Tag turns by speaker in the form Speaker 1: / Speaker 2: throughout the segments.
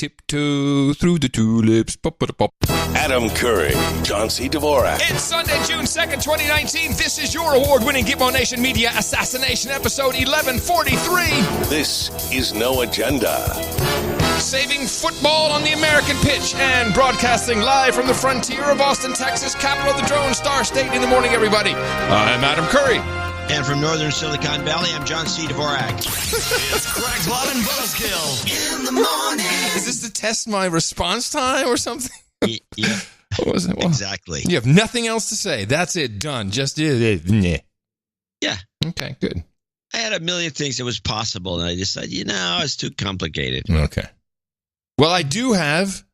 Speaker 1: tiptoe through the tulips. Pop.
Speaker 2: Adam Curry, John C. Dvorak.
Speaker 1: It's Sunday, June 2nd, 2019. This is your award-winning Gitmo Nation Media Assassination episode 1143.
Speaker 2: This is No Agenda.
Speaker 1: Saving football on the American pitch and broadcasting live from the frontier of Austin, Texas, capital of the Drone Star State. In the morning, everybody. I'm Adam Curry.
Speaker 3: And from northern Silicon Valley, I'm John C. Dvorak.
Speaker 4: It's Craigslot and Buzzkill in the morning.
Speaker 1: Is this to test my response time or something?
Speaker 3: Yeah.
Speaker 1: What was it? Well,
Speaker 3: exactly.
Speaker 1: You have nothing else to say. That's it. Done. Just it.
Speaker 3: Yeah.
Speaker 1: Okay, good.
Speaker 3: I had a million things that was possible, and I decided, it's too complicated.
Speaker 1: Okay. Well, I do have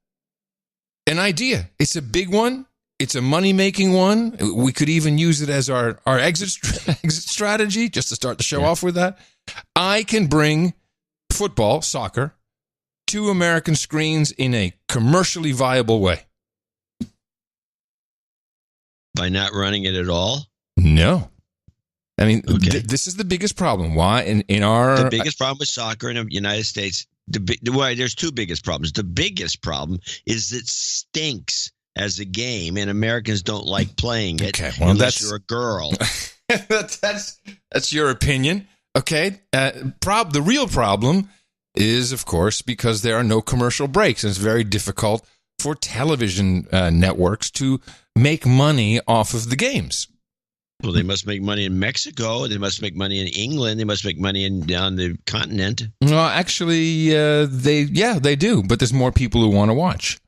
Speaker 1: an idea. It's a big one. It's a money-making one. We could even use it as our exit strategy, just to start the show off with that. I can bring football, soccer, to American screens in a commercially viable way.
Speaker 3: By not running it at all?
Speaker 1: No. I mean,
Speaker 3: okay.
Speaker 1: This is the biggest problem. Why? In our...
Speaker 3: The biggest problem with soccer in the United States, there's two biggest problems. The biggest problem is it stinks as a game, and Americans don't like playing it unless you're a girl. That's
Speaker 1: your opinion. Okay. The real problem is, of course, because there are no commercial breaks, and it's very difficult for television networks to make money off of the games.
Speaker 3: Well, they must make money in Mexico. They must make money in England. They must make money on the continent.
Speaker 1: Well, actually, they do. But there's more people who want to watch.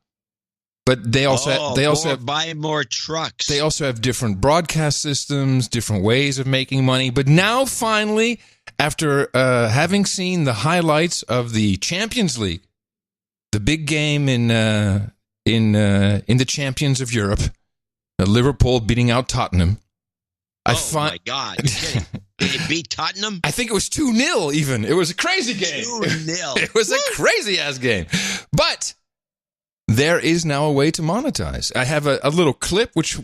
Speaker 1: But they also
Speaker 3: buy more trucks.
Speaker 1: They also have different broadcast systems, different ways of making money. But now, finally, after having seen the highlights of the Champions League, the big game in the Champions of Europe, Liverpool beating out Tottenham.
Speaker 3: My God! You're kidding. Did it beat Tottenham?
Speaker 1: I think it was 2-0 even. It was a crazy game.
Speaker 3: 2-0.
Speaker 1: It was a crazy-ass game. But there is now a way to monetize. I have a little clip, which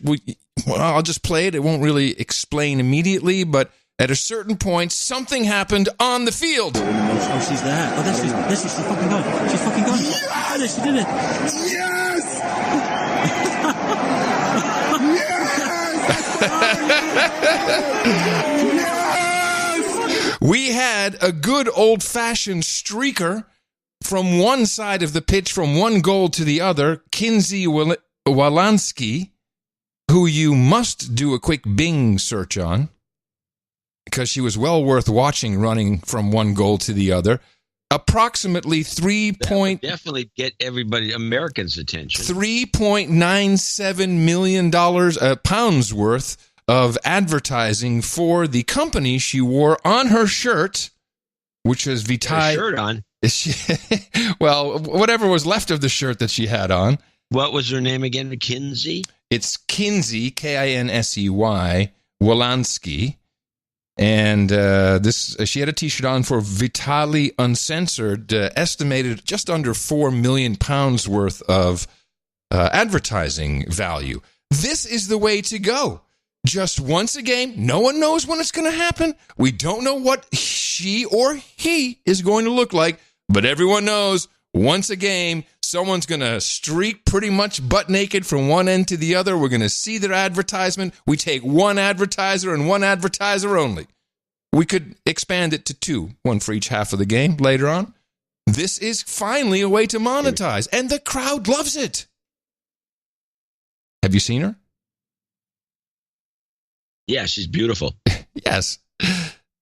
Speaker 1: I'll just play it. It won't really explain immediately, but at a certain point, something happened on the field.
Speaker 5: Oh, she's there. Oh, this is she's fucking gone. She's fucking gone. Yes! She did it.
Speaker 6: Yes!
Speaker 1: We had a good old-fashioned streaker from one side of the pitch, from one goal to the other, Kinsey Walanski, who you must do a quick Bing search on, because she was well worth watching running from one goal to the other. Approximately
Speaker 3: definitely get everybody, Americans' attention.
Speaker 1: $3.97 million pounds worth of advertising for the company she wore on her shirt, which was Vitae.
Speaker 3: Shirt on?
Speaker 1: Well, whatever was left of the shirt that she had on.
Speaker 3: What was her name again? Kinsey?
Speaker 1: It's Kinsey, Kinsey, Wolanski. And she had a T-shirt on for Vitali Uncensored, estimated just under £4 million worth of advertising value. This is the way to go. Just once a game. No one knows when it's going to happen. We don't know what she or he is going to look like, but everyone knows once a game, someone's going to streak pretty much butt naked from one end to the other. We're going to see their advertisement. We take one advertiser and one advertiser only. We could expand it to two, one for each half of the game later on. This is finally a way to monetize, and the crowd loves it. Have you seen her?
Speaker 3: Yeah, she's beautiful.
Speaker 1: Yes.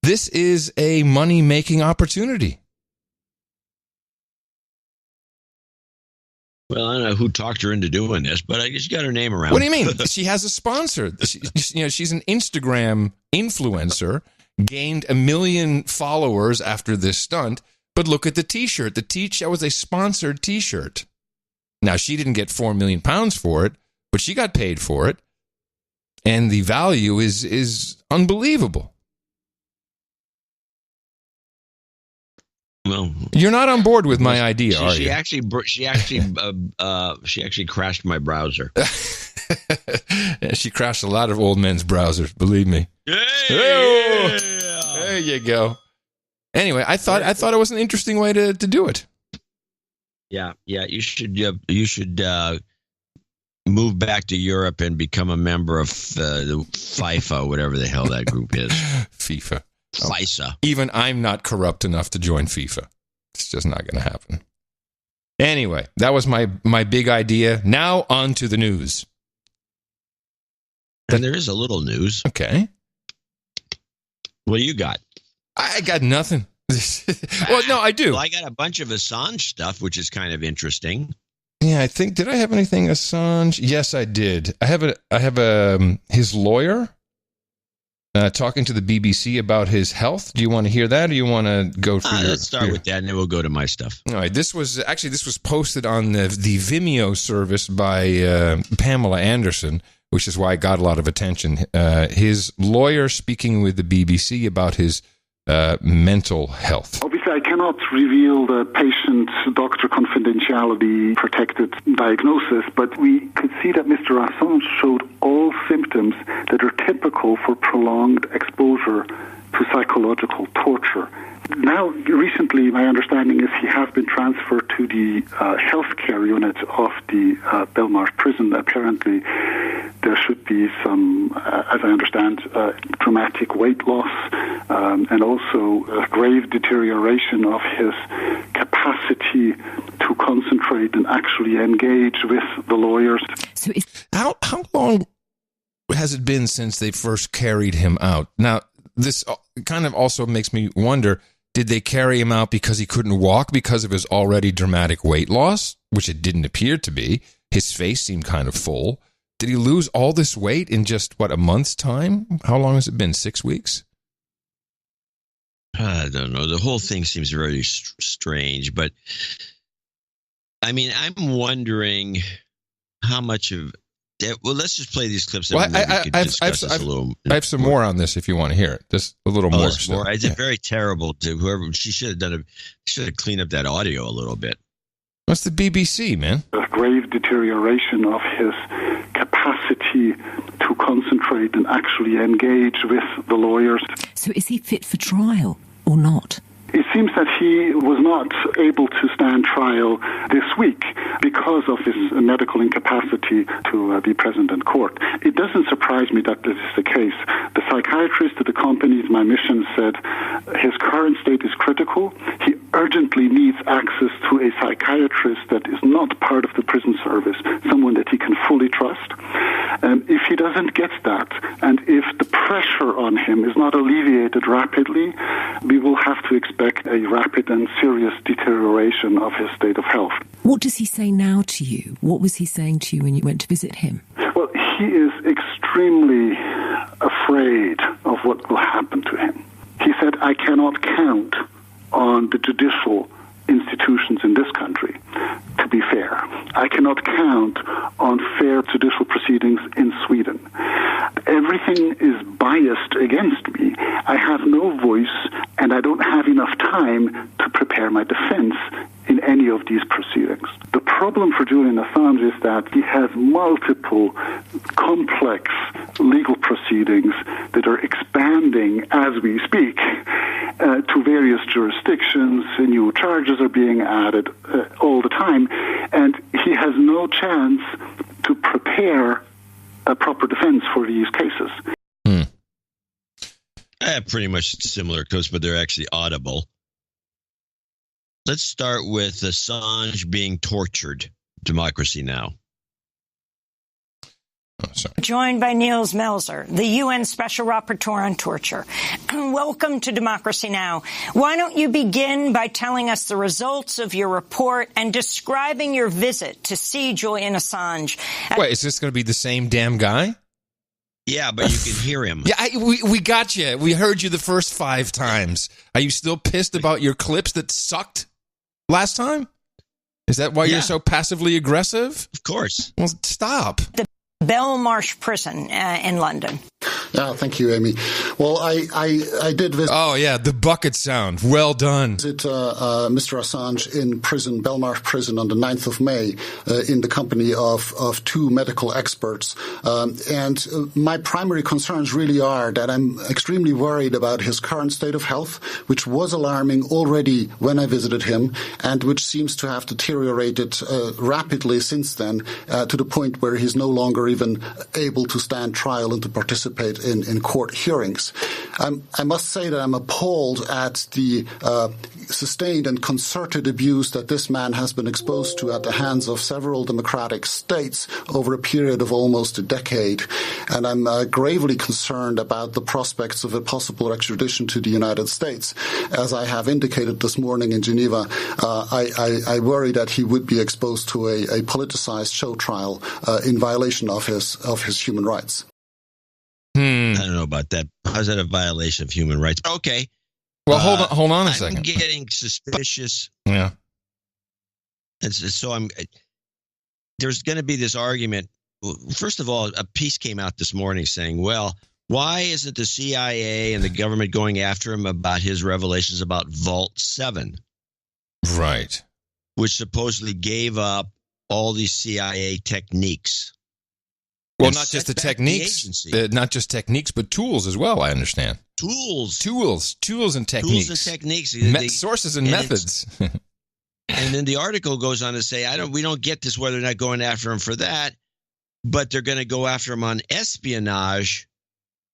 Speaker 1: This is a money-making opportunity.
Speaker 3: Well, I don't know who talked her into doing this, but I guess she got her name around.
Speaker 1: What do you mean? She has a sponsor. She's an Instagram influencer, gained 1 million followers after this stunt, but look at the T-shirt. That was a sponsored T-shirt. Now, she didn't get £4 million for it, but she got paid for it, and the value is unbelievable.
Speaker 3: Well,
Speaker 1: you're not on board with my idea, are you?
Speaker 3: She actually crashed my browser.
Speaker 1: She crashed a lot of old men's browsers, believe me.
Speaker 3: Yeah.
Speaker 1: There you go. Anyway, I thought it was an interesting way to do it.
Speaker 3: Yeah. You should move back to Europe and become a member of the FIFA, whatever the hell that group is.
Speaker 1: FIFA.
Speaker 3: FISA.
Speaker 1: Even I'm not corrupt enough to join FIFA. It's just not going to happen. Anyway, that was my big idea. Now on to the news.
Speaker 3: And there is a little news.
Speaker 1: Okay.
Speaker 3: What do you got?
Speaker 1: I got nothing. Well, no, I do.
Speaker 3: Well, I got a bunch of Assange stuff, which is kind of interesting.
Speaker 1: Yeah, I think, did I have anything Assange? Yes, I did. I have his lawyer talking to the BBC about his health. Do you want to hear that, or you want to go through
Speaker 3: let's start with that, and then we'll go to my stuff.
Speaker 1: All right, this was posted on the Vimeo service by Pamela Anderson, which is why it got a lot of attention. His lawyer speaking with the BBC about his mental health.
Speaker 6: Obviously, I cannot reveal the patient-doctor confidentiality protected diagnosis, but we could see that Mr. Assange showed all symptoms that are typical for prolonged exposure to psychological torture. Now, recently, my understanding is he has been transferred to the healthcare unit of the Belmarsh prison. Apparently, there should be some, as I understand, dramatic weight loss and also a grave deterioration of his capacity to concentrate and actually engage with the lawyers.
Speaker 1: So how long has it been since they first carried him out? Now, this kind of also makes me wonder, did they carry him out because he couldn't walk because of his already dramatic weight loss, which it didn't appear to be? His face seemed kind of full. Did he lose all this weight in just, a month's time? How long has it been? 6 weeks?
Speaker 3: I don't know. The whole thing seems very strange, but I mean, I'm wondering how much of... Well, let's just play these clips.
Speaker 1: Well, I have some more on this if you want to hear it. Just a little more.
Speaker 3: It's very terrible to whoever. She should have cleaned up that audio a little bit.
Speaker 1: What's the BBC, man?
Speaker 6: A grave deterioration of his capacity to concentrate and actually engage with the lawyers.
Speaker 7: So is he fit for trial or not?
Speaker 6: It seems that he was not able to stand trial this week because of his medical incapacity to be present in court. It doesn't surprise me that this is the case. The psychiatrist that accompanied my mission said his current state is critical. He urgently needs access to a psychiatrist that is not part of the prison service, someone that he can fully trust. If he doesn't get that, and if the pressure on him is not alleviated rapidly, we will have to expect a rapid and serious deterioration of his state of health.
Speaker 7: What does he say now to you? What was he saying to you when you went to visit him?
Speaker 6: Well, he is extremely afraid of what will happen to him. He said, I cannot count on the judicial institutions in this country to be fair. I cannot count on fair judicial proceedings in Sweden. Everything is biased against me. I have no voice, and I don't have enough time to prepare my defense in any of these proceedings. The problem for Julian Assange is that he has multiple complex legal proceedings that are expanding as we speak to various jurisdictions. New charges are being added all the time, and he has no chance to prepare a proper defense for these cases.
Speaker 3: I have pretty much similar codes, but they're actually audible. Let's start with Assange being tortured. Democracy Now!
Speaker 8: Joined by Niels Melzer, the UN Special Rapporteur on Torture. Welcome to Democracy Now! Why don't you begin by telling us the results of your report and describing your visit to see Julian Assange?
Speaker 1: Wait, is this going to be the same damn guy?
Speaker 3: Yeah, but you can hear him.
Speaker 1: Yeah, we got you. We heard you the first 5 times. Are you still pissed about your clips that sucked last time? Is that why you're so passively aggressive?
Speaker 3: Of course.
Speaker 1: Well, stop.
Speaker 8: The Belmarsh prison in London.
Speaker 9: Yeah, thank you, Amy. Well, I did visit...
Speaker 1: Oh, yeah, the bucket sound. Well done.
Speaker 9: Mr. Assange in prison, Belmarsh prison, on the 9th of May in the company of two medical experts. And my primary concerns really are that I'm extremely worried about his current state of health, which was alarming already when I visited him, and which seems to have deteriorated rapidly since then to the point where he's no longer even able to stand trial and to participate in court hearings. I must say that I'm appalled at the sustained and concerted abuse that this man has been exposed to at the hands of several democratic states over a period of almost a decade. And I'm gravely concerned about the prospects of a possible extradition to the United States. As I have indicated this morning in Geneva, I worry that he would be exposed to a politicized show trial in violation of his human rights.
Speaker 3: I don't know about that. How's that a violation of human rights? Okay.
Speaker 1: Well, hold on a second.
Speaker 3: I'm getting suspicious.
Speaker 1: Yeah.
Speaker 3: And so there's going to be this argument. First of all, a piece came out this morning saying, well, why isn't the CIA and the government going after him about his revelations about Vault 7?
Speaker 1: Right.
Speaker 3: Which supposedly gave up all these CIA techniques.
Speaker 1: Well, not just the techniques, not just techniques, but tools as well, I understand.
Speaker 3: Tools
Speaker 1: and techniques.
Speaker 3: Tools and techniques.
Speaker 1: Sources and methods.
Speaker 3: And then the article goes on to say, we don't get this, whether they're not going after him for that, but they're going to go after him on espionage.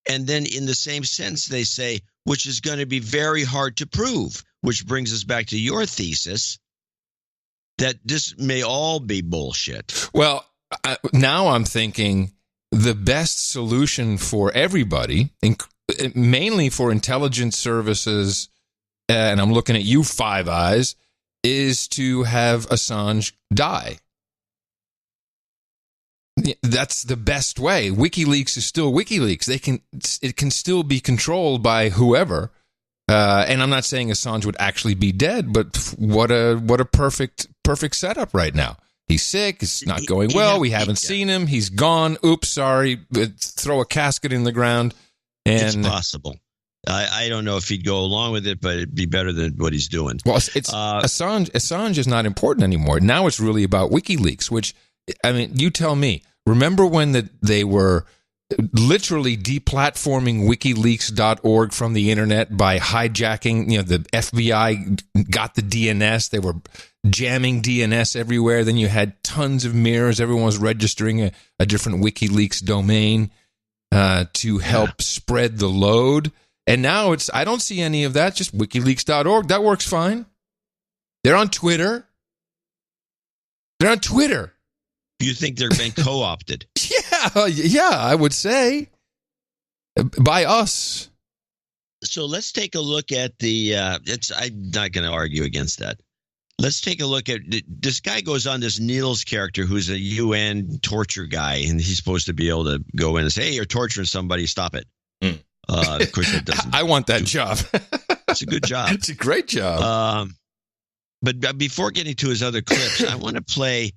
Speaker 3: And then in the same sense, they say, which is going to be very hard to prove, which brings us back to your thesis that this may all be bullshit.
Speaker 1: Well, now I'm thinking the best solution for everybody, mainly for intelligence services, and I'm looking at you, Five Eyes, is to have Assange die. That's the best way. WikiLeaks is still WikiLeaks. It can still be controlled by whoever. And I'm not saying Assange would actually be dead, but what a perfect setup right now. He's sick. It's not going well. We haven't seen him. He's gone. Oops, sorry. Throw a casket in the ground. And
Speaker 3: it's possible. I don't know if he'd go along with it, but it'd be better than what he's doing.
Speaker 1: Well, Assange is not important anymore. Now it's really about WikiLeaks, which, I mean, you tell me. Remember when they were literally deplatforming WikiLeaks.org from the internet by hijacking, the FBI got the DNS. They were jamming DNS everywhere. Then you had tons of mirrors. Everyone was registering a different WikiLeaks domain to help spread the load. And now I don't see any of that, just WikiLeaks.org. That works fine. They're on Twitter.
Speaker 3: You think they're being co-opted?
Speaker 1: Yeah, I would say. By us.
Speaker 3: So let's take a look at I'm not going to argue against that. Let's take a look at this guy goes on, this Niels character who's a UN torture guy, and he's supposed to be able to go in and say, hey, you're torturing somebody, stop it. Of course, that doesn't.
Speaker 1: I want that job.
Speaker 3: It's a good job.
Speaker 1: It's a great job.
Speaker 3: But before getting to his other clips, I want to play,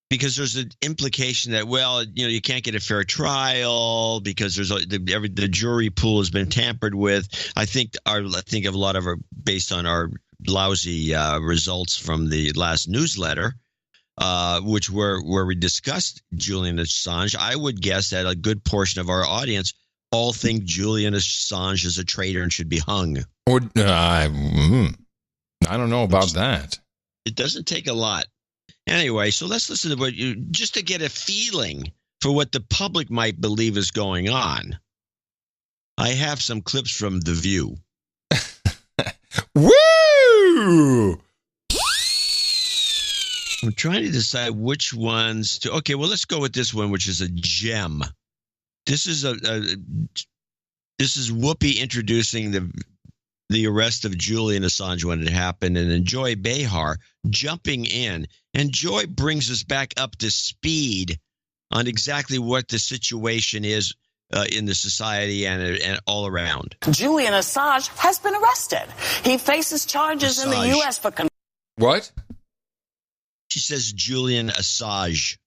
Speaker 3: because there's an implication that, well, you can't get a fair trial because the jury pool has been tampered with. I think of a lot of based on our lousy results from the last newsletter, which where we discussed Julian Assange. I would guess that a good portion of our audience all think Julian Assange is a traitor and should be hung.
Speaker 1: Or I don't know about that.
Speaker 3: It doesn't take a lot. Anyway, so let's listen to just to get a feeling for what the public might believe is going on. I have some clips from The View.
Speaker 1: Woo!
Speaker 3: I'm trying to decide which ones to. Okay, well, let's go with this one, which is a gem. This is this is Whoopi introducing the arrest of Julian Assange when it happened, and then Joy Behar jumping in. And Joy brings us back up to speed on exactly what the situation is in the society and all around.
Speaker 10: Julian Assange has been arrested. He faces charges in the U.S. for...
Speaker 1: What?
Speaker 3: She says Julian Assange.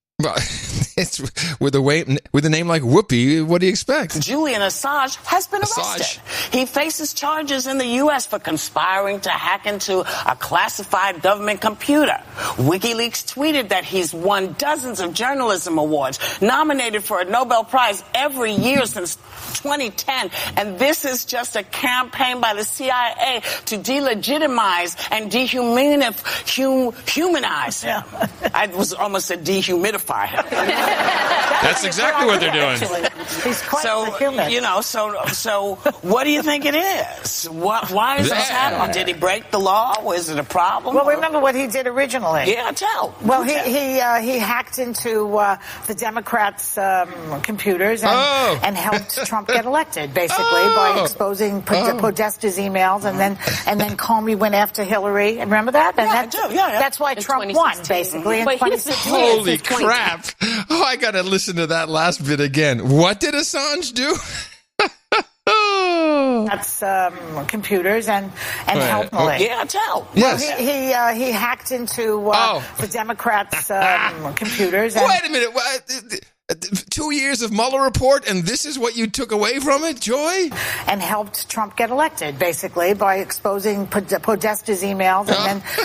Speaker 1: It's with a name like Whoopi. What do you expect?
Speaker 10: Julian Assange has been arrested. He faces charges in the U.S. for conspiring to hack into a classified government computer. WikiLeaks tweeted that he's won dozens of journalism awards, nominated for a Nobel Prize every year since 2010. And this is just a campaign by the CIA to delegitimize and dehumanize him. I was almost a dehumidify him.
Speaker 1: That's exactly what they're doing.
Speaker 10: He's quite human. So what do you think it is? Why is this happening? Did he break the law? Was it a problem?
Speaker 11: Well, remember what he did originally.
Speaker 10: Yeah, tell.
Speaker 11: Well, he hacked into the Democrats' computers and helped Trump get elected, basically, by exposing Podesta's emails, and then Comey went after Hillary. And remember that? And that's why Trump won, basically.
Speaker 1: But holy crap! Oh, I gotta listen to that last bit again. What did Assange do?
Speaker 11: That's computers and helped Hillary.
Speaker 10: Yeah, tell.
Speaker 1: Yes.
Speaker 11: Well, he hacked into the Democrats' computers.
Speaker 1: Wait a minute. 2 years of Mueller report, and this is what you took away from it, Joy?
Speaker 11: And helped Trump get elected, basically, by exposing Podesta's emails,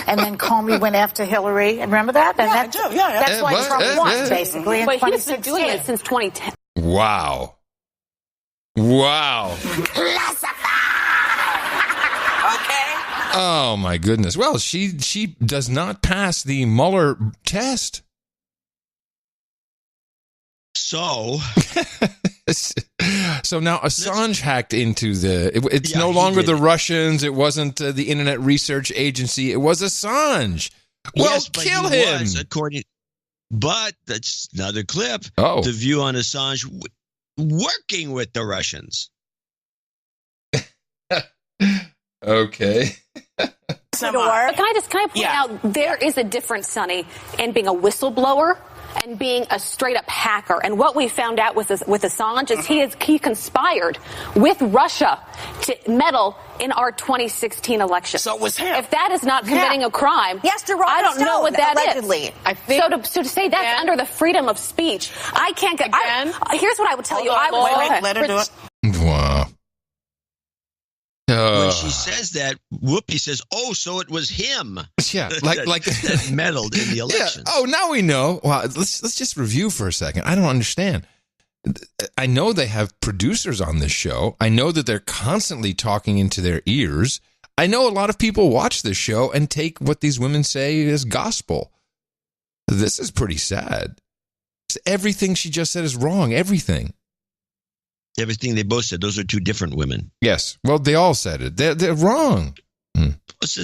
Speaker 11: and then Comey went after Hillary. And remember that? And that's why Trump won, basically, in 2016. But he's been doing it since 2010.
Speaker 1: Wow.
Speaker 10: Okay.
Speaker 1: Oh, my goodness. Well, she does not pass the Mueller test. So now Assange hacked into it's no longer the Russians. It wasn't the Internet Research Agency. It was Assange. Well, kill him.
Speaker 3: But that's another clip.
Speaker 1: Oh.
Speaker 3: The view on Assange working with the Russians.
Speaker 1: Okay.
Speaker 12: Can I point out there is a difference, Sonny, in being a whistleblower and being a straight-up hacker. And what we found out with Assange is he conspired with Russia to meddle in our 2016 election.
Speaker 10: So it was him.
Speaker 12: If that is not committing a crime, I don't know what that
Speaker 13: allegedly.
Speaker 12: is. I think so to say that's under the freedom of speech, I can't get... here's what I would tell you.
Speaker 10: Let her do it.
Speaker 1: Wow.
Speaker 3: When she says that, Whoopi says, "Oh, so it was him."
Speaker 1: Yeah, like
Speaker 3: that meddled in the election.
Speaker 1: Yeah. Oh, now we know. Well, let's just review for a second. I don't understand. I know they have producers on this show. I know that they're constantly talking into their ears. I know a lot of people watch this show and take what these women say as gospel. This is pretty sad. Everything she just said is wrong. Everything
Speaker 3: they both said. Those are two different women.
Speaker 1: Yes. Well, they all said it. They're wrong.
Speaker 3: So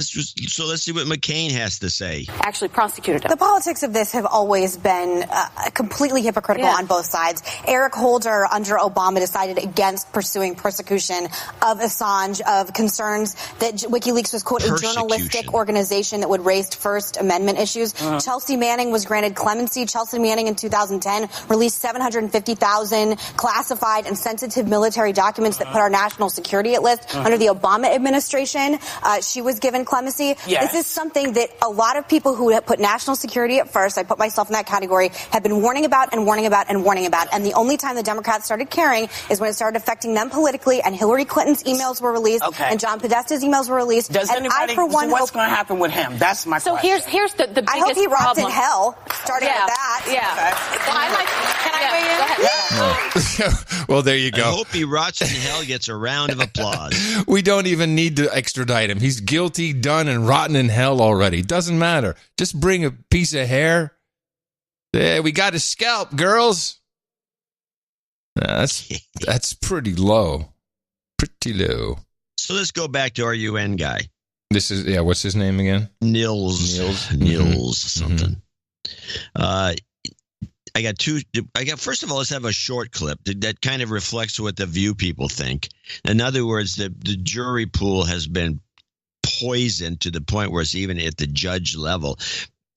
Speaker 3: let's see what McCain has to say.
Speaker 12: Actually prosecuted him.
Speaker 13: The politics of this have always been completely hypocritical on both sides. Eric Holder under Obama decided against pursuing persecution of Assange, of concerns that WikiLeaks was, quote, a journalistic organization that would raise First Amendment issues. Chelsea Manning was granted clemency. Chelsea Manning in 2010 released 750,000 classified and sensitive military documents that put our national security at risk. Under the Obama administration, she was given clemency.
Speaker 10: Yes.
Speaker 13: This is something that a lot of people who have put national security at first, I put myself in that category, have been warning about and warning about and warning about. And the only time the Democrats started caring is when it started affecting them politically, and Hillary Clinton's emails were released, and John Podesta's emails were released.
Speaker 10: Does
Speaker 13: and
Speaker 10: anybody,
Speaker 13: I, for one,
Speaker 10: what's going to happen with him? That's my question.
Speaker 12: So here's the biggest
Speaker 13: I hope he rots
Speaker 12: problem.
Speaker 13: in hell, starting with that.
Speaker 12: Can I weigh in?
Speaker 1: Well, there you go.
Speaker 3: I hope he rots in hell, gets a round of applause.
Speaker 1: We don't even need to extradite him. He's guilty, done, and rotten in hell already. Doesn't matter. Just bring a piece of hair. There, we got his scalp, girls. That's pretty low. Pretty low.
Speaker 3: So let's go back to our UN guy.
Speaker 1: This is, what's his name again?
Speaker 3: Nils something. First of all, let's have a short clip that kind of reflects what the View people think. In other words, the jury pool has been poisoned to the point where it's even at the judge level.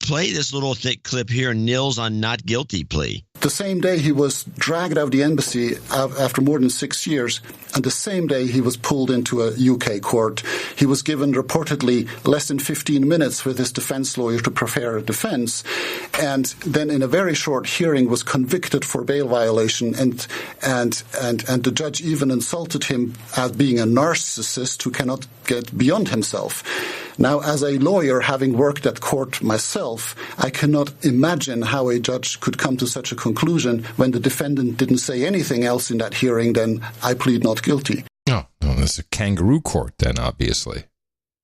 Speaker 3: Play this little thick clip here, Nils on not guilty plea.
Speaker 9: The same day he was dragged out of the embassy after more than 6 years, and the same day he was pulled into a UK court. He was given reportedly less than 15 minutes with his defense lawyer to prepare a defense, and then in a very short hearing was convicted for bail violation, and the judge even insulted him as being a narcissist who cannot get beyond himself. Now, as a lawyer, having worked at court myself, I cannot imagine how a judge could come to such a conclusion when the defendant didn't say anything else in that hearing than I plead not guilty.
Speaker 1: Oh, well, that's a kangaroo court then, obviously.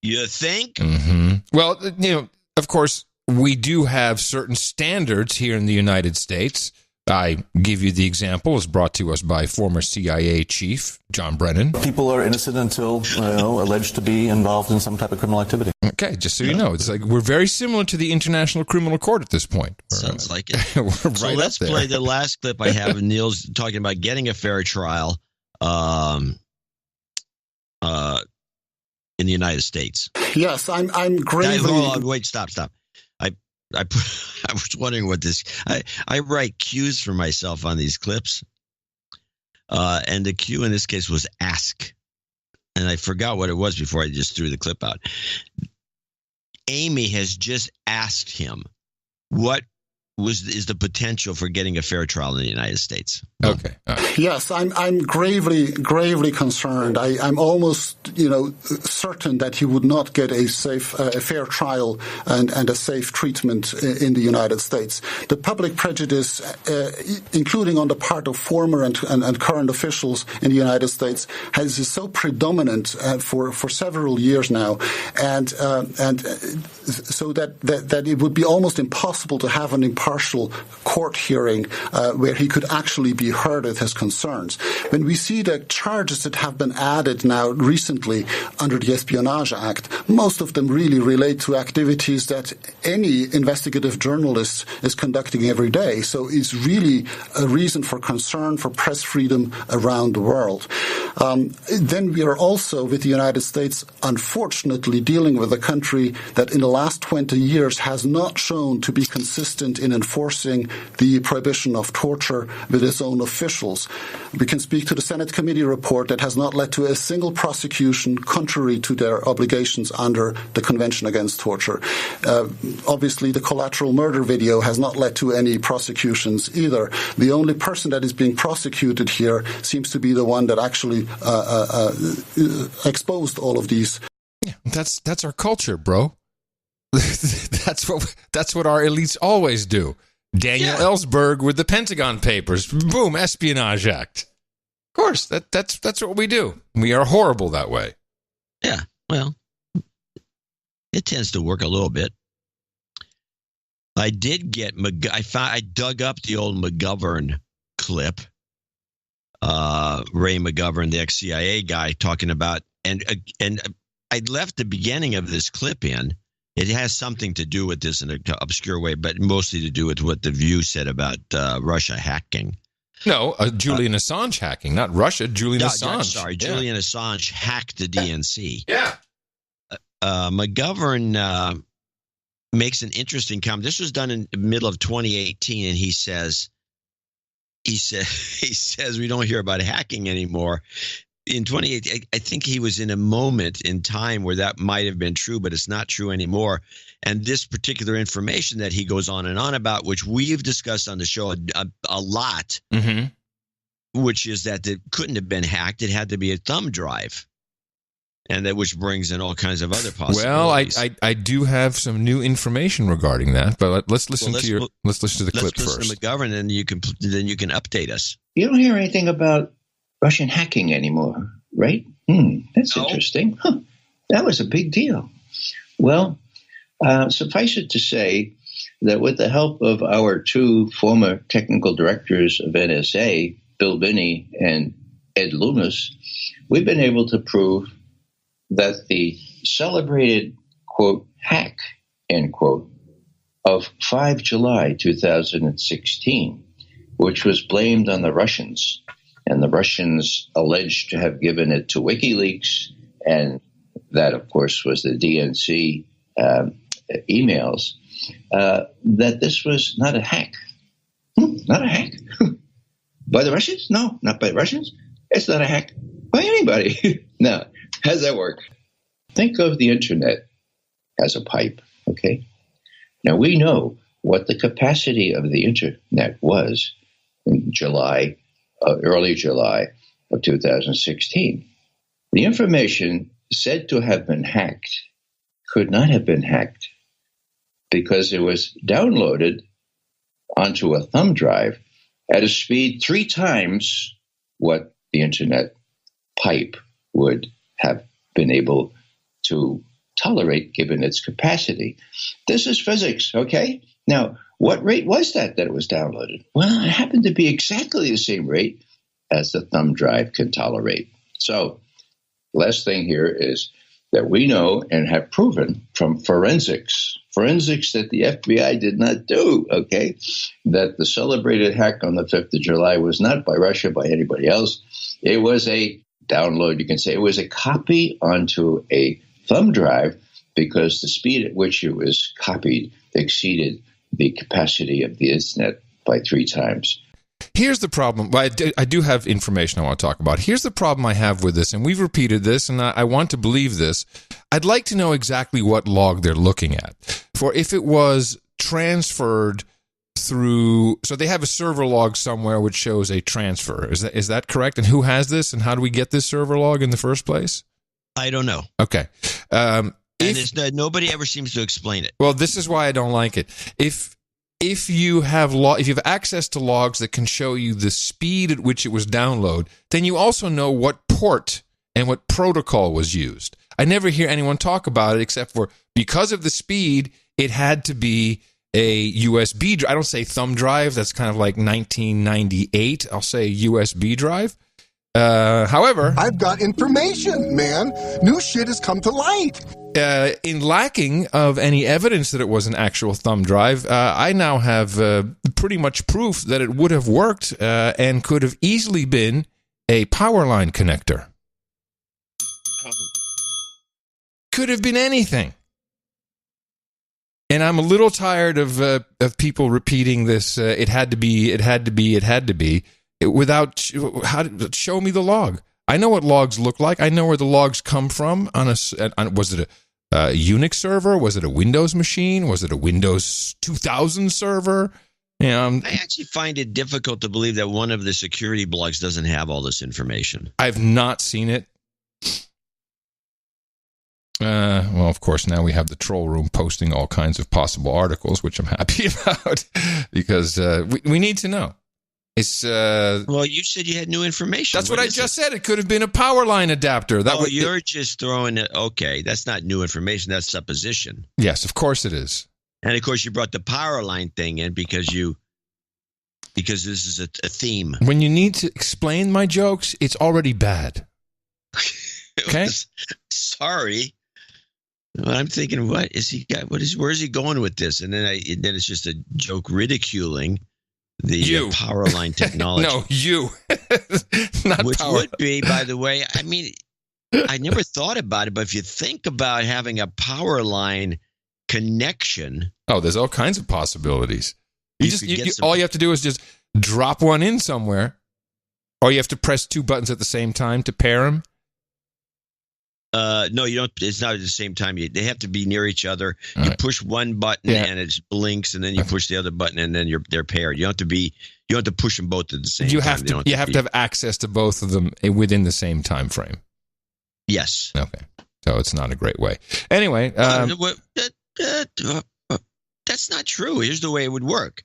Speaker 3: You think?
Speaker 1: Mm-hmm. Well, of course, we do have certain standards here in the United States. I give you the example, as brought to us by former CIA chief John Brennan.
Speaker 14: People are innocent until alleged to be involved in some type of criminal activity.
Speaker 1: Okay, just so you know, it's like we're very similar to the International Criminal Court at this point.
Speaker 3: Sounds like it.
Speaker 1: We're
Speaker 3: so
Speaker 1: right
Speaker 3: let's
Speaker 1: up there.
Speaker 3: play the last clip I have. Neil's talking about getting a fair trial in the United States.
Speaker 9: Yes, I'm gravely...
Speaker 3: Hold on, wait, stop. I was wondering what this. I write cues for myself on these clips, and the cue in this case was ask, and I forgot what it was before I just threw the clip out. Amy has just asked him, "What is the potential for getting a fair trial in the United States?"
Speaker 1: Okay.
Speaker 9: Yes, I'm gravely concerned. I'm almost, certain that he would not get a fair trial and a safe treatment in the United States. The public prejudice, including on the part of former and current officials in the United States, is so predominant for several years now, and so that it would be almost impossible to have an impartial court hearing where he could actually be heard at his concerns. When we see the charges that have been added now recently under the Espionage Act, most of them really relate to activities that any investigative journalist is conducting every day. So it's really a reason for concern for press freedom around the world. Then we are also, with the United States, unfortunately dealing with a country that in the last 20 years has not shown to be consistent in enforcing the prohibition of torture with its own officials. We can speak to the Senate committee report that has not led to a single prosecution contrary to their obligations under the Convention Against Torture. Obviously, the collateral murder video has not led to any prosecutions either. The only person that is being prosecuted here seems to be the one that actually exposed all of these.
Speaker 1: Yeah, that's our culture, bro. That's what our elites always do. Daniel Ellsberg with the Pentagon Papers. Boom, Espionage Act. Of course, that's what we do. We are horrible that way.
Speaker 3: Yeah, well, it tends to work a little bit. I did get I dug up the old McGovern clip. Ray McGovern, the ex-CIA guy, talking about and I left the beginning of this clip in. It has something to do with this in an obscure way, but mostly to do with what The View said about Russia hacking.
Speaker 1: No, Julian Assange hacking, not Russia. Julian Assange.
Speaker 3: Julian Assange hacked the DNC.
Speaker 1: Yeah.
Speaker 3: McGovern makes an interesting comment. This was done in the middle of 2018, and he says we don't hear about hacking anymore. In 2018, I think he was in a moment in time where that might have been true, but it's not true anymore. And this particular information that he goes on and on about, which we've discussed on the show a lot, which is that it couldn't have been hacked. It had to be a thumb drive. And that which brings in all kinds of other possibilities.
Speaker 1: Well, I do have some new information regarding that, but let's listen to the clip first.
Speaker 3: Let's listen to McGovern, and then you can update us.
Speaker 15: You don't hear anything about Russian hacking anymore, right? That's interesting. Huh. That was a big deal. Well, suffice it to say that with the help of our two former technical directors of NSA, Bill Binney and Ed Loomis, we've been able to prove that the celebrated, quote, hack, end quote, of 5 July 2016, which was blamed on the Russians, and the Russians alleged to have given it to WikiLeaks, and that, of course, was the DNC emails, that this was not a hack. not a hack. By the Russians? No, not by the Russians. It's not a hack by anybody. Now, how does that work? Think of the internet as a pipe, okay? Now, we know what the capacity of the internet was in early July of 2016. The information said to have been hacked could not have been hacked because it was downloaded onto a thumb drive at a speed 3 times what the internet pipe would have been able to tolerate given its capacity. This is physics, okay? Now, what rate was that it was downloaded? Well, it happened to be exactly the same rate as the thumb drive can tolerate. So, last thing here is that we know and have proven from forensics that the FBI did not do, okay, that the celebrated hack on the 5th of July was not by Russia, by anybody else. It was a download, you can say. It was a copy onto a thumb drive because the speed at which it was copied exceeded the capacity of the internet by 3 times.
Speaker 1: Here's the problem. I do have information I want to talk about. Here's the problem I have with this, and we've repeated this, and I want to believe this. I'd like to know exactly what log they're looking at. For if it was transferred through, so they have a server log somewhere which shows a transfer. Is that correct? And who has this, and how do we get this server log in the first place?
Speaker 3: I don't know.
Speaker 1: Okay.
Speaker 3: Nobody ever seems to explain it.
Speaker 1: Well, this is why I don't like it. If you have access to logs that can show you the speed at which it was downloaded, then you also know what port and what protocol was used. I never hear anyone talk about it except for because of the speed, it had to be a USB drive. I don't say thumb drive. That's kind of like 1998. I'll say USB drive. However,
Speaker 16: I've got information, man. New shit has come to light.
Speaker 1: In lacking of any evidence that it was an actual thumb drive, I now have pretty much proof that it would have worked and could have easily been a power line connector. Could have been anything. And I'm a little tired of people repeating this. It had to be. It had to be. It had to be. Without show me the log. I know what logs look like. I know where the logs come from. Was it a Unix server? Was it a Windows machine? Was it a Windows 2000 server?
Speaker 3: I actually find it difficult to believe that one of the security blogs doesn't have all this information.
Speaker 1: I've not seen it. Well, of course, now we have the troll room posting all kinds of possible articles, which I'm happy about because we need to know.
Speaker 3: Well, you said you had new information.
Speaker 1: That's what I just said. It could have been a power line adapter.
Speaker 3: You're just throwing it. Okay, that's not new information. That's supposition.
Speaker 1: Yes, of course it is.
Speaker 3: And of course, you brought the power line thing in because this is a theme.
Speaker 1: When you need to explain my jokes, it's already bad. Okay.
Speaker 3: Sorry. I'm thinking, what is he got? Where is he going with this? And then it's just a joke ridiculing the power line technology.
Speaker 1: No, you. Not
Speaker 3: which
Speaker 1: power.
Speaker 3: Would be, by the way, I mean, I never thought about it, but if you think about having a power line connection.
Speaker 1: Oh, there's all kinds of possibilities. All you have to do is just drop one in somewhere, or you have to press 2 buttons at the same time to pair them.
Speaker 3: No, you don't. It's not at the same time. They have to be near each other. You push one button and it blinks, and then you push the other button, and then they're paired. You don't have to push them both at the same time.
Speaker 1: You have to have access to both of them within the same time frame.
Speaker 3: Yes.
Speaker 1: Okay. So it's not a great way. Anyway,
Speaker 3: that's not true. Here's the way it would work.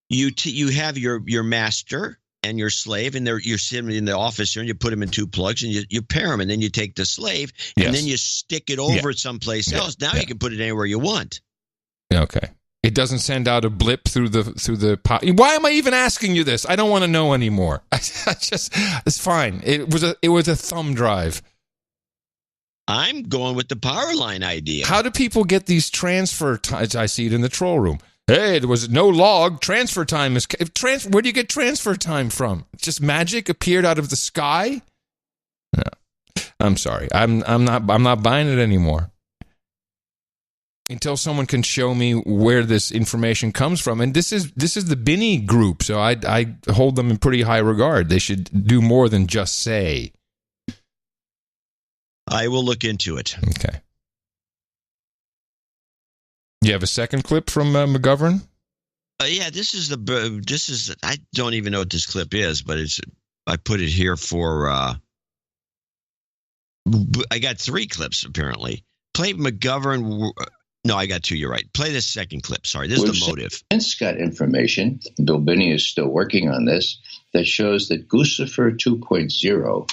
Speaker 3: You have your master and your slave, and you're sitting in the office here, and you put them in 2 plugs, and you pair them, and then you take the slave, and then you stick it over someplace else. Now you can put it anywhere you want.
Speaker 1: Okay. It doesn't send out a blip through the pot. Why am I even asking you this? I don't want to know anymore. It's fine. It was a thumb drive.
Speaker 3: I'm going with the power line idea.
Speaker 1: How do people get these transfer times? I see it in the troll room. Hey, there was no log. Transfer time is where do you get transfer time from? Just magic appeared out of the sky? No. I'm sorry. I'm not buying it anymore. until someone can show me where this information comes from. And this is the Binney group, so I hold them in pretty high regard. They should do more than just say.
Speaker 3: I will look into it.
Speaker 1: Okay. You have a second clip from McGovern?
Speaker 3: Yeah, this is I don't even know what this clip is, but I put it here for. I got 3 clips apparently. Play McGovern. No, I got 2. You're right. Play this second clip. Sorry, this is the motive.
Speaker 15: Nance got information. Bill Binney is still working on this. That shows that Guccifer 2.0,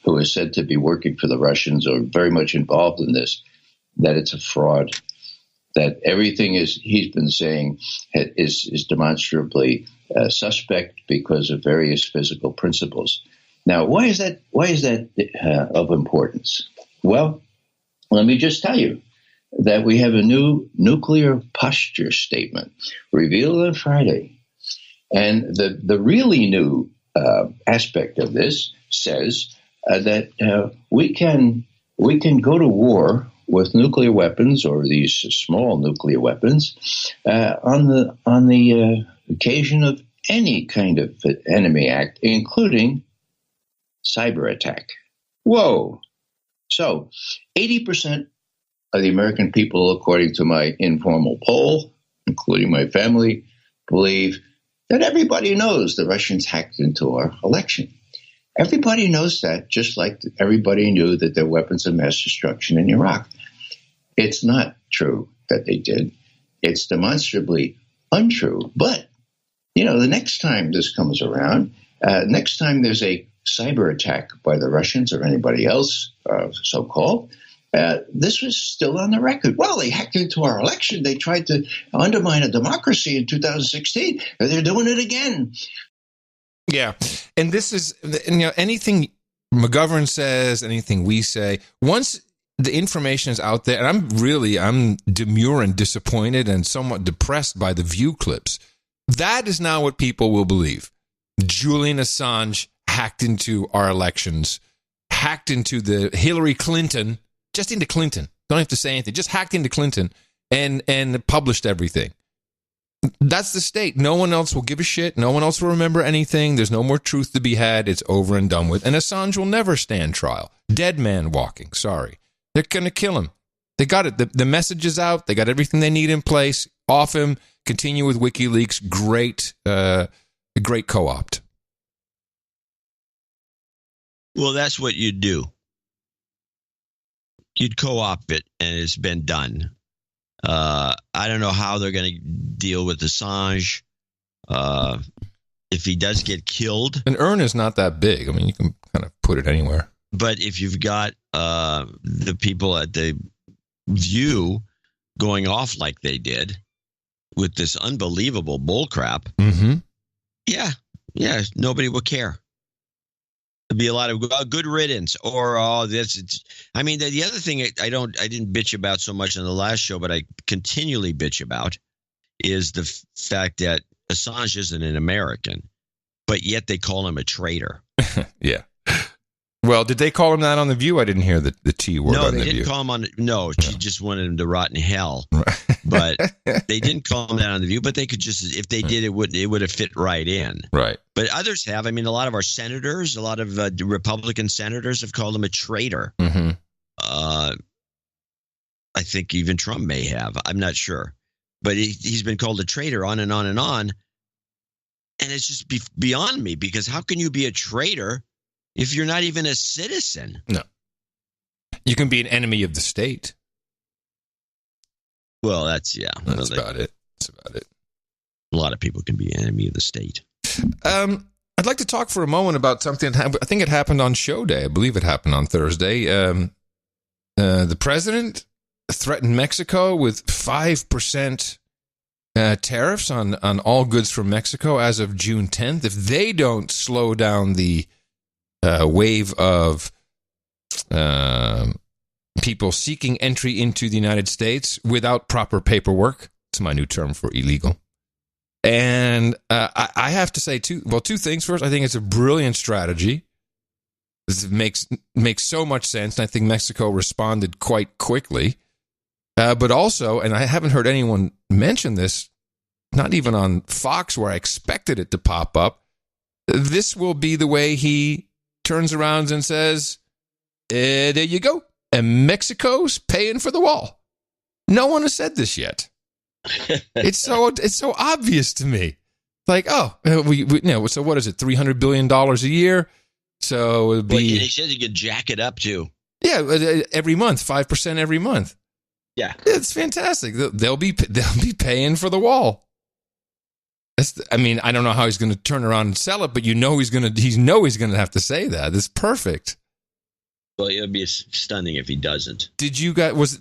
Speaker 15: who is said to be working for the Russians or very much involved in this, that it's a fraud. That everything he's been saying is demonstrably suspect because of various physical principles. Now, why is that of importance? Well, let me just tell you that we have a new nuclear posture statement revealed on Friday. And the really new aspect of this says that we can go to war with nuclear weapons or these small nuclear weapons on the occasion of any kind of enemy act, including cyber attack. Whoa! So 80% of the American people, according to my informal poll, including my family, believe that everybody knows the Russians hacked into our election. Everybody knows that, just like everybody knew that there were weapons of mass destruction in Iraq. It's not true that they did. It's demonstrably untrue. But, the next time this comes around, next time there's a cyber attack by the Russians or anybody else, so-called, this was still on the record. Well, they hacked into our election. They tried to undermine a democracy in 2016. And they're doing it again.
Speaker 1: Yeah. And this is, anything McGovern says, anything we say, once the information is out there, and I'm demure and disappointed and somewhat depressed by the View clips. That is now what people will believe. Julian Assange hacked into our elections, hacked into the Hillary Clinton, just into Clinton. Don't have to say anything. Just hacked into Clinton and published everything. That's the state. No one else will give a shit. No one else will remember anything. There's no more truth to be had. It's over and done with. And Assange will never stand trial. Dead man walking. Sorry. They're going to kill him. They got it. The message is out. They got everything they need in place. Off him. Continue with WikiLeaks. Great co-opt.
Speaker 3: Well, that's what you'd do. You'd co-opt it, and it's been done. I don't know how they're going to deal with Assange. If he does get killed.
Speaker 1: An urn is not that big. I mean, you can kind of put it anywhere.
Speaker 3: But if you've got the people at the View going off like they did with this unbelievable bullcrap, yeah, nobody will care. There'll be a lot of good riddance, or this. I mean, the other thing I didn't bitch about so much in the last show, but I continually bitch about is the fact that Assange isn't an American, but yet they call him a traitor.
Speaker 1: Yeah. Well, did they call him that on The View? I didn't hear the T word on The View.
Speaker 3: No, they didn't call him on. No, she just wanted him to rot in hell. But they didn't call him that on The View. But they could just, if they did, it would have fit right in.
Speaker 1: Right.
Speaker 3: But others have. I mean, a lot of our senators, a lot of Republican senators have called him a traitor.
Speaker 1: Mm-hmm.
Speaker 3: I think even Trump may have. I'm not sure. But he's been called a traitor on and on and on. And it's just beyond me, because how can you be a traitor if you're not even a citizen?
Speaker 1: No. You can be an enemy of the state.
Speaker 3: Well, that's
Speaker 1: about it. That's about it.
Speaker 3: A lot of people can be an enemy of the state.
Speaker 1: I'd like to talk for a moment about something that I think it happened on show day. I believe it happened on Thursday. The president threatened Mexico with 5% tariffs on all goods from Mexico as of June 10th. If they don't slow down the wave of people seeking entry into the United States without proper paperwork. It's my new term for illegal. And I have to say two things. First, I think it's a brilliant strategy. This makes so much sense, and I think Mexico responded quite quickly. But also, and I haven't heard anyone mention this, not even on Fox where I expected it to pop up, this will be the way he turns around and says, there you go. And Mexico's paying for the wall. No one has said this yet. It's so obvious to me. Like, so what is it? $300 billion a year. So it would be.
Speaker 3: Well, he said you could jack it up too.
Speaker 1: Yeah, every month, 5% every month.
Speaker 3: Yeah,
Speaker 1: it's fantastic. They'll be paying for the wall. I don't know how he's going to turn around and sell it, but he's going to have to say that. It's perfect.
Speaker 3: Well, it would be stunning if he doesn't.
Speaker 1: Did you guys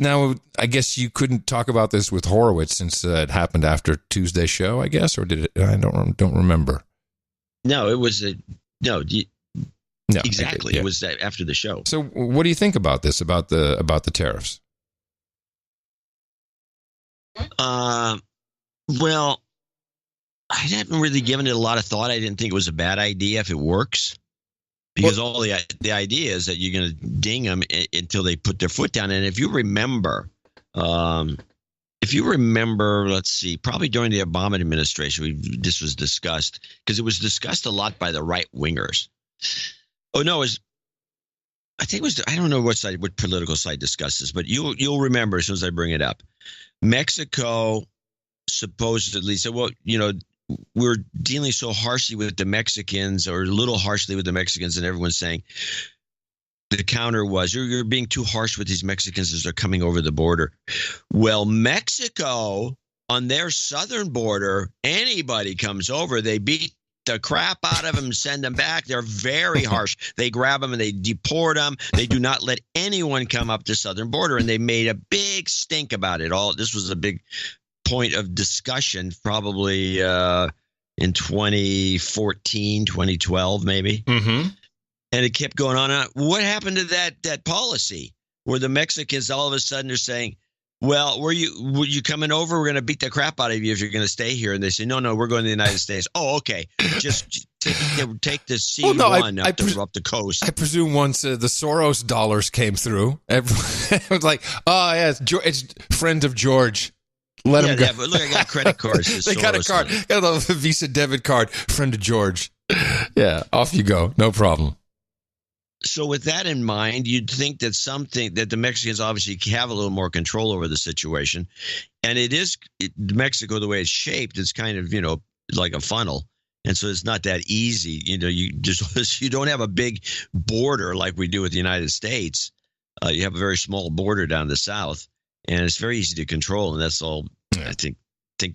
Speaker 1: I guess you couldn't talk about this with Horowitz since it happened after Tuesday's show, I guess, or did it? I don't remember.
Speaker 3: No, it was no, exactly.
Speaker 1: Yeah.
Speaker 3: It was after the show.
Speaker 1: So, what do you think about this? About the tariffs?
Speaker 3: Well, I haven't really given it a lot of thought. I didn't think it was a bad idea if it works, because all the idea is that you're going to ding them until they put their foot down. And if you remember, let's see, probably during the Obama administration, this was discussed, because it was discussed a lot by the right wingers. Oh no, I don't know what political side discussed this, but you'll remember as soon as I bring it up. Mexico supposedly said, well, we're dealing so harshly with the Mexicans, or a little harshly with the Mexicans, and everyone's saying the counter was, you're being too harsh with these Mexicans as they're coming over the border. Well, Mexico, on their southern border, anybody comes over, they beat the crap out of them, send them back. They're very harsh. They grab them and they deport them. They do not let anyone come up the southern border, and they made a big stink about it. This was a big point of discussion, probably in 2014, 2012, maybe.
Speaker 1: Mm-hmm.
Speaker 3: And it kept going on. What happened to that policy where the Mexicans all of a sudden are saying, well, were you coming over? We're going to beat the crap out of you if you're going to stay here. And they say, no, we're going to the United States. Oh, okay. Just take the C1 up the coast.
Speaker 1: I presume once the Soros dollars came through, everyone it was like, oh, yeah, it's friend of George. Let him go.
Speaker 3: But look, I got credit cards.
Speaker 1: They got a card. Got a Visa debit card. Friend of George. Yeah, off you go. No problem.
Speaker 3: So with that in mind, you'd think that the Mexicans obviously have a little more control over the situation. And Mexico, the way it's shaped, it's kind of, like a funnel. And so it's not that easy. You don't have a big border like we do with the United States. You have a very small border down the south, and it's very easy to control. And that's all. Yeah. I think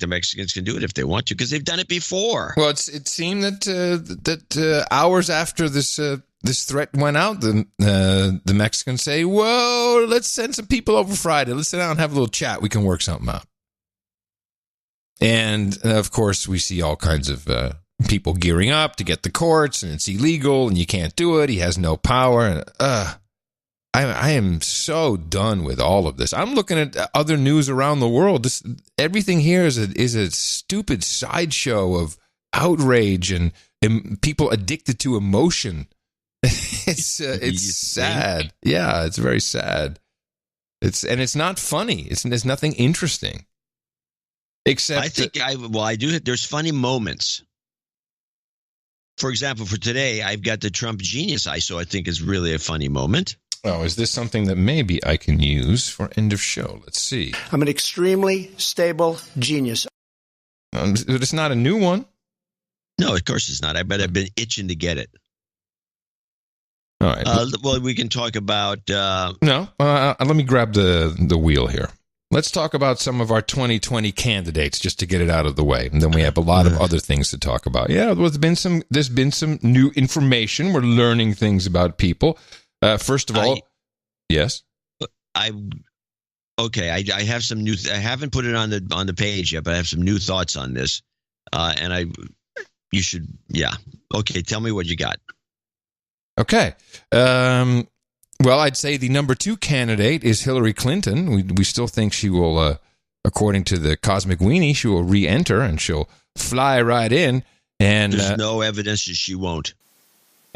Speaker 3: the Mexicans can do it if they want to, because they've done it before.
Speaker 1: Well, it seemed that hours after this threat went out, the Mexicans say, whoa, let's send some people over Friday. Let's sit down and have a little chat. We can work something out. And, of course, we see all kinds of people gearing up to get the courts, and it's illegal, and you can't do it. He has no power. And, I am so done with all of this. I'm looking at other news around the world. Everything here is a stupid sideshow of outrage and people addicted to emotion. It's sad. Yeah, it's very sad. It's not funny. There's nothing interesting. Except
Speaker 3: I think I do. There's funny moments. For example, for today, I've got the Trump Genius ISO. I think is really a funny moment.
Speaker 1: Oh, is this something that maybe I can use for end of show? Let's see.
Speaker 17: I'm an extremely stable genius.
Speaker 1: It's not a new one.
Speaker 3: No, of course it's not. I bet I've been itching to get it.
Speaker 1: All right.
Speaker 3: Well, we can talk about...
Speaker 1: No, let me grab the wheel here. Let's talk about some of our 2020 candidates just to get it out of the way. And then we have a lot of other things to talk about. Yeah, there's been some new information. We're learning things about people. First of all, yes.
Speaker 3: I have some new. I haven't put it on the page yet, but I have some new thoughts on this. You should. Yeah. Okay. Tell me what you got.
Speaker 1: Okay. Well, I'd say the number 2 candidate is Hillary Clinton. We still think she will, according to the Cosmic Weenie, she will re-enter and she'll fly right in. And
Speaker 3: there's no evidence that she won't.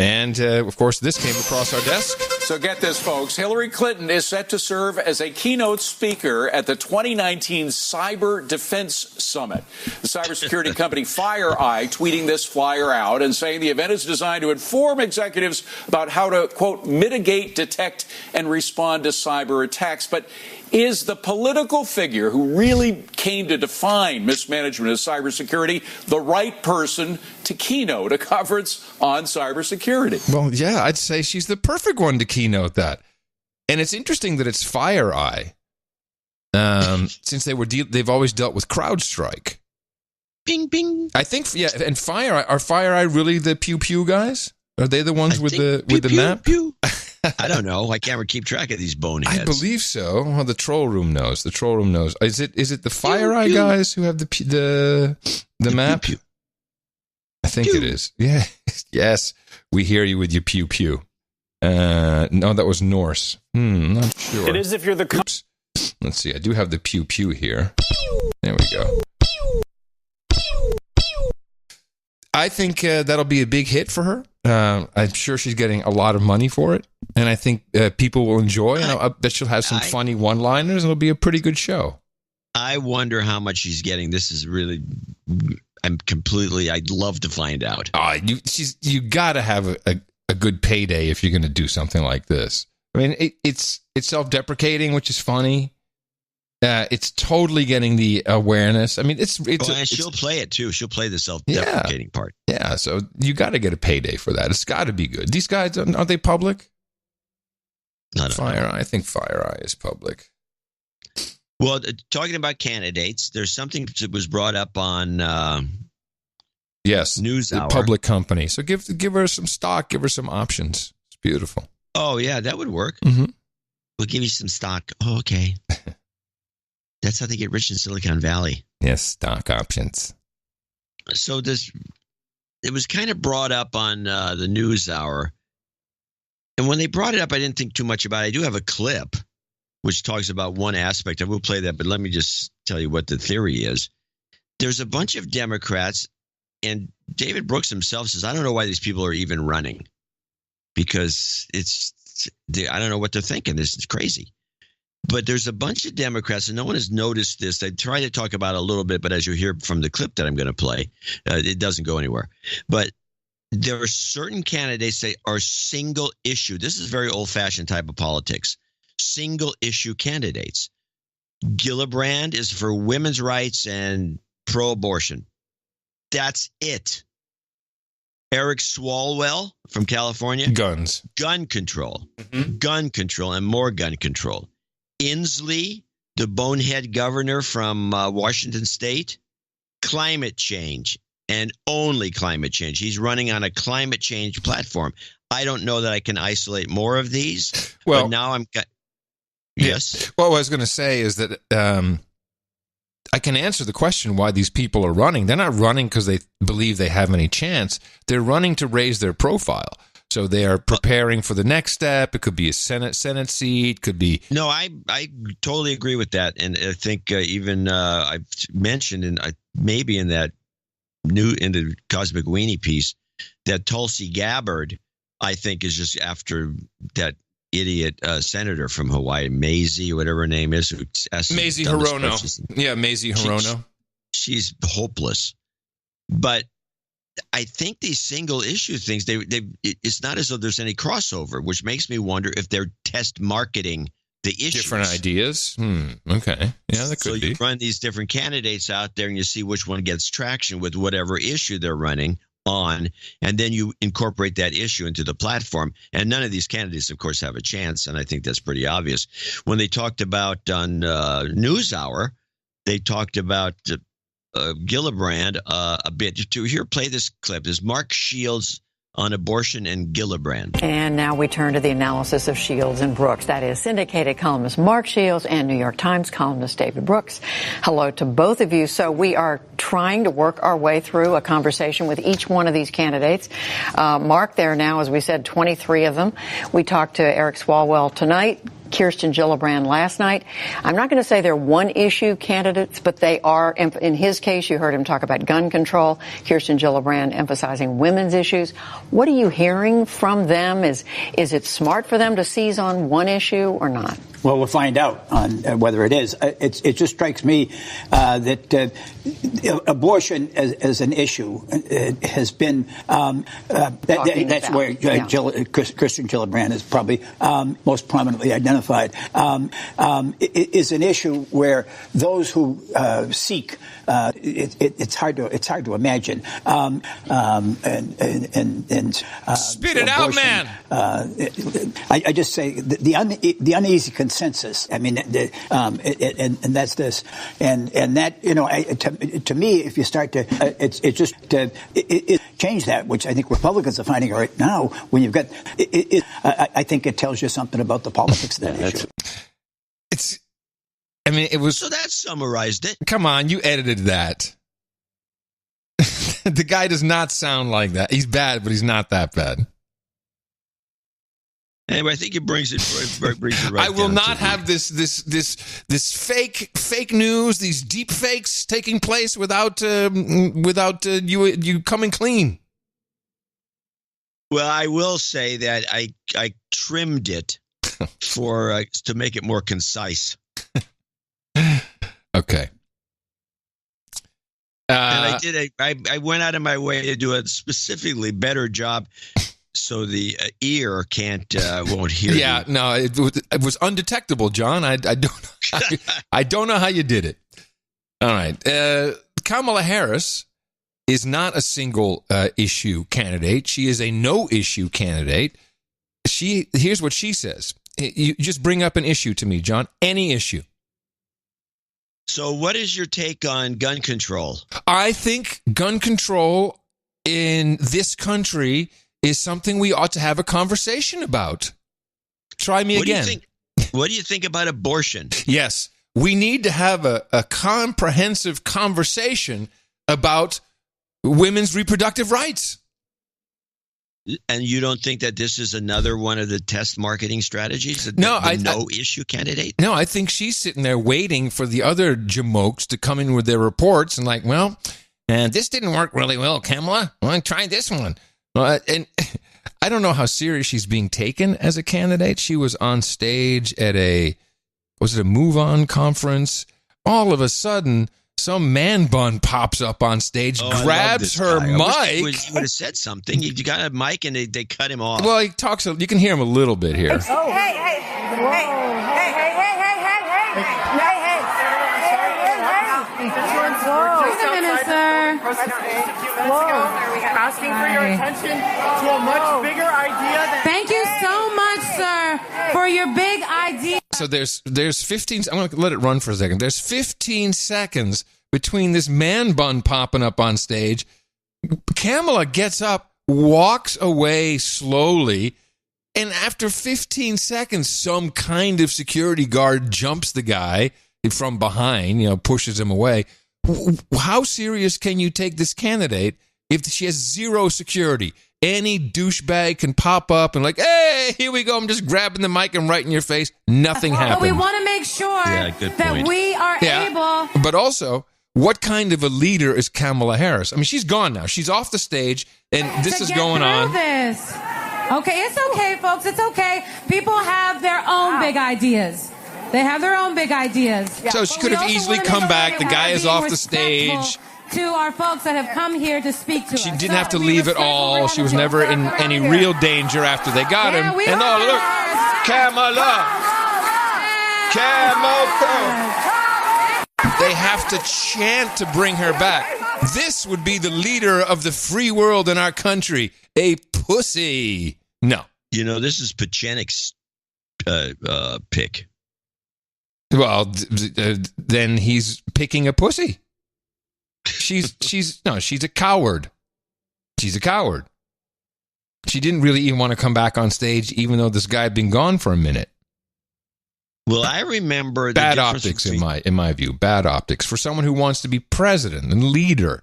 Speaker 1: And, of course, this came across our desk.
Speaker 18: So get this, folks. Hillary Clinton is set to serve as a keynote speaker at the 2019 Cyber Defense Summit. The cybersecurity company FireEye tweeting this flyer out and saying the event is designed to inform executives about how to, quote, mitigate, detect, and respond to cyber attacks. But is the political figure who really came to define mismanagement of cybersecurity the right person to keynote a conference on cybersecurity?
Speaker 1: Well, yeah, I'd say she's the perfect one to keynote that. And it's interesting that it's FireEye, since they've always dealt with CrowdStrike.
Speaker 3: Bing, bing.
Speaker 1: I think, yeah, and are FireEye really the pew pew guys? Are they the ones with the map?
Speaker 3: Pew. I don't know. I can't keep track of these boneheads.
Speaker 1: I believe so. Well, the troll room knows. The troll room knows. Is it the FireEye guys who have the map?
Speaker 3: Pew, pew.
Speaker 1: I think it is. Yeah. Yes. We hear you with your pew pew. No, that was Norse. Not sure.
Speaker 18: It is if you're the...
Speaker 1: Oops. Let's see. I do have the pew pew here. There we go. I think that'll be a big hit for her. I'm sure she's getting a lot of money for it. And I think people will enjoy. And I bet she'll have some funny one-liners. And it'll be a pretty good show.
Speaker 3: I wonder how much she's getting. This is really... I'd love to find out.
Speaker 1: You got to have a good payday if you're going to do something like this. I mean, it's self-deprecating, which is funny. It's totally getting the awareness. I mean, and
Speaker 3: she'll play it too. She'll play the self-deprecating part.
Speaker 1: Yeah, so you got to get a payday for that. It's got to be good. These guys, aren't they public? I think FireEye is public.
Speaker 3: Well, talking about candidates, there's something that was brought up on NewsHour.
Speaker 1: Public company. So give her some stock, give her some options. It's beautiful.
Speaker 3: Oh, yeah, that would work.
Speaker 1: Mm-hmm.
Speaker 3: We'll give you some stock. Oh, okay. That's how they get rich in Silicon Valley.
Speaker 1: Yes, stock options.
Speaker 3: So it was kind of brought up on the NewsHour. And when they brought it up, I didn't think too much about it. I do have a clip which talks about one aspect. I will play that, but let me just tell you what the theory is. There's a bunch of Democrats, and David Brooks himself says, I don't know why these people are even running, because I don't know what they're thinking. This is crazy. But there's a bunch of Democrats, and no one has noticed this. I try to talk about it a little bit, but as you hear from the clip that I'm going to play, it doesn't go anywhere. But there are certain candidates that are single issue. This is very old-fashioned type of politics. Single issue candidates. Gillibrand is for women's rights and pro-abortion. That's it. Eric Swalwell from California.
Speaker 1: Guns.
Speaker 3: Gun control. Mm-hmm. Gun control and more gun control. Inslee, the bonehead governor from Washington State. Climate change and only climate change. He's running on a climate change platform. I don't know that I can isolate more of these. Well, but now Yes.
Speaker 1: Well, what I was going to say is that I can answer the question why these people are running. They're not running because they believe they have any chance. They're running to raise their profile. So they are preparing for the next step. It could be a Senate seat. Could be.
Speaker 3: No, I totally agree with that. And I think even I've mentioned, maybe in the Cosmic Weenie piece, that Tulsi Gabbard, I think, is just after that idiot senator from Hawaii, Mazie, whatever her name is.
Speaker 1: Mazie Hirono. Yeah, Mazie Hirono.
Speaker 3: She's hopeless. But I think these single issue things, it's not as though there's any crossover, which makes me wonder if they're test marketing the issues.
Speaker 1: Different ideas? Okay. Yeah, that could be.
Speaker 3: So you run these different candidates out there and you see which one gets traction with whatever issue they're running on, and then you incorporate that issue into the platform. And none of these candidates, of course, have a chance, and I think that's pretty obvious. When they talked about on NewsHour, they talked about Gillibrand a bit. To here, play this clip. This is Mark Shields on abortion and Gillibrand.
Speaker 19: And now we turn to the analysis of Shields and Brooks. That is syndicated columnist Mark Shields and New York Times columnist David Brooks. Hello to both of you. So we are trying to work our way through a conversation with each one of these candidates. Mark, there are now, as we said, 23 of them. We talked to Eric Swalwell tonight. Kirsten Gillibrand last night. I'm not going to say they're one-issue candidates, but they are. In his case, you heard him talk about gun control. Kirsten Gillibrand emphasizing women's issues. What are you hearing from them? Is it smart for them to seize on one issue or not?
Speaker 20: Well, we'll find out on whether it is. It just strikes me that abortion as an issue has been that's where Kirsten Gillibrand is probably most prominently identified. Is an issue where those who seek it's hard to imagine and
Speaker 1: spit it out, man.
Speaker 20: I just say the uneasy consensus. I mean, and that's this, and that to me, if you start to, it's just it change that, which I think Republicans are finding right now. When you've got, I think it tells you something about the politics of that issue.
Speaker 1: It was.
Speaker 3: So that summarized it.
Speaker 1: Come on, you edited that. The guy does not sound like that. He's bad, but he's not that bad.
Speaker 3: Anyway, I think it brings it right.
Speaker 1: I will not have this fake news, these deep fakes taking place without you coming clean.
Speaker 3: Well, I will say that I trimmed it to make it more concise.
Speaker 1: Okay.
Speaker 3: And I did. I went out of my way to do a specifically better job, so the ear won't hear.
Speaker 1: Yeah,
Speaker 3: you.
Speaker 1: No, it was undetectable, John. I don't know how you did it. All right, Kamala Harris is not a single issue candidate. She is a no issue candidate. Here's what she says. You just bring up an issue to me, John. Any issue.
Speaker 3: So what is your take on gun control?
Speaker 1: I think gun control in this country is something we ought to have a conversation about. Try me again.
Speaker 3: What do you think about abortion?
Speaker 1: Yes, we need to have a comprehensive conversation about women's reproductive rights.
Speaker 3: And you don't think that this is another one of the test marketing strategies? No-issue candidate?
Speaker 1: No, I think she's sitting there waiting for the other jamokes to come in with their reports and like, well, this didn't work really well, Kamala. Well, try this one. And I don't know how serious she's being taken as a candidate. She was on stage at a Move On conference. All of a sudden, some man bun pops up on stage, grabs her mic.
Speaker 3: You would have said something. You got a mic and they cut him off.
Speaker 1: Well, he talks. You can hear him a little bit here.
Speaker 21: Asking for your attention to a much bigger idea. Thank you so much, sir, for your big idea.
Speaker 1: So there's 15. I'm going to let it run for a second. There's 15 seconds between this man bun popping up on stage. Kamala gets up, walks away slowly, and after 15 seconds, some kind of security guard jumps the guy from behind, pushes him away. How serious can you take this candidate if she has zero security? Any douchebag can pop up and hey, here we go. I'm just grabbing the mic and right in your face. Nothing happened.
Speaker 21: But we want to make sure that we are able.
Speaker 1: But also, what kind of a leader is Kamala Harris? I mean, she's gone now. She's off the stage, and this is going on.
Speaker 21: This. Okay, it's okay, folks. It's okay. People have their own big ideas. They have their own big ideas.
Speaker 1: Yeah. So she could have easily come back. The guy is off the stage.
Speaker 21: To our folks that have come here to speak to us.
Speaker 1: She didn't have to leave at all. She was never in any real danger after they got him. And look, Kamala. They have to chant to bring her back. This would be the leader of the free world in our country. A pussy. No.
Speaker 3: This is Pachenik's pick.
Speaker 1: Well, then he's picking a pussy. She's a coward. She's a coward. She didn't really even want to come back on stage, even though this guy had been gone for a minute.
Speaker 3: Well, I remember
Speaker 1: bad optics in my view. Bad optics for someone who wants to be president and leader.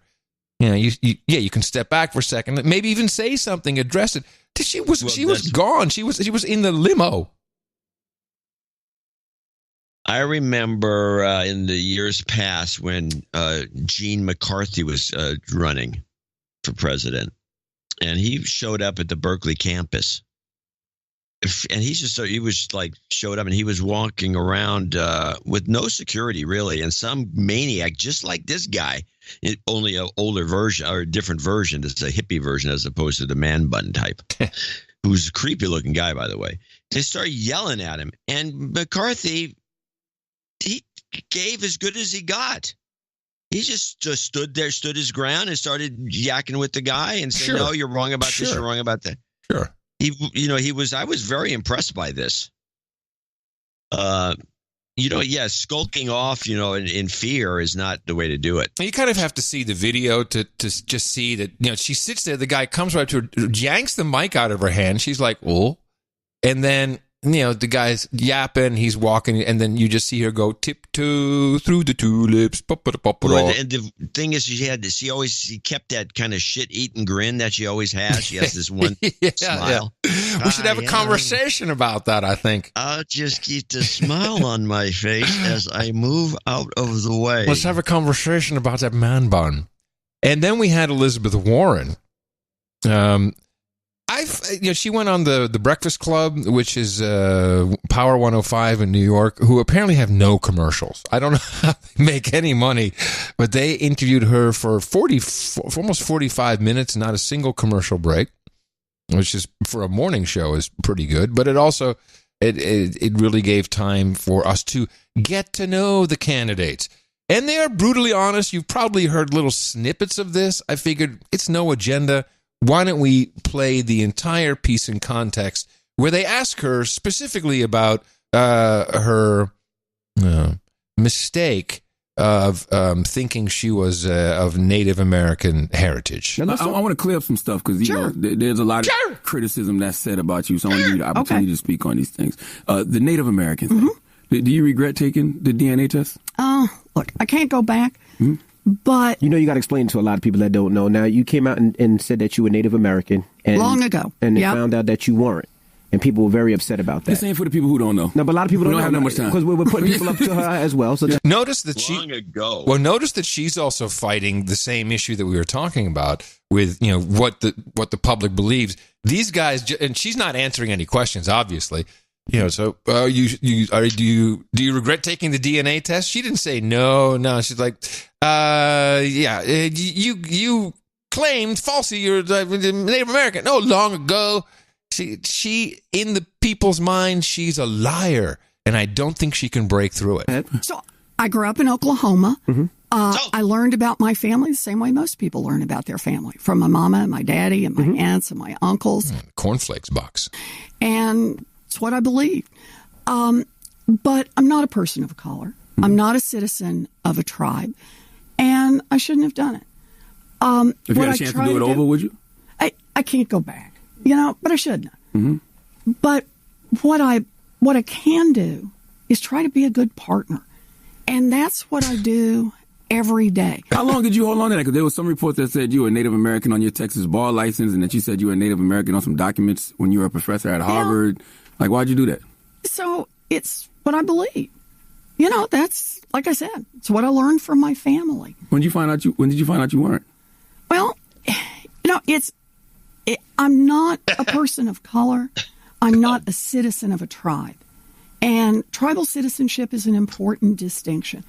Speaker 1: You can step back for a second, maybe even say something, address it. She was gone. She was in the limo.
Speaker 3: I remember in the years past when Gene McCarthy was running for president, and he showed up at the Berkeley campus. And he showed up, and he was walking around with no security, really. And some maniac, just like this guy, only an older version or a different version. It's a hippie version as opposed to the man bun type, who's a creepy looking guy, by the way. They started yelling at him. And McCarthy, he gave as good as he got. He just stood there, stood his ground, and started yakking with the guy and saying, "No, you're wrong about this. You're wrong about that."
Speaker 1: Sure.
Speaker 3: I was very impressed by this. Skulking off, in fear is not the way to do it.
Speaker 1: You kind of have to see the video to just see that, she sits there, the guy comes right to her, yanks the mic out of her hand. She's like, "Oh," and then, the guy's yapping, he's walking, and then you just see her go tiptoe through the tulips.
Speaker 3: And the thing is, she kept that kind of shit-eating grin that she always has. She has this one smile.
Speaker 1: Yeah. We should have a conversation about that, I think.
Speaker 3: I'll just keep the smile on my face as I move out of the way.
Speaker 1: Let's have a conversation about that man bun. And then we had Elizabeth Warren. She went on the Breakfast Club, which is Power 105 in New York, who apparently have no commercials. I don't know how they make any money, but they interviewed her for almost 45 minutes, not a single commercial break, which is for a morning show is pretty good. But it also it really gave time for us to get to know the candidates. And they are brutally honest. You've probably heard little snippets of this. I figured it's no agenda. Why don't we play the entire piece in context where they ask her specifically about her mistake of thinking she was of Native American heritage.
Speaker 2: I want to clear up some stuff because there's a lot of criticism that's said about you, so I want to give you the opportunity to speak on these things. The Native American thing. Do you regret taking the DNA test?
Speaker 22: Look, I can't go back. But
Speaker 23: you got to explain to a lot of people that don't know. Now, you came out and said that you were Native American.
Speaker 22: Long ago.
Speaker 23: And they found out that you weren't. And people were very upset about that.
Speaker 2: This ain't for the people who don't know.
Speaker 23: No, but a lot of people don't
Speaker 2: have that much time.
Speaker 23: Because we're putting people up to her as well. So
Speaker 1: notice that
Speaker 3: notice
Speaker 1: that she's also fighting the same issue that we were talking about with, what the public believes. These guys, and she's not answering any questions, obviously. So do you regret taking the DNA test? She didn't say no. She's like, you claimed falsely you're Native American. No, long ago. She in the people's mind, she's a liar, and I don't think she can break through it.
Speaker 22: So I grew up in Oklahoma. I learned about my family the same way most people learn about their family, from my mama and my daddy and my aunts and my uncles.
Speaker 1: Cornflakes box.
Speaker 22: And it's what I believe. But I'm not a person of color. I'm not a citizen of a tribe. And I shouldn't have done it.
Speaker 2: If you had a chance to do it over, would you?
Speaker 22: I can't go back, but I shouldn't. But what I can do is try to be a good partner. And that's what I do every day.
Speaker 2: How long did you hold on to that? Because there was some reports that said you were a Native American on your Texas bar license and that you said you were a Native American on some documents when you were a professor at Harvard. Like, why'd you do that?
Speaker 22: So it's what I believe. That's, like I said, it's what I learned from my family.
Speaker 2: When did you find out you weren't?
Speaker 22: Well, I'm not a person of color. I'm not a citizen of a tribe. And tribal citizenship is an important distinction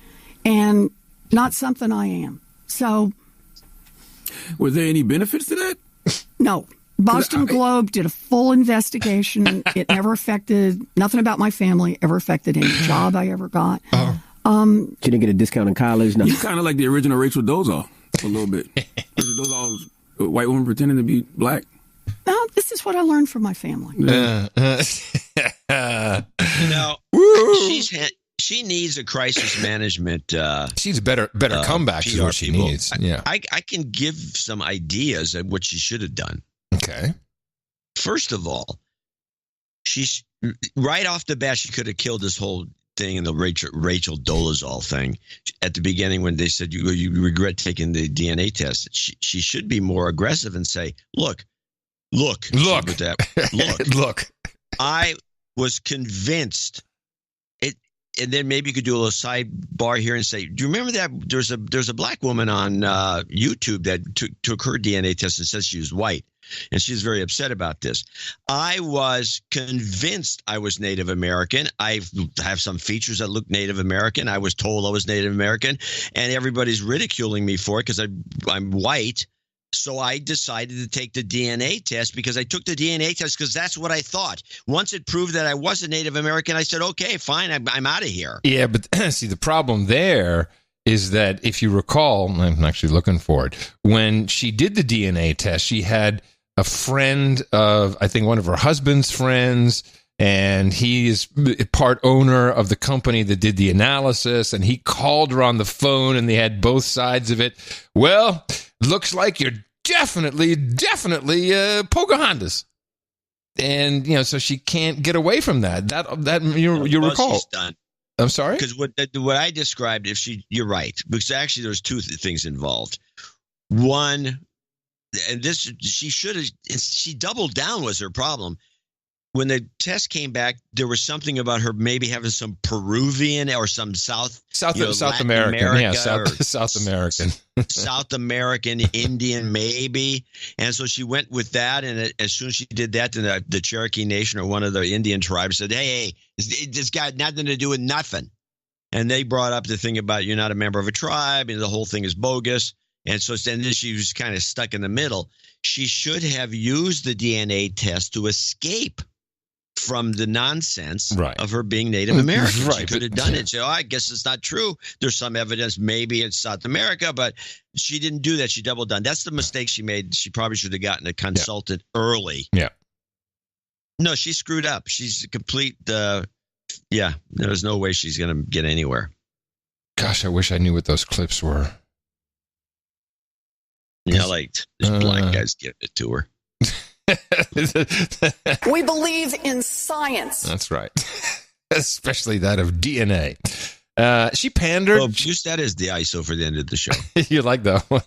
Speaker 22: and not something I am. So.
Speaker 2: Was there any benefits to that?
Speaker 22: No. Boston Globe did a full investigation. It never affected, nothing about my family ever affected any job I ever got.
Speaker 23: She didn't get a discount in college.
Speaker 2: You kind of like the original Rachel Dolezal a little bit. Dolezal was a white woman pretending to be black.
Speaker 22: No, this is what I learned from my family.
Speaker 3: She needs a crisis management.
Speaker 1: She's a better comeback is what she needs. Yeah,
Speaker 3: I can give some ideas of what she should have done.
Speaker 1: Okay.
Speaker 3: First of all, she's right off the bat. She could have killed this whole thing in the Rachel Dolezal thing at the beginning when they said you regret taking the DNA test. She should be more aggressive and say, look. I was convinced. and then maybe you could do a little sidebar here and say, do you remember that there's a black woman on YouTube that took her DNA test and says she was white, and she's very upset about this. I was convinced I was Native American. I have some features that look Native American. I was told I was Native American, and everybody's ridiculing me for it because I'm white. So I decided to take the DNA test because I took the DNA test because that's what I thought. Once it proved that I was a Native American, I said, okay, fine, I'm out of here.
Speaker 1: Yeah, but see, the problem there is that if you recall, I'm actually looking for it, when she did the DNA test, she had a friend of, I think, one of her husband's friends, and he is part owner of the company that did the analysis, and he called her on the phone, and they had both sides of it. Well, looks like you're definitely Pocahontas. And, so she can't get away from that. That you recall.
Speaker 3: She's done.
Speaker 1: I'm sorry?
Speaker 3: Because what I described, you're right. Because actually there's two things involved. One, and this, she doubled down was her problem. When the test came back, there was something about her maybe having some Peruvian or some South
Speaker 1: American, South American,
Speaker 3: South American Indian maybe, and so she went with that. And as soon as she did that, then the Cherokee Nation or one of the Indian tribes said, "Hey, this got nothing to do with nothing," and they brought up the thing about you're not a member of a tribe and the whole thing is bogus. And so then she was kind of stuck in the middle. She should have used the DNA test to escape from the nonsense of her being Native American. Right. She could have done it. Say, I guess it's not true. There's some evidence maybe it's South America, but she didn't do that. She doubled down. That's the mistake she made. She probably should have gotten a consultant early.
Speaker 1: Yeah.
Speaker 3: No, she screwed up. She's a complete, there's no way she's going to get anywhere.
Speaker 1: Gosh, I wish I knew what those clips were.
Speaker 3: Yeah, like this black guy's giving it to her.
Speaker 4: We believe in science.
Speaker 1: That's right. Especially that of DNA. She pandered.
Speaker 3: Well, use that as the ISO for the end of the show.
Speaker 1: You like that one?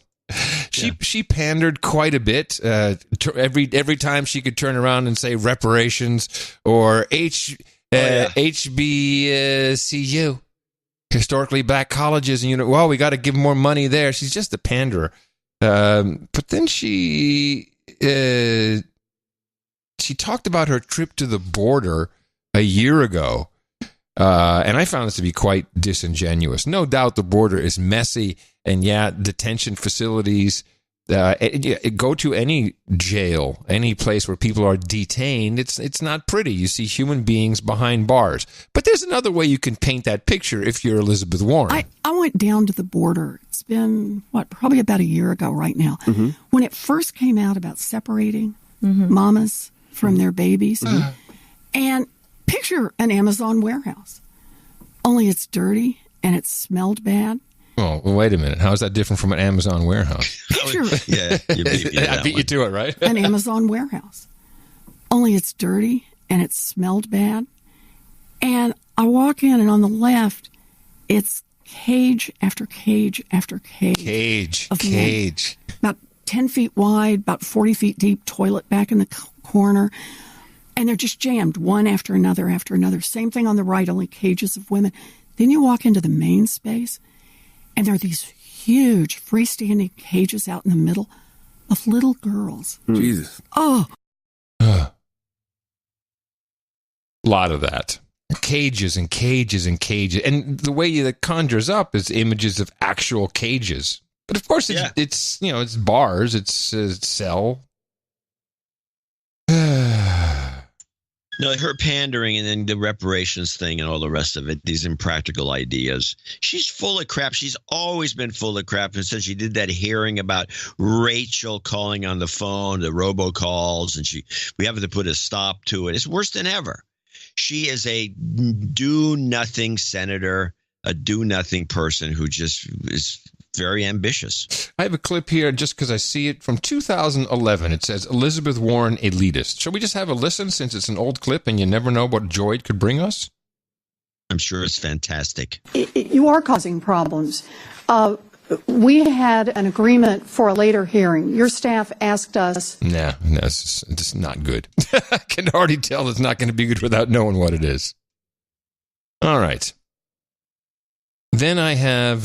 Speaker 1: She pandered quite a bit. Every time she could turn around and say reparations or HBCU, historically black colleges, and we got to give more money there. She's just a panderer. But then she talked about her trip to the border a year ago, and I found this to be quite disingenuous. No doubt the border is messy, and detention facilities, go to any jail, any place where people are detained, it's not pretty. You see human beings behind bars. But there's another way you can paint that picture if you're Elizabeth Warren.
Speaker 22: I went down to the border. It's been, probably about a year ago right now. Mm-hmm. When it first came out about separating mamas from their babies. Mm-hmm. And picture an Amazon warehouse. Only it's dirty and it smelled bad.
Speaker 1: Oh, well, wait a minute. How is that different from an Amazon warehouse?
Speaker 22: Picture
Speaker 1: I beat you to it, right?
Speaker 22: An Amazon warehouse. Only it's dirty and it smelled bad. And I walk in and on the left, it's cage after cage after cage.
Speaker 1: Cage.
Speaker 22: About 10 feet wide, about 40 feet deep, toilet back in the corner. And they're just jammed one after another after another. Same thing on the right, only cages of women. Then you walk into the main space, and there are these huge freestanding cages out in the middle of little girls.
Speaker 2: Jesus.
Speaker 22: Oh.
Speaker 1: A lot of that. Cages and cages and cages. And the way that conjures up is images of actual cages. But of course, it's bars, it's a cell.
Speaker 3: No, her pandering and then the reparations thing and all the rest of it, these impractical ideas. She's full of crap. She's always been full of crap. And since she did that hearing about Rachel calling on the phone, the robocalls, and we have to put a stop to it. It's worse than ever. She is a do-nothing senator, a do-nothing person who just is very ambitious.
Speaker 1: I have a clip here just because I see it from 2011. It says, Elizabeth Warren, elitist. Shall we just have a listen since it's an old clip and you never know what joy it could bring us?
Speaker 3: I'm sure it's fantastic.
Speaker 22: You are causing problems. We had an agreement for a later hearing. Your staff asked us.
Speaker 1: Nah, it's not good. I can already tell it's not going to be good without knowing what it is. All right. Then I have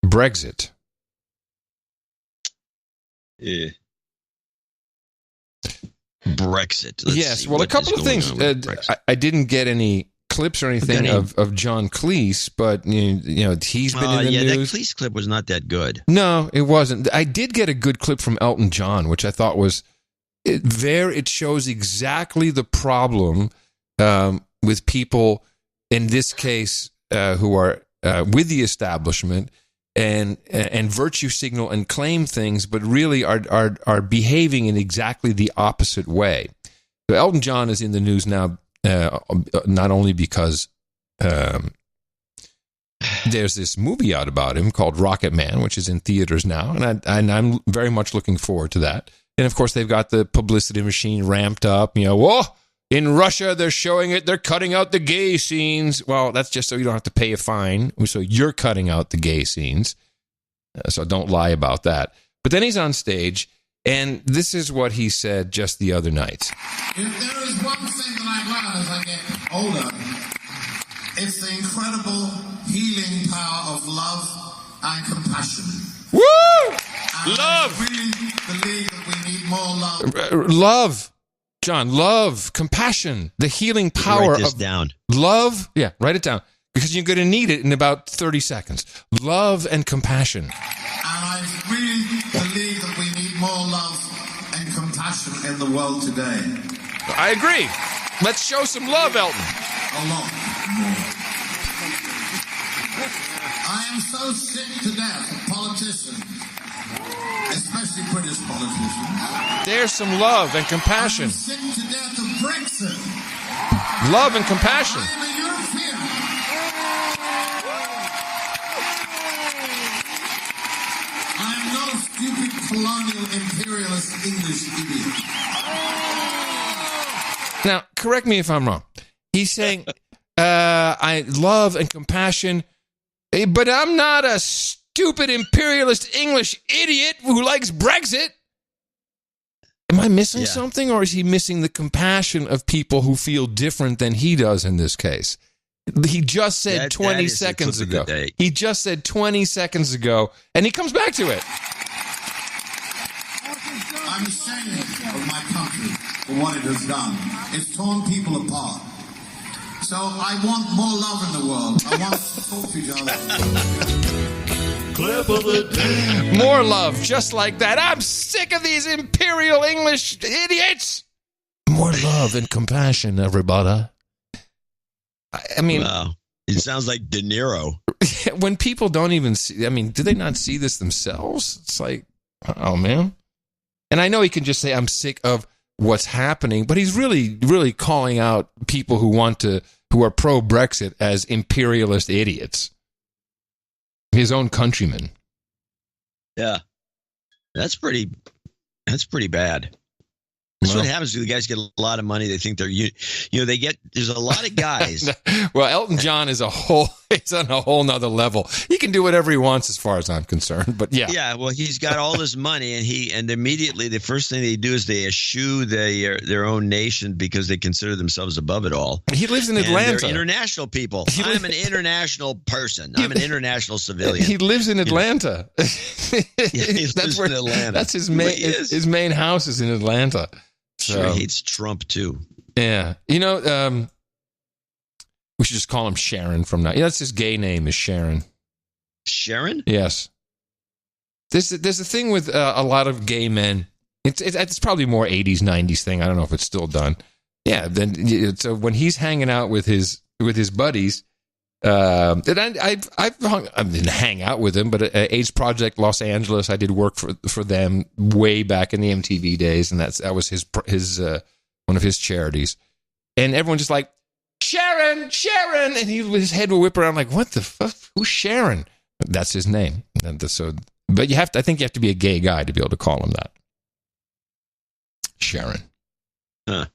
Speaker 1: Brexit.
Speaker 3: Yeah. Brexit.
Speaker 1: Yes, well, a couple of things. I didn't get any clips or anything of John Cleese, but you know he's been in the news.
Speaker 3: That Cleese clip was not that good.
Speaker 1: No, it wasn't. I did get a good clip from Elton John, which I thought was it shows exactly the problem with people, in this case, who are with the establishment and virtue signal and claim things, but really are behaving in exactly the opposite way. So Elton John is in the news now, not only because there's this movie out about him called Rocket Man, which is in theaters now, and I'm very much looking forward to that. And of course, they've got the publicity machine ramped up. You know, whoa, in Russia, they're showing it. They're cutting out the gay scenes. Well, that's just so you don't have to pay a fine. So you're cutting out the gay scenes. So don't lie about that. But then he's on stage, and this is what he said just the other night.
Speaker 5: If there is one thing that I've learned as I get older, it's the incredible healing power of love and compassion.
Speaker 1: Woo!
Speaker 5: And
Speaker 1: love!
Speaker 5: I really believe that we need more love.
Speaker 1: Love, John, love, compassion, the healing power
Speaker 3: write this
Speaker 1: of
Speaker 3: down.
Speaker 1: Love. Yeah, write it down, because you're going to need it in about 30 seconds. Love and compassion.
Speaker 5: And I really believe that we need more love and compassion in the world today.
Speaker 1: I agree. Let's show some love, Elton.
Speaker 5: A lot more. I am so sick to death of politicians, especially British politicians.
Speaker 1: There's some love and compassion.
Speaker 5: I'm sick to death of Brexit.
Speaker 1: Love and compassion.
Speaker 5: I am a European. I am not a stupid colonial imperialist English idiot.
Speaker 1: Now, correct me if I'm wrong. He's saying, I love and compassion, but I'm not a stupid imperialist English idiot who likes Brexit. Am I missing something, or is he missing the compassion of people who feel different than he does in this case? He just said 20 seconds ago. He just said 20 seconds ago, and he comes back to it.
Speaker 5: I'm ashamed of my country for what it has done. It's torn people apart. So I want more love in the world. I want us to talk to each other.
Speaker 1: Clip of the day. More love, just like that. I'm sick of these imperial English idiots. More love and compassion, everybody. I mean,
Speaker 3: wow. It sounds like De Niro.
Speaker 1: When people don't even see, I mean, do they not see this themselves? It's like, oh man. And I know he can just say, I'm sick of what's happening, but he's really, really calling out people who are pro-Brexit as imperialist idiots. His own countrymen.
Speaker 3: Yeah. That's pretty bad. That's what happens to the guys get a lot of money. They think they're, there's a lot of guys.
Speaker 1: Well, Elton John is he's on a whole nother level. He can do whatever he wants as far as I'm concerned, but yeah.
Speaker 3: Yeah, well, he's got all this money, and immediately the first thing they do is they eschew their own nation because they consider themselves above it all.
Speaker 1: He lives in Atlanta.
Speaker 3: They're international people. I'm an international person. I'm an international civilian.
Speaker 1: He lives in Atlanta.
Speaker 3: He lives in Atlanta.
Speaker 1: That's his main house is in Atlanta.
Speaker 3: Sure, he hates Trump too.
Speaker 1: Yeah, we should just call him Sharon from now. Yeah, that's his gay name is Sharon.
Speaker 3: Sharon?
Speaker 1: Yes. There's a thing with a lot of gay men. It's probably more 80s, 90s thing. I don't know if it's still done. Yeah. Then so when he's hanging out with his buddies, and I didn't hang out with him, but AIDS Project Los Angeles, I did work for them way back in the MTV days, and that was his one of his charities. And everyone just like, Sharon, and his head will whip around like, what the fuck? Who's Sharon? That's his name. But I think you have to be a gay guy to be able to call him that. Sharon.
Speaker 3: Huh.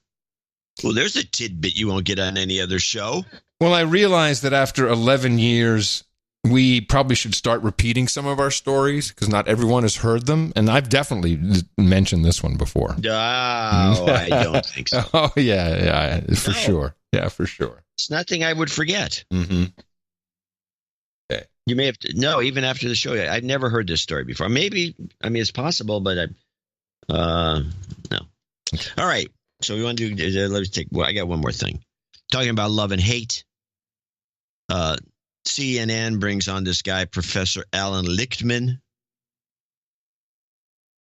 Speaker 3: Well, there's a tidbit you won't get on any other show.
Speaker 1: Well, I realized that after 11 years, we probably should start repeating some of our stories because not everyone has heard them. And I've definitely mentioned this one before.
Speaker 3: Oh, I don't think so.
Speaker 1: Oh, yeah, for sure. Yeah, for sure.
Speaker 3: It's nothing I would forget.
Speaker 1: Mm-hmm.
Speaker 3: You may have no, even after the show. I've never heard this story before. Maybe, it's possible, but no. All right. So we want to do, let's take, I got one more thing. Talking about love and hate. CNN brings on this guy, Professor Alan Lichtman.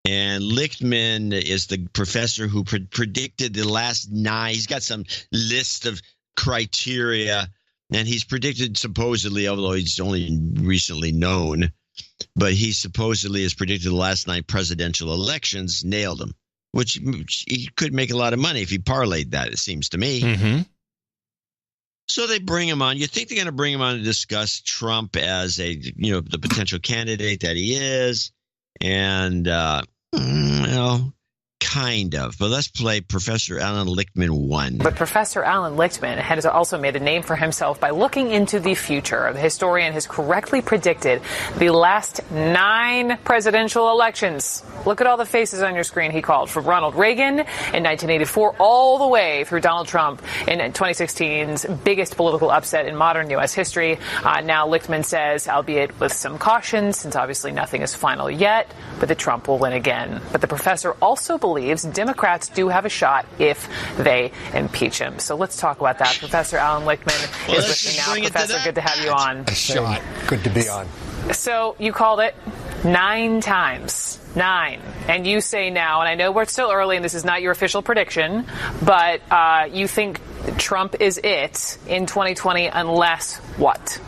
Speaker 3: And Lichtman is the professor who predicted the last 9. He's got some list of criteria, and he's predicted supposedly, although he's only recently known, but he supposedly has predicted the last 9 presidential elections, nailed them, which he could make a lot of money if he parlayed that, it seems to me.
Speaker 1: Mm-hmm.
Speaker 3: So they bring him on. You think they're going to bring him on to discuss Trump as the potential candidate that he is, and kind of. But let's play Professor Alan Lichtman 1.
Speaker 6: But Professor Alan Lichtman has also made a name for himself by looking into the future. The historian has correctly predicted the last 9 presidential elections. Look at all the faces on your screen, he called, from Ronald Reagan in 1984 all the way through Donald Trump in 2016's biggest political upset in modern U.S. history. Now Lichtman says, albeit with some caution, since obviously nothing is final yet, but that Trump will win again. But the professor also believes Democrats do have a shot if they impeach him. So let's talk about that. Professor Alan Lichtman is with me now. Professor, good to have you on.
Speaker 7: A shot. Good to be on.
Speaker 6: So you called it 9 times. 9. And you say now, and I know we're still early and this is not your official prediction, but you think Trump is it in 2020 unless what?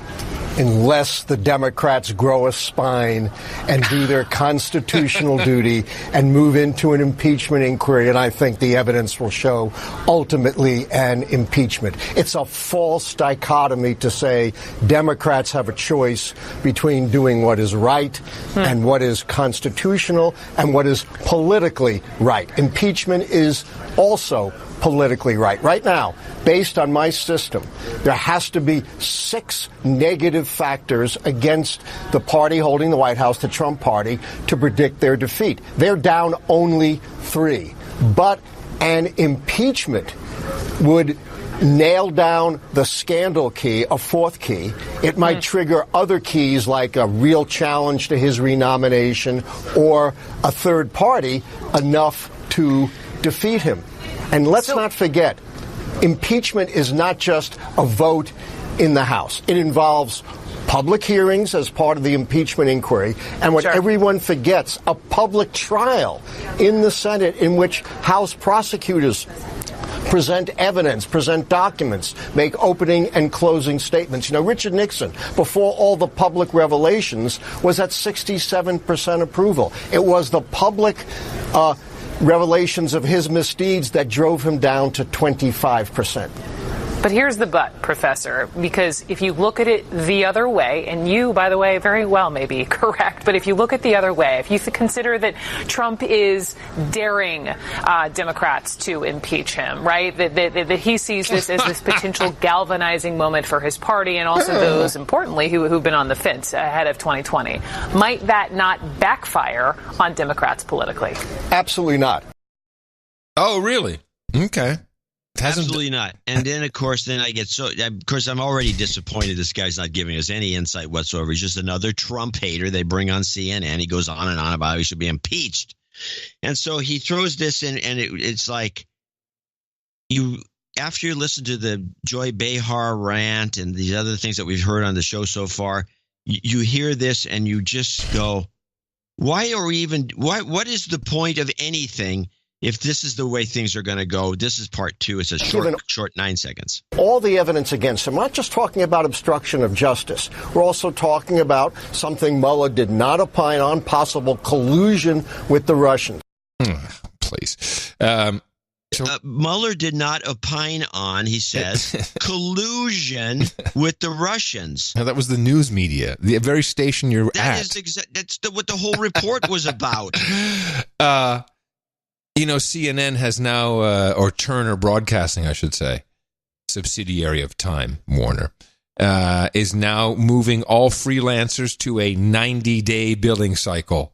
Speaker 7: Unless the Democrats grow a spine and do their constitutional duty and move into an impeachment inquiry, and I think the evidence will show ultimately an impeachment. It's a false dichotomy to say Democrats have a choice between doing what is right and what is constitutional and what is politically right. Impeachment is also politically right. Right now, based on my system, there has to be 6 negative factors against the party holding the White House, the Trump party, to predict their defeat. They're down only 3. But an impeachment would nail down the scandal key, a 4th key. It might trigger other keys like a real challenge to his renomination or a third party enough to defeat him. And let's not forget, impeachment is not just a vote in the House. It involves public hearings as part of the impeachment inquiry, and what everyone forgets, a public trial in the Senate in which House prosecutors present evidence, present documents, make opening and closing statements. Richard Nixon, before all the public revelations, was at 67% approval. It was the public revelations of his misdeeds that drove him down to 25%.
Speaker 6: But here's the but, Professor, because if you look at it the other way, and you, by the way, very well may be correct, but if you look at the other way, if you consider that Trump is daring Democrats to impeach him, right, that he sees this as this potential galvanizing moment for his party and also those, importantly, who've been on the fence ahead of 2020, might that not backfire on Democrats politically?
Speaker 7: Absolutely not.
Speaker 1: Oh, really? Okay.
Speaker 3: Absolutely not. And then, of course, I'm already disappointed this guy's not giving us any insight whatsoever. He's just another Trump hater they bring on CNN. He goes on and on about how he should be impeached. And so he throws this in, and it's like after you listen to the Joy Behar rant and these other things that we've heard on the show so far, you hear this and you just go, what is the point of anything? If this is the way things are going to go, this is part 2. It's a short 9 seconds.
Speaker 7: All the evidence against him. We're not just talking about obstruction of justice. We're also talking about something Mueller did not opine on, possible collusion with the Russians.
Speaker 1: Please.
Speaker 3: Mueller did not opine on, he says, collusion with the Russians.
Speaker 1: Now, that was the news media, the very station you're at.
Speaker 3: That's what the whole report was about.
Speaker 1: CNN has now, or Turner Broadcasting, I should say, subsidiary of Time Warner, is now moving all freelancers to a 90-day billing cycle.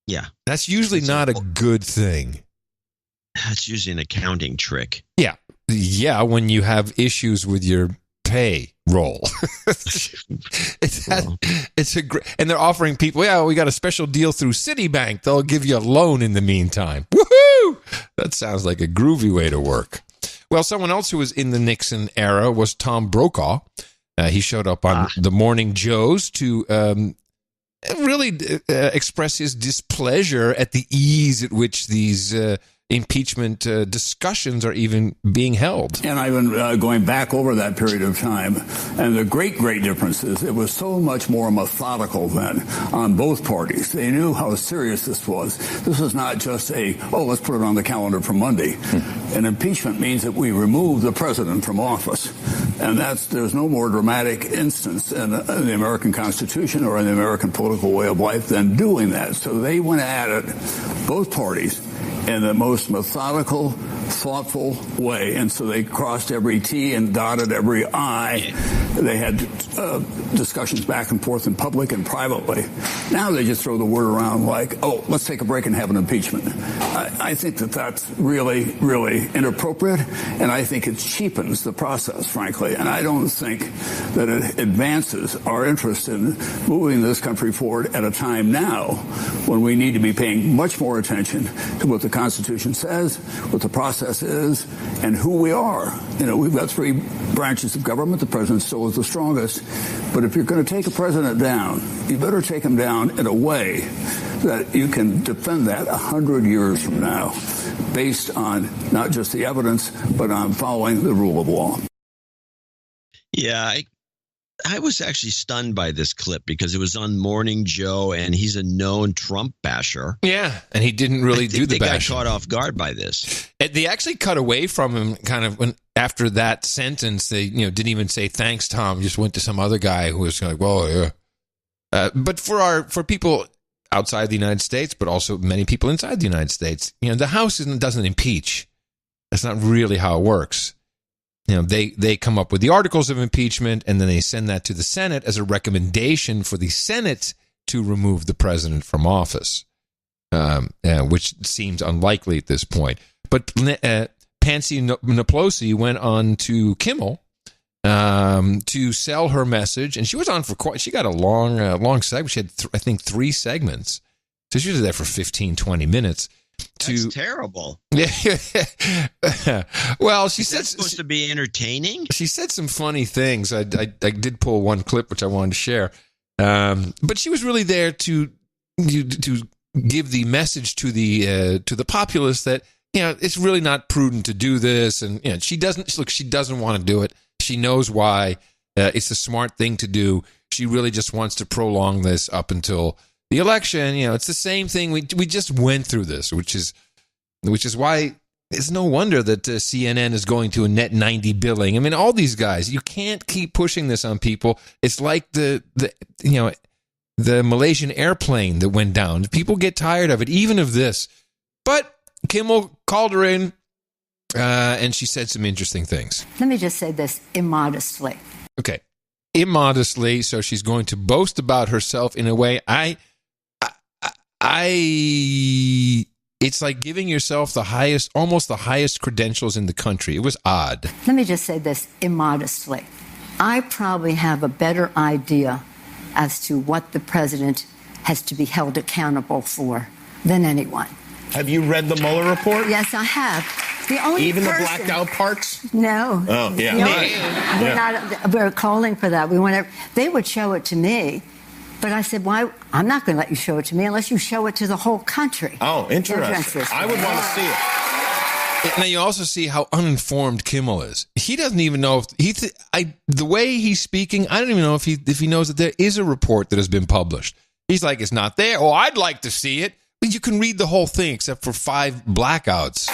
Speaker 3: Yeah.
Speaker 1: That's usually not a good thing.
Speaker 3: That's usually an accounting trick.
Speaker 1: Yeah. Yeah, when you have issues with your payroll. It's a great, and they're offering people, we got a special deal through Citibank. They'll give you a loan in the meantime. Woohoo! That sounds like a groovy way to work. Well, someone else who was in the Nixon era was Tom Brokaw. He showed up on the Morning Joes to really express his displeasure at the ease at which these impeachment discussions are even being held.
Speaker 8: And I've been going back over that period of time, and the great difference is it was so much more methodical then on both parties. They knew how serious this was. This was not just let's put it on the calendar for Monday. An impeachment means that we remove the president from office, and there's no more dramatic instance in the American Constitution or in the American political way of life than doing that. So they went at it, both parties, in the most methodical, thoughtful way. And so they crossed every T and dotted every I. They had discussions back and forth in public and privately. Now they just throw the word around like, let's take a break and have an impeachment. I think that's really, really inappropriate, and I think it cheapens the process, frankly. And I don't think that it advances our interest in moving this country forward at a time now when we need to be paying much more attention to what the Constitution says, what the process is, and who we are. We've got three branches of government. The president still is the strongest. But if you're going to take a president down, you better take him down in a way that you can defend that 100 years from now, based on not just the evidence, but on following the rule of law.
Speaker 3: Yeah, I was actually stunned by this clip because it was on Morning Joe, and he's a known Trump basher.
Speaker 1: Yeah, and he didn't really do the bashing.
Speaker 3: They got caught off guard by this.
Speaker 1: They actually cut away from him kind of after that sentence. They didn't even say thanks, Tom. Just went to some other guy who was like, well, yeah. But for people outside the United States, but also many people inside the United States, the House doesn't impeach. That's not really how it works. They come up with the articles of impeachment, and then they send that to the Senate as a recommendation for the Senate to remove the president from office, which seems unlikely at this point. But Pansy Pelosi went on to Kimmel to sell her message, and she was on she got a long segment. She had, I think, 3 segments. So she was there for 15, 20 minutes.
Speaker 3: That's terrible.
Speaker 1: Well, she said
Speaker 3: it's supposed to be entertaining.
Speaker 1: She said some funny things. I did pull one clip which I wanted to share, but she was really there to give the message to the populace that it's really not prudent to do this, and she doesn't want to do it. She knows why. It's a smart thing to do. She really just wants to prolong this up until the election. It's the same thing. We just went through this, which is why it's no wonder that CNN is going to a net 90 billing. I mean, all these guys, you can't keep pushing this on people. It's like the Malaysian airplane that went down. People get tired of it, even of this. But Kimmel called her in, and she said some interesting things.
Speaker 10: Let me just say this immodestly.
Speaker 1: Okay. Immodestly. So she's going to boast about herself in a way it's like giving yourself almost the highest credentials in the country. It was odd.
Speaker 10: Let me just say this immodestly. I probably have a better idea as to what the president has to be held accountable for than anyone.
Speaker 11: Have you read the Mueller report?
Speaker 10: Yes, I have. The only
Speaker 11: Even
Speaker 10: person,
Speaker 11: the blacked out parts?
Speaker 10: No.
Speaker 11: Oh, yeah.
Speaker 10: We're calling for that. They would show it to me. But I said, why? I'm not going to let you show it to me unless you show it to the whole country.
Speaker 11: Oh, interesting. I would want to see it.
Speaker 1: Now, you also see how uninformed Kimmel is. He doesn't even know if the way he's speaking, I don't even know if he knows that there is a report that has been published. He's like, it's not there. Oh, I'd like to see it. But you can read the whole thing except for 5 blackouts.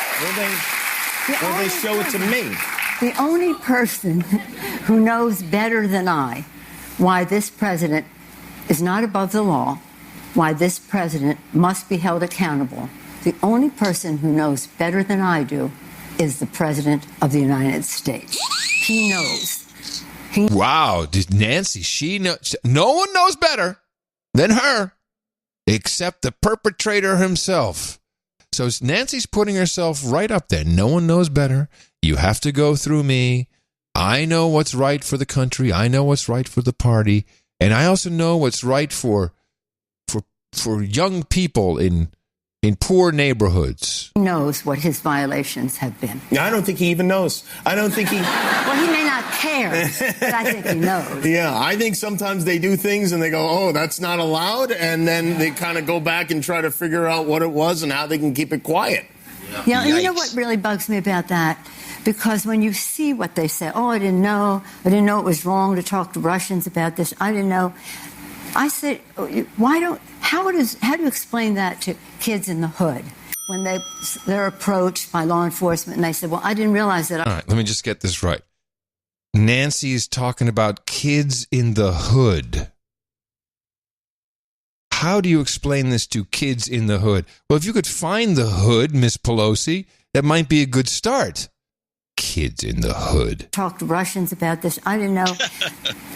Speaker 11: Will they show it to me?
Speaker 10: The only person who knows better than I why this president is not above the law, why this president must be held accountable, the only person who knows better than I do is the President of the United States. He knows.
Speaker 1: Wow, Nancy, she knows. No one knows better than her, except the perpetrator himself. So Nancy's putting herself right up there. No one knows better. You have to go through me. I know what's right for the country. I know what's right for the party. And I also know what's right for young people in poor neighborhoods.
Speaker 10: He knows what his violations have been.
Speaker 11: I don't think he even knows. I don't think he...
Speaker 10: Well, he may not care, but I think he knows.
Speaker 11: Yeah, I think sometimes they do things and they go, oh, that's not allowed, and then they kind of go back and try to figure out what it was and how they can keep it quiet.
Speaker 10: Yeah, and you know what really bugs me about that? Because when you see what they say, oh, I didn't know it was wrong to talk to Russians about this. I didn't know. I said, how do you explain that to kids in the hood when they're approached by law enforcement and they say, well, I didn't realize that.
Speaker 1: All right, let me just get this right. Nancy's talking about kids in the hood. How do you explain this to kids in the hood? Well, if you could find the hood, Miss Pelosi, that might be a good start. Kids in the hood.
Speaker 10: Talk to Russians about this. I didn't know.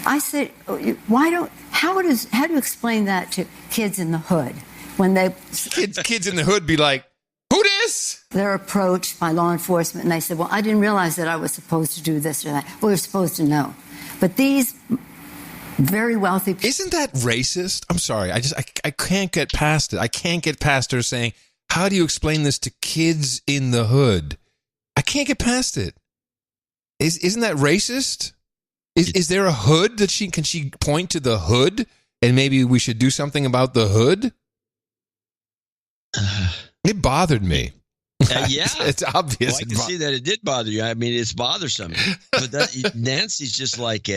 Speaker 10: I said, how do you explain that to kids in the hood when
Speaker 1: kids in the hood be like, who this?
Speaker 10: They're approached by law enforcement and they said, well, I didn't realize that I was supposed to do this or that. Well, you're supposed to know. But these very wealthy people.
Speaker 1: Isn't that racist? I'm sorry. I can't get past it. I can't get past her saying, how do you explain this to kids in the hood? I can't get past it. Isn't that racist? Is there a hood that can she point to the hood and maybe we should do something about the hood? It bothered me.
Speaker 3: Yeah,
Speaker 1: it's obvious.
Speaker 3: Well, I can see that it did bother you. I mean, it's bothersome. But Nancy's just like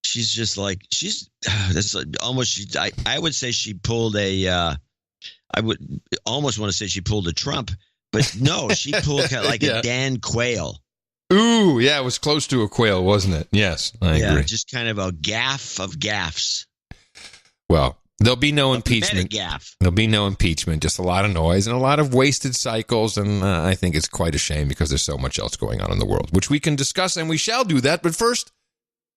Speaker 3: she's that's almost. I would say she pulled a. I would almost want to say she pulled a Trump. But no, she pulled kind of like a Dan Quayle.
Speaker 1: Ooh, yeah, it was close to a Quayle, wasn't it? Yes, I agree.
Speaker 3: Just kind of a gaffe of gaffes.
Speaker 1: Well, there'll be no impeachment.
Speaker 3: Gaff.
Speaker 1: There'll be no impeachment, just a lot of noise and a lot of wasted cycles, and I think it's quite a shame because there's so much else going on in the world, which we can discuss, and we shall do that. But first,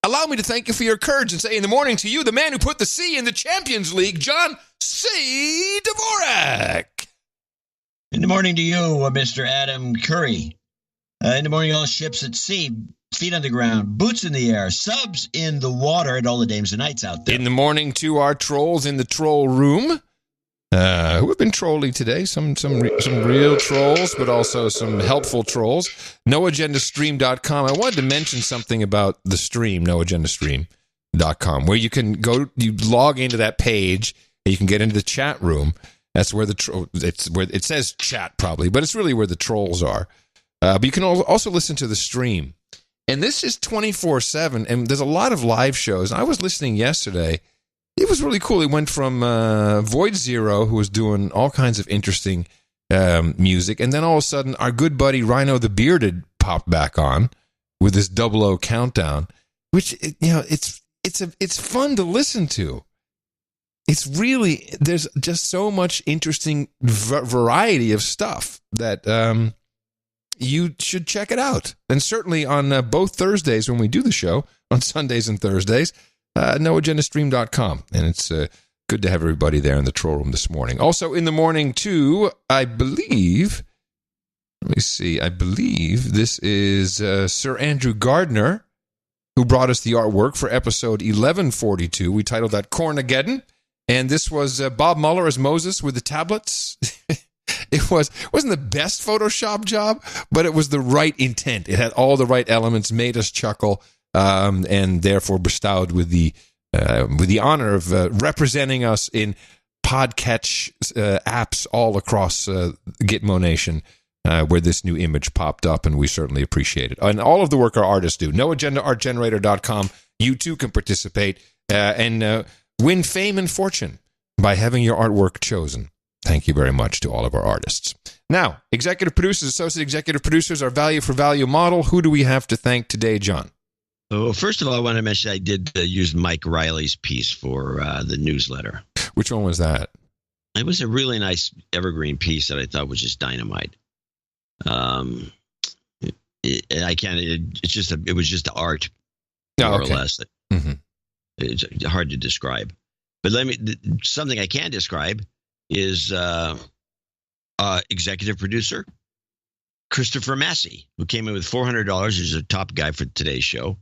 Speaker 1: allow me to thank you for your courage and say in the morning to you, the man who put the C in the Champions League, John C. Dvorak.
Speaker 3: In the morning to you, Mr. Adam Curry. In the morning, all ships at sea, feet on the ground, boots in the air, subs in the water, and all the dames and knights out there.
Speaker 1: In the morning to our trolls in the troll room, who have been trolly today. Some real trolls, but also some helpful trolls. NoAgendaStream.com. I wanted to mention something about the stream, NoAgendaStream.com, where you can go, you log into that page, and you can get into the chat room. That's where it's where it says chat probably, but it's really where the trolls are. But you can also listen to the stream. And this is 24/7, and there's a lot of live shows. I was listening yesterday. It was really cool. It went from Void Zero, who was doing all kinds of interesting music, and then all of a sudden our good buddy Rhino the Bearded popped back on with this 00 countdown, which it's fun to listen to. It's really, there's just so much interesting variety of stuff that you should check it out. And certainly on both Thursdays when we do the show, on Sundays and Thursdays, NoAgendaStream.com. And it's good to have everybody there in the troll room this morning. Also in the morning, too, I believe this is Sir Andrew Gardner, who brought us the artwork for episode 1142. We titled that Cornageddon. And this was Bob Mueller as Moses with the tablets. It wasn't the best Photoshop job, but it was the right intent. It had all the right elements, made us chuckle, and therefore bestowed with the honor of representing us in podcatch apps all across Gitmo Nation, where this new image popped up, and we certainly appreciate it. And all of the work our artists do. NoAgendaArtGenerator.com. You too can participate and win fame and fortune by having your artwork chosen. Thank you very much to all of our artists. Now, executive producers, associate executive producers, our value for value model. Who do we have to thank today, John?
Speaker 3: Oh, first of all, I want to mention I did use Mike Riley's piece for the newsletter.
Speaker 1: Which one was that?
Speaker 3: It was a really nice evergreen piece that I thought was just dynamite. It was just art, more or less.
Speaker 1: Mm-hmm.
Speaker 3: It's hard to describe. But something I can describe is executive producer Christopher Massey, who came in with $400. He's a top guy for today's show,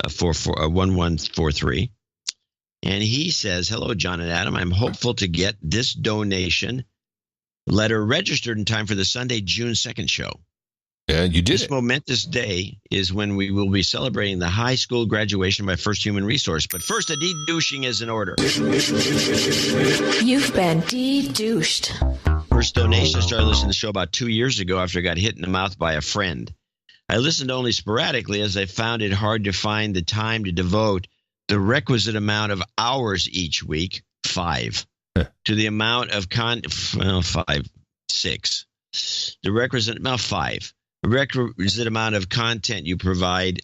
Speaker 3: 1143. And he says, hello, John and Adam. I'm hopeful to get this donation letter registered in time for the Sunday, June 2nd show.
Speaker 1: Yeah, you did.
Speaker 3: This momentous day is when we will be celebrating the high school graduation of my first human resource. But first, a de-douching is in order.
Speaker 12: You've been de-douched.
Speaker 3: First donation, I started listening to the show about 2 years ago after I got hit in the mouth by a friend. I listened only sporadically as I found it hard to find the time to devote the requisite amount of hours each week, 5, to the amount of 6. The requisite amount 5. Requisite amount of content you provide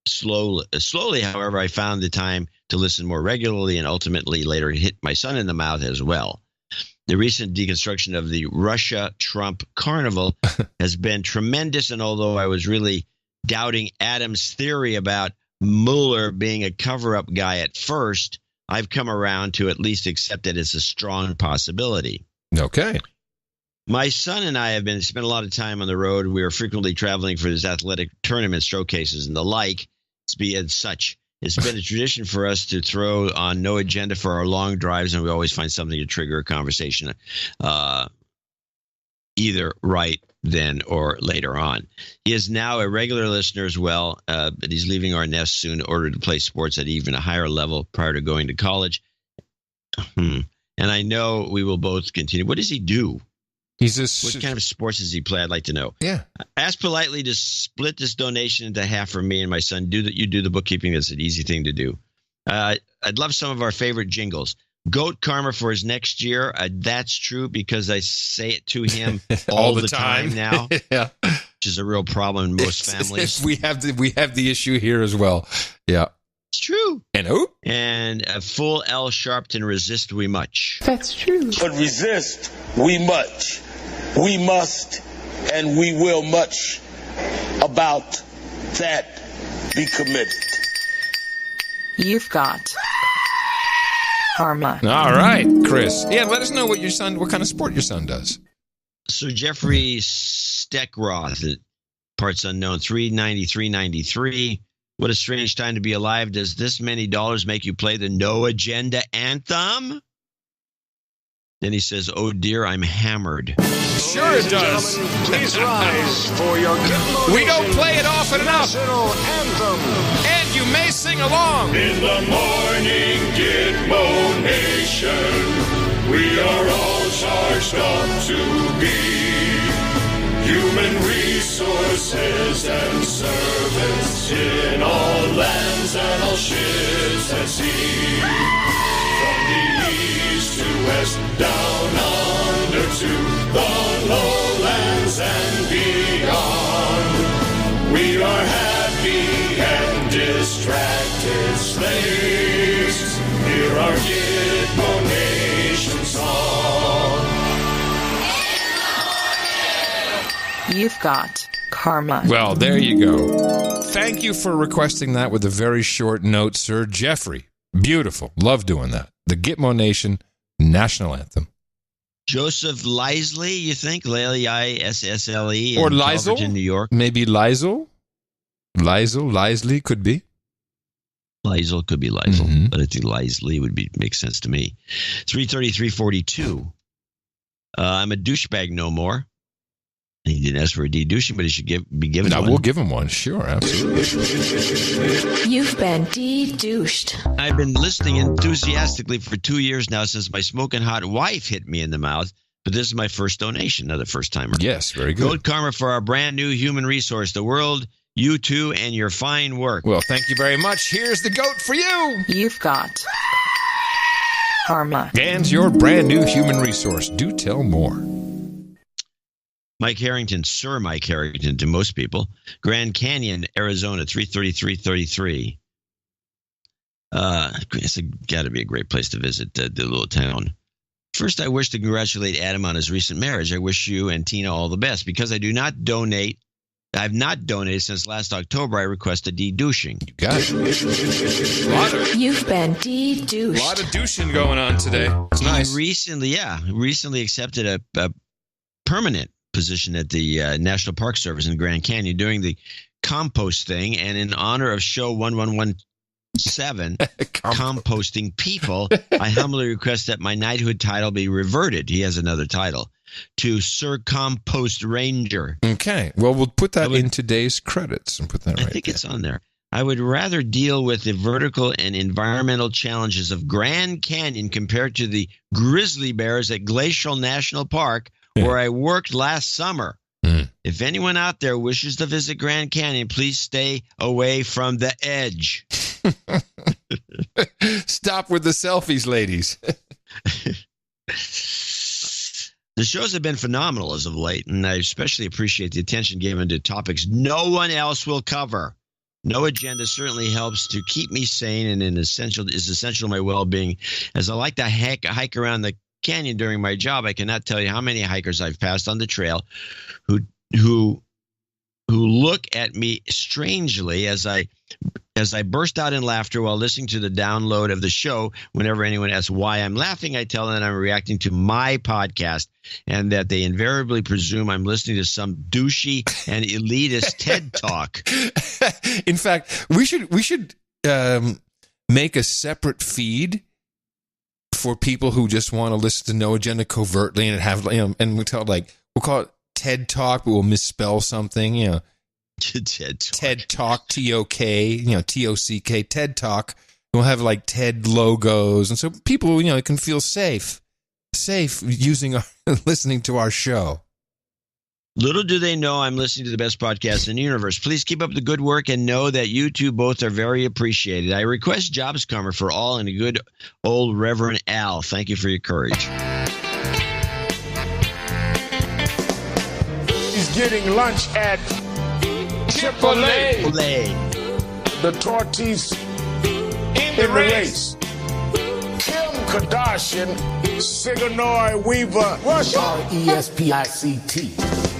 Speaker 3: slowly, however, I found the time to listen more regularly and ultimately later hit my son in the mouth as well. The recent deconstruction of the Russia-Trump carnival has been tremendous, and although I was really doubting Adam's theory about Mueller being a cover-up guy at first, I've come around to at least accept that it's a strong possibility.
Speaker 1: Okay.
Speaker 3: My son and I have spent a lot of time on the road. We are frequently traveling for his athletic tournament showcases and the like. It's been a tradition for us to throw on no agenda for our long drives, and we always find something to trigger a conversation, either right then or later on. He is now a regular listener as well, but he's leaving our nest soon in order to play sports at even a higher level prior to going to college. And I know we will both continue. What does he do? What kind of sports does he play? I'd like to know.
Speaker 1: Yeah.
Speaker 3: Ask politely to split this donation into half for me and my son. You do the bookkeeping. That's an easy thing to do. I'd love some of our favorite jingles. Goat karma for his next year. That's true because I say it to him all the time now.
Speaker 1: Yeah.
Speaker 3: Which is a real problem in most families.
Speaker 1: We have the issue here as well. Yeah.
Speaker 3: It's true.
Speaker 1: And who?
Speaker 3: And a full L Sharpton, resist we much.
Speaker 12: That's true.
Speaker 13: But resist we much. We must and we will much about that be committed.
Speaker 12: You've got karma.
Speaker 1: All right, Chris. Yeah, let us know what kind of sport your son does.
Speaker 3: So Jeffrey Steckroth, parts unknown, 393.93. What a strange time to be alive. Does this many dollars make you play the No Agenda anthem? Then he says, oh dear, I'm hammered.
Speaker 1: Sure it does.
Speaker 13: Please rise for your
Speaker 1: We don't play it often enough.
Speaker 13: Anthem.
Speaker 1: And you may sing along.
Speaker 14: In the morning, Gitmo Nation, we are all charged up to be human resources and servants in all lands and all ships at sea. From the east to west, down under to the lowlands and beyond. We are happy and distracted slaves. Hear our Gitmo Nation song.
Speaker 12: You've got karma.
Speaker 1: Well, there you go. Thank you for requesting that with a very short note, Sir Jeffrey. Beautiful. Love doing that. The Gitmo Nation National Anthem.
Speaker 3: Joseph Lisley, you think? L-I-S-S-L-E.
Speaker 1: Or Liesel?
Speaker 3: In New York.
Speaker 1: Maybe Liesel? Lisley could be.
Speaker 3: Liesel could be Liesel, but I think Lisley would make sense to me. 333.42. I'm a douchebag no more. He didn't ask for a de-douching, but he should be given one.
Speaker 1: No, we'll give him one. Sure, absolutely.
Speaker 12: You've been de-douched.
Speaker 3: I've been listening enthusiastically for 2 years now since my smoking hot wife hit me in the mouth, but this is my first donation, another first-timer.
Speaker 1: Yes, very good.
Speaker 3: Goat karma for our brand new human resource, the world, you two, and your fine work.
Speaker 1: Well, thank you very much. Here's the goat for you.
Speaker 12: You've got karma.
Speaker 1: And your brand new human resource. Do tell more.
Speaker 3: Mike Harrington, Sir Mike Harrington to most people. Grand Canyon, Arizona, 333.33. It's got to be a great place to visit, the little town. First, I wish to congratulate Adam on his recent marriage. I wish you and Tina all the best. Because I do not donate, I've not donated since last October, I request a de-douching.
Speaker 1: You got it.
Speaker 12: You've been de-douched.
Speaker 1: A lot of douching going on today. It's nice.
Speaker 3: Recently accepted a permanent position at the National Park Service in Grand Canyon doing the compost thing. And in honor of show 1117, composting people, I humbly request that my knighthood title be reverted. He has another title. To Sir Compost Ranger.
Speaker 1: Okay. Well, we'll put that in today's credits and put that right
Speaker 3: I think it's on there. I would rather deal with the vertical and environmental challenges of Grand Canyon compared to the grizzly bears at Glacial National Park, where I worked last summer. If anyone out there wishes to visit Grand Canyon, please stay away from the edge.
Speaker 1: Stop with the selfies, ladies.
Speaker 3: The shows have been phenomenal as of late, and I especially appreciate the attention given to topics no one else will cover. No agenda certainly helps to keep me sane and is essential to my well-being. As I like to hike around the canyon during my job, I cannot tell you how many hikers I've passed on the trail who look at me strangely as I burst out in laughter while listening to the download of the show. Whenever anyone asks why I'm laughing, I tell them that I'm reacting to my podcast and that they invariably presume I'm listening to some douchey and elitist TED Talk.
Speaker 1: In fact, we should make a separate feed for people who just want to listen to No Agenda covertly and have, and we'll call it TED Talk, but we'll misspell something,
Speaker 3: TED
Speaker 1: Talk, T-O-K, T-O-C-K, TED Talk. We'll have like TED logos, and so people, can feel safe listening to our show.
Speaker 3: Little do they know I'm listening to the best podcast in the universe. Please keep up the good work and know that you two both are very appreciated. I request jobs cover for all and a good old Reverend Al. Thank you for your courage.
Speaker 13: He's getting lunch at Chipotle. The tortillas in the race. Kim Kardashian, Sigourney Weaver, Russia. R-E-S-P-I-C-T.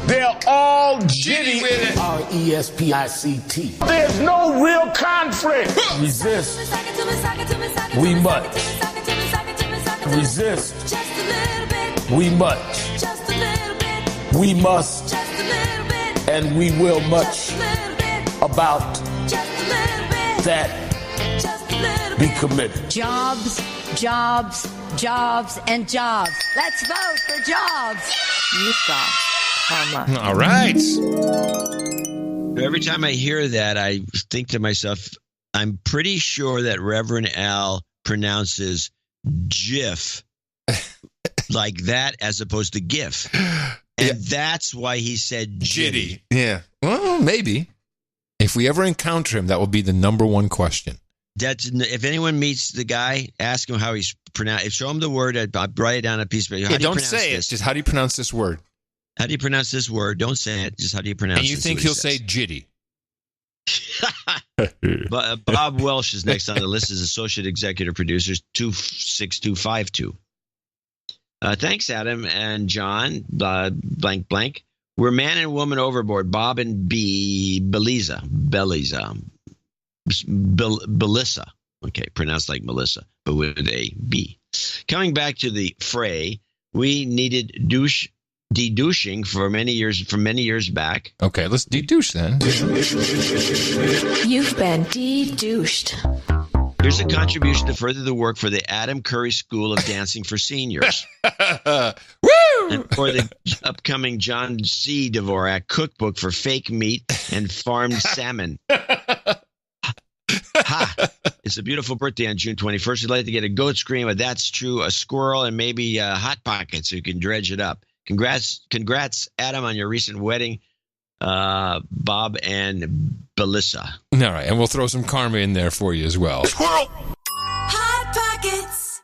Speaker 13: They're all jitty with it. R-E-S-P-I-C-T. There's no real conflict. Resist. We must. Resist. We must. We must. And we will much about that. Be committed.
Speaker 10: Jobs, jobs, jobs, and jobs. Let's vote for jobs. You've got karma.
Speaker 1: All right.
Speaker 3: Every time I hear that, I think to myself, I'm pretty sure that Reverend Al pronounces GIF like that as opposed to GIF. And that's why he said jitty.
Speaker 1: Yeah. Well, maybe. If we ever encounter him, that will be the number one question.
Speaker 3: If anyone meets the guy, ask him how he's pronounced. Show him the word. I'll write it down on a piece of paper.
Speaker 1: Don't say it. Just how do you pronounce this word?
Speaker 3: How do you pronounce this word? Don't say it. Just how do you pronounce it?
Speaker 1: And you think he'll say jitty.
Speaker 3: Bob Welsh is next on the list as Associate Executive Producer, 26252. Thanks, Adam and John, blank, blank. We're man and woman overboard, Bob and Belisa. Okay, pronounced like Melissa, but with a B. Coming back to the fray, we needed de-douching from many years back.
Speaker 1: Okay, let's de-douche then.
Speaker 12: You've been de-douched.
Speaker 3: Here's a contribution to further the work for the Adam Curry School of Dancing for Seniors.
Speaker 1: Woo!
Speaker 3: And for the upcoming John C. Dvorak cookbook for fake meat and farmed salmon. Ha! It's a beautiful birthday on June 21st. I'd like to get a goat scream, but that's true, a squirrel, and maybe a Hot Pocket so you can dredge it up. Congrats, Adam, on your recent wedding. Bob and Belissa.
Speaker 1: All right, and we'll throw some karma in there for you as well.
Speaker 3: Squirrel!
Speaker 12: Hot Pockets!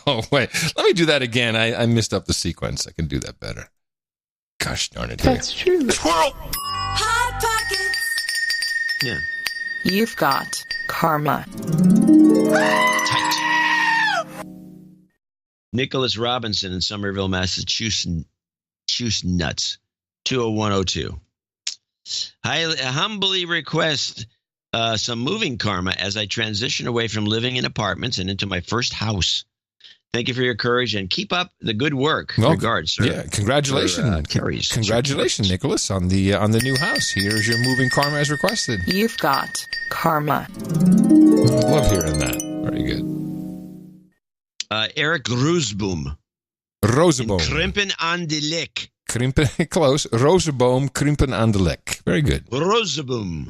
Speaker 1: Oh, wait. Let me do that again. I messed up the sequence. I can do that better. Gosh darn it.
Speaker 12: That's true.
Speaker 3: Squirrel!
Speaker 12: Hot Pockets!
Speaker 3: Yeah.
Speaker 12: You've got karma.
Speaker 3: Tight. Nicholas Robinson in Somerville, Massachusetts. Nuts. 20102. I humbly request some moving karma as I transition away from living in apartments and into my first house. Thank you for your courage and keep up the good work.
Speaker 1: Well,
Speaker 3: regards, sir.
Speaker 1: Yeah, congratulations, congratulations, Nicholas, on the new house. Here's your moving karma as requested.
Speaker 12: You've got karma.
Speaker 1: Love hearing that. Very good.
Speaker 3: Eric Roosboom.
Speaker 1: Roosboom.
Speaker 3: Krimpen aan de Lek.
Speaker 1: Krimpen, close. Roosboom, Krimpen aan de Lek. Very good.
Speaker 3: Roosboom.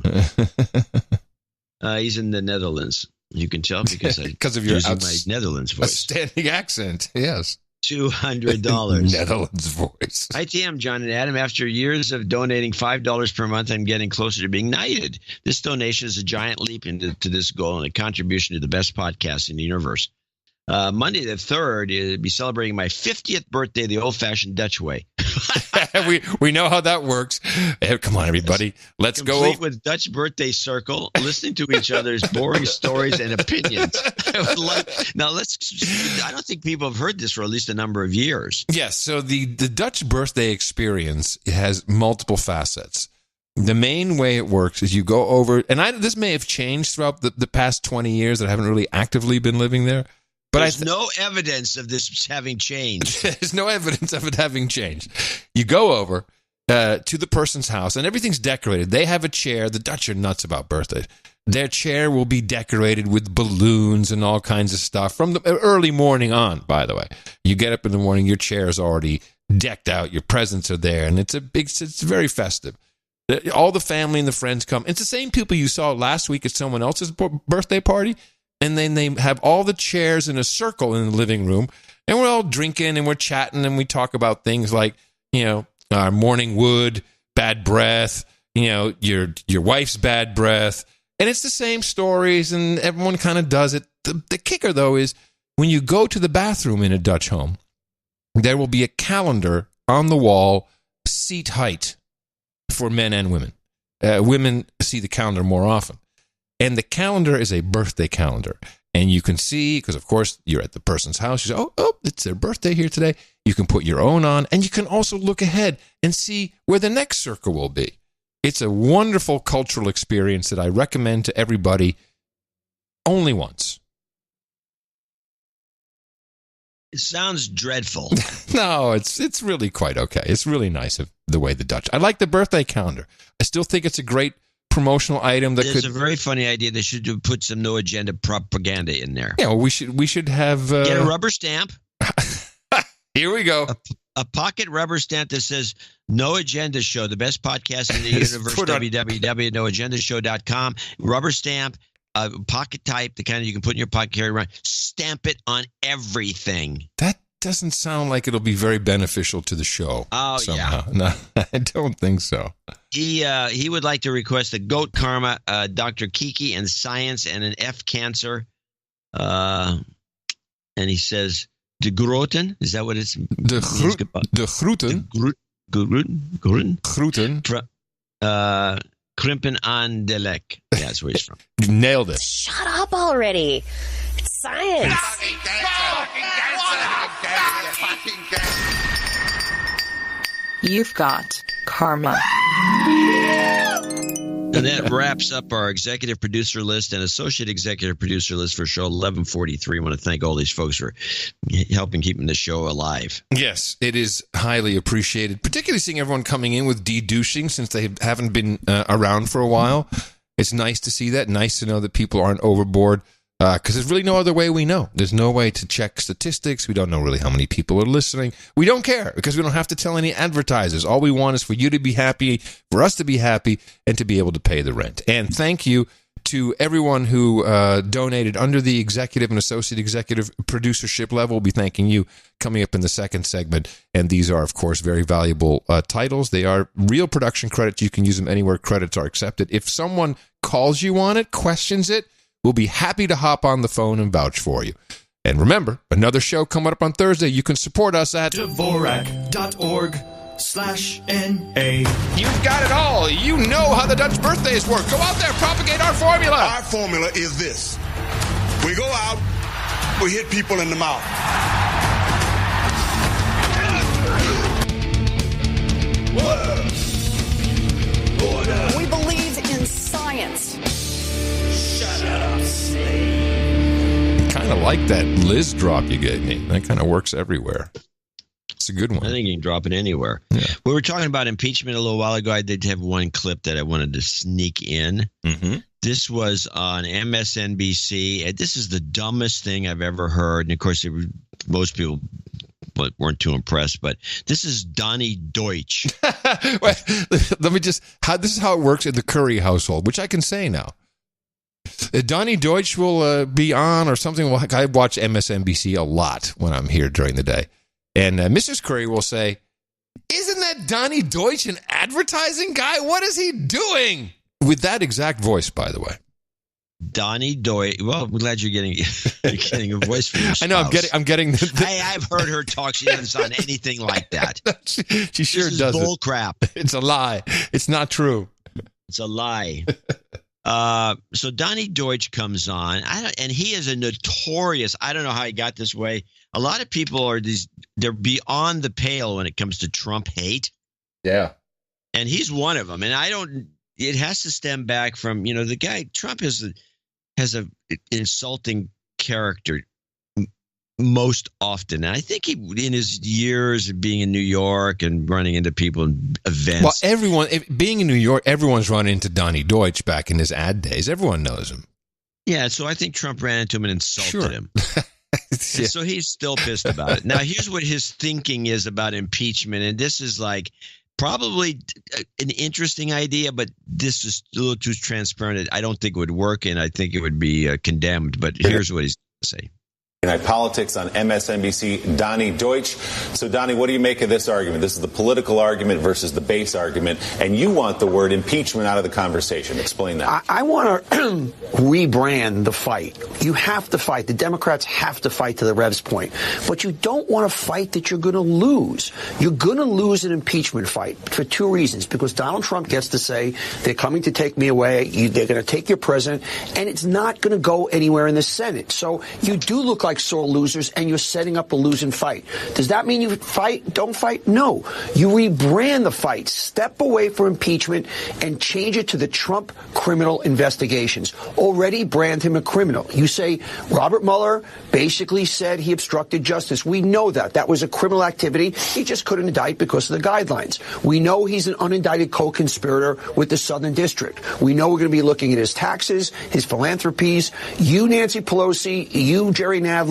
Speaker 3: He's in the Netherlands. You can tell because
Speaker 1: of your
Speaker 3: my Netherlands voice.
Speaker 1: Outstanding accent, yes.
Speaker 3: $200.
Speaker 1: Netherlands voice.
Speaker 3: Hi, TM, John and Adam. After years of donating $5 per month, I'm getting closer to being knighted. This donation is a giant leap into this goal and a contribution to the best podcast in the universe. Monday the 3rd, it'll be celebrating my 50th birthday the old-fashioned Dutch way.
Speaker 1: we know how that works. Hey, come on, everybody. Let's
Speaker 3: Complete
Speaker 1: go.
Speaker 3: with Dutch birthday circle, listening to each other's boring stories and opinions. I don't think people have heard this for at least a number of years.
Speaker 1: Yes, so the Dutch birthday experience has multiple facets. The main way it works is you go over, and this may have changed throughout the past 20 years that I haven't really actively been living there. But
Speaker 3: there's no evidence of this having changed.
Speaker 1: There's no evidence of it having changed. You go over to the person's house, and everything's decorated. They have a chair. The Dutch are nuts about birthdays. Their chair will be decorated with balloons and all kinds of stuff from the early morning on, by the way. You get up in the morning, your chair is already decked out. Your presents are there, and it's very festive. All the family and the friends come. It's the same people you saw last week at someone else's birthday party. And then they have all the chairs in a circle in the living room, and we're all drinking and we're chatting and we talk about things like, morning wood, bad breath, your wife's bad breath. And it's the same stories and everyone kind of does it. The kicker, though, is when you go to the bathroom in a Dutch home, there will be a calendar on the wall, seat height for men and women. Women see the calendar more often. And the calendar is a birthday calendar. And you can see, because of course you're at the person's house, you say, oh, it's their birthday here today. You can put your own on, and you can also look ahead and see where the next circle will be. It's a wonderful cultural experience that I recommend to everybody only once.
Speaker 3: It sounds dreadful.
Speaker 1: No, it's really quite okay. It's really nice of the way the Dutch. I like the birthday calendar. I still think it's a great promotional item that
Speaker 3: It's a very funny idea. They should put some no agenda propaganda in there.
Speaker 1: Yeah, well, we should have
Speaker 3: get a rubber stamp.
Speaker 1: Here we go.
Speaker 3: A pocket rubber stamp that says No Agenda Show, the best podcast in the universe, www.noagendashow.com. Rubber stamp, pocket type, the kind you can put in your pocket, carry around. Stamp it on everything.
Speaker 1: That doesn't sound like it'll be very beneficial to the show.
Speaker 3: Oh,
Speaker 1: somehow.
Speaker 3: yeah.
Speaker 1: No, I don't think so.
Speaker 3: He would like to request a goat karma, Dr. Kiki and science and an F cancer. And he says, de groeten, is that what it's?
Speaker 1: De groeten. Groeten.
Speaker 3: Krimpen aan de Lek. Yeah, that's where he's from.
Speaker 1: You nailed it.
Speaker 9: Shut up already. It's science.
Speaker 12: You've got karma.
Speaker 3: And that wraps up our executive producer list and associate executive producer list for show 1143. I want to thank all these folks for helping keeping the show alive.
Speaker 1: Yes, it is highly appreciated, particularly seeing everyone coming in with de-douching since they haven't been around for a while. It's nice to see that. Nice to know that people aren't overboard. Because there's really no other way we know. There's no way to check statistics. We don't know really how many people are listening. We don't care because we don't have to tell any advertisers. All we want is for you to be happy, for us to be happy, and to be able to pay the rent. And thank you to everyone who donated under the executive and associate executive producership level. We'll be thanking you coming up in the second segment. And these are, of course, very valuable titles. They are real production credits. You can use them anywhere credits are accepted. If someone calls you on it, questions it, we'll be happy to hop on the phone and vouch for you. And remember, another show coming up on Thursday. You can support us at
Speaker 14: Dvorak.org/NA.
Speaker 1: You've got it all. You know how the Dutch birthdays work. Go out there, propagate our formula.
Speaker 5: Our formula is this. We go out, we hit people in the mouth.
Speaker 4: We believe in science.
Speaker 1: Kind of like like that Liz drop you gave me. That kind of works everywhere. It's a good one.
Speaker 3: I think you can drop it anywhere.
Speaker 1: Yeah.
Speaker 3: We were talking about impeachment a little while ago. I did have one clip that I wanted to sneak in.
Speaker 1: Mm-hmm.
Speaker 3: This was on MSNBC. And this is the dumbest thing I've ever heard. And of course, most people weren't too impressed. But this is Donnie Deutsch.
Speaker 1: Wait, let me just. This is how it works in the Curry household, which I can say now. Donnie Deutsch will be on or something. I watch MSNBC a lot when I'm here during the day. And Mrs. Curry will say, "Isn't that Donnie Deutsch an advertising guy? What is he doing?" With that exact voice, by the way.
Speaker 3: Donnie Deutsch. Well, I'm glad you're getting a voice for your spouse.
Speaker 1: I know. I'm getting.
Speaker 3: I've heard her talk. She doesn't sound anything like that.
Speaker 1: She sure doesn't.
Speaker 3: This is bull crap.
Speaker 1: It's a lie. It's not true.
Speaker 3: It's a lie. So Donnie Deutsch comes on, and he is a notorious. I don't know how he got this way. A lot of people they're beyond the pale when it comes to Trump hate.
Speaker 1: Yeah,
Speaker 3: and he's one of them. And it has to stem back from the guy. Trump has a insulting character most often. And I think in his years of being in New York and running into people in events.
Speaker 1: Well, being in New York, everyone's run into Donnie Deutsch back in his ad days. Everyone knows him.
Speaker 3: Yeah, so I think Trump ran into him and insulted him. Yeah. So he's still pissed about it. Now, here's what his thinking is about impeachment. And this is probably an interesting idea, but this is a little too transparent. I don't think it would work, and I think it would be condemned. But here's what he's going to say.
Speaker 15: Night Politics on MSNBC, Donnie Deutsch. So, Donnie, what do you make of this argument? This is the political argument versus the base argument, and you want the word impeachment out of the conversation. Explain that.
Speaker 16: I want to rebrand the fight. You have to fight. The Democrats have to fight, to the Rev's point. But you don't want to fight that you're going to lose. You're going to lose an impeachment fight for two reasons. Because Donald Trump gets to say, they're coming to take me away, they're going to take your president, and it's not going to go anywhere in the Senate. So you do look like sore losers, and you're setting up a losing fight. Does that mean you fight? Don't fight? No. You rebrand the fight. Step away from impeachment and change it to the Trump criminal investigations. Already brand him a criminal. You say Robert Mueller basically said he obstructed justice. We know that. That was a criminal activity. He just couldn't indict because of the guidelines. We know he's an unindicted co-conspirator with the Southern District. We know we're going to be looking at his taxes, his philanthropies. You, Nancy Pelosi, you, Jerry Nadler,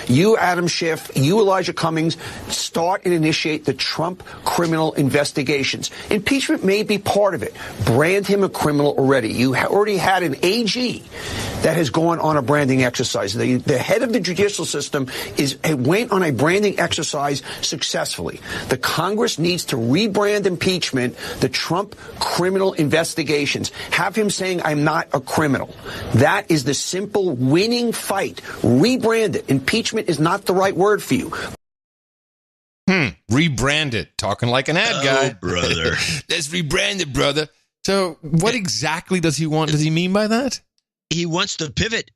Speaker 16: you, Adam Schiff, you, Elijah Cummings, start and initiate the Trump criminal investigations. Impeachment may be part of it. Brand him a criminal already. You already had an AG that has gone on a branding exercise. The head of the judicial system went on a branding exercise successfully. The Congress needs to rebrand impeachment the Trump criminal investigations. Have him saying, I'm not a criminal. That is the simple winning fight. Rebrand it. Impeachment is not the right word for you.
Speaker 1: Rebrand it. Talking like an ad guy.
Speaker 3: Brother.
Speaker 1: Let's rebrand it, brother. So what exactly does he want? Does he mean by that?
Speaker 3: He wants to pivot.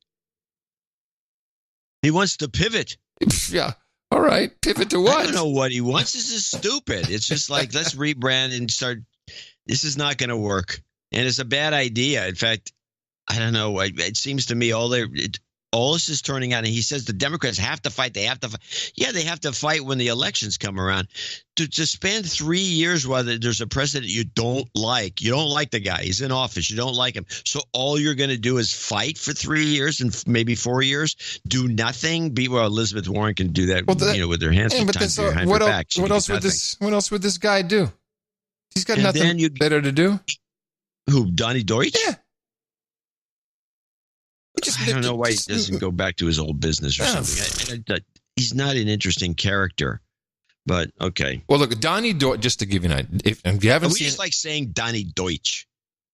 Speaker 3: He wants to pivot.
Speaker 1: Yeah. All right. Pivot to what?
Speaker 3: I don't know what he wants. This is stupid. It's just like, let's rebrand and start. This is not going to work. And it's a bad idea. In fact, I don't know. It seems to me all this is turning out, and he says the Democrats have to fight. They have to fight. Yeah, they have to fight when the elections come around. To spend 3 years while there's a president you don't like. You don't like the guy. He's in office. You don't like him. So all you're going to do is fight for 3 years and maybe 4 years, do nothing. Well, Elizabeth Warren can do that, with their hands behind her back.
Speaker 1: What else would this guy do? He's got nothing better to do.
Speaker 3: Who, Donnie Deutsch?
Speaker 1: Yeah.
Speaker 3: I don't know why he doesn't go back to his old business or something. He's not an interesting character, but okay.
Speaker 1: Well, look, Donnie Deutsch, just to give you an idea, if you haven't seen,
Speaker 3: just like saying Donnie Deutsch.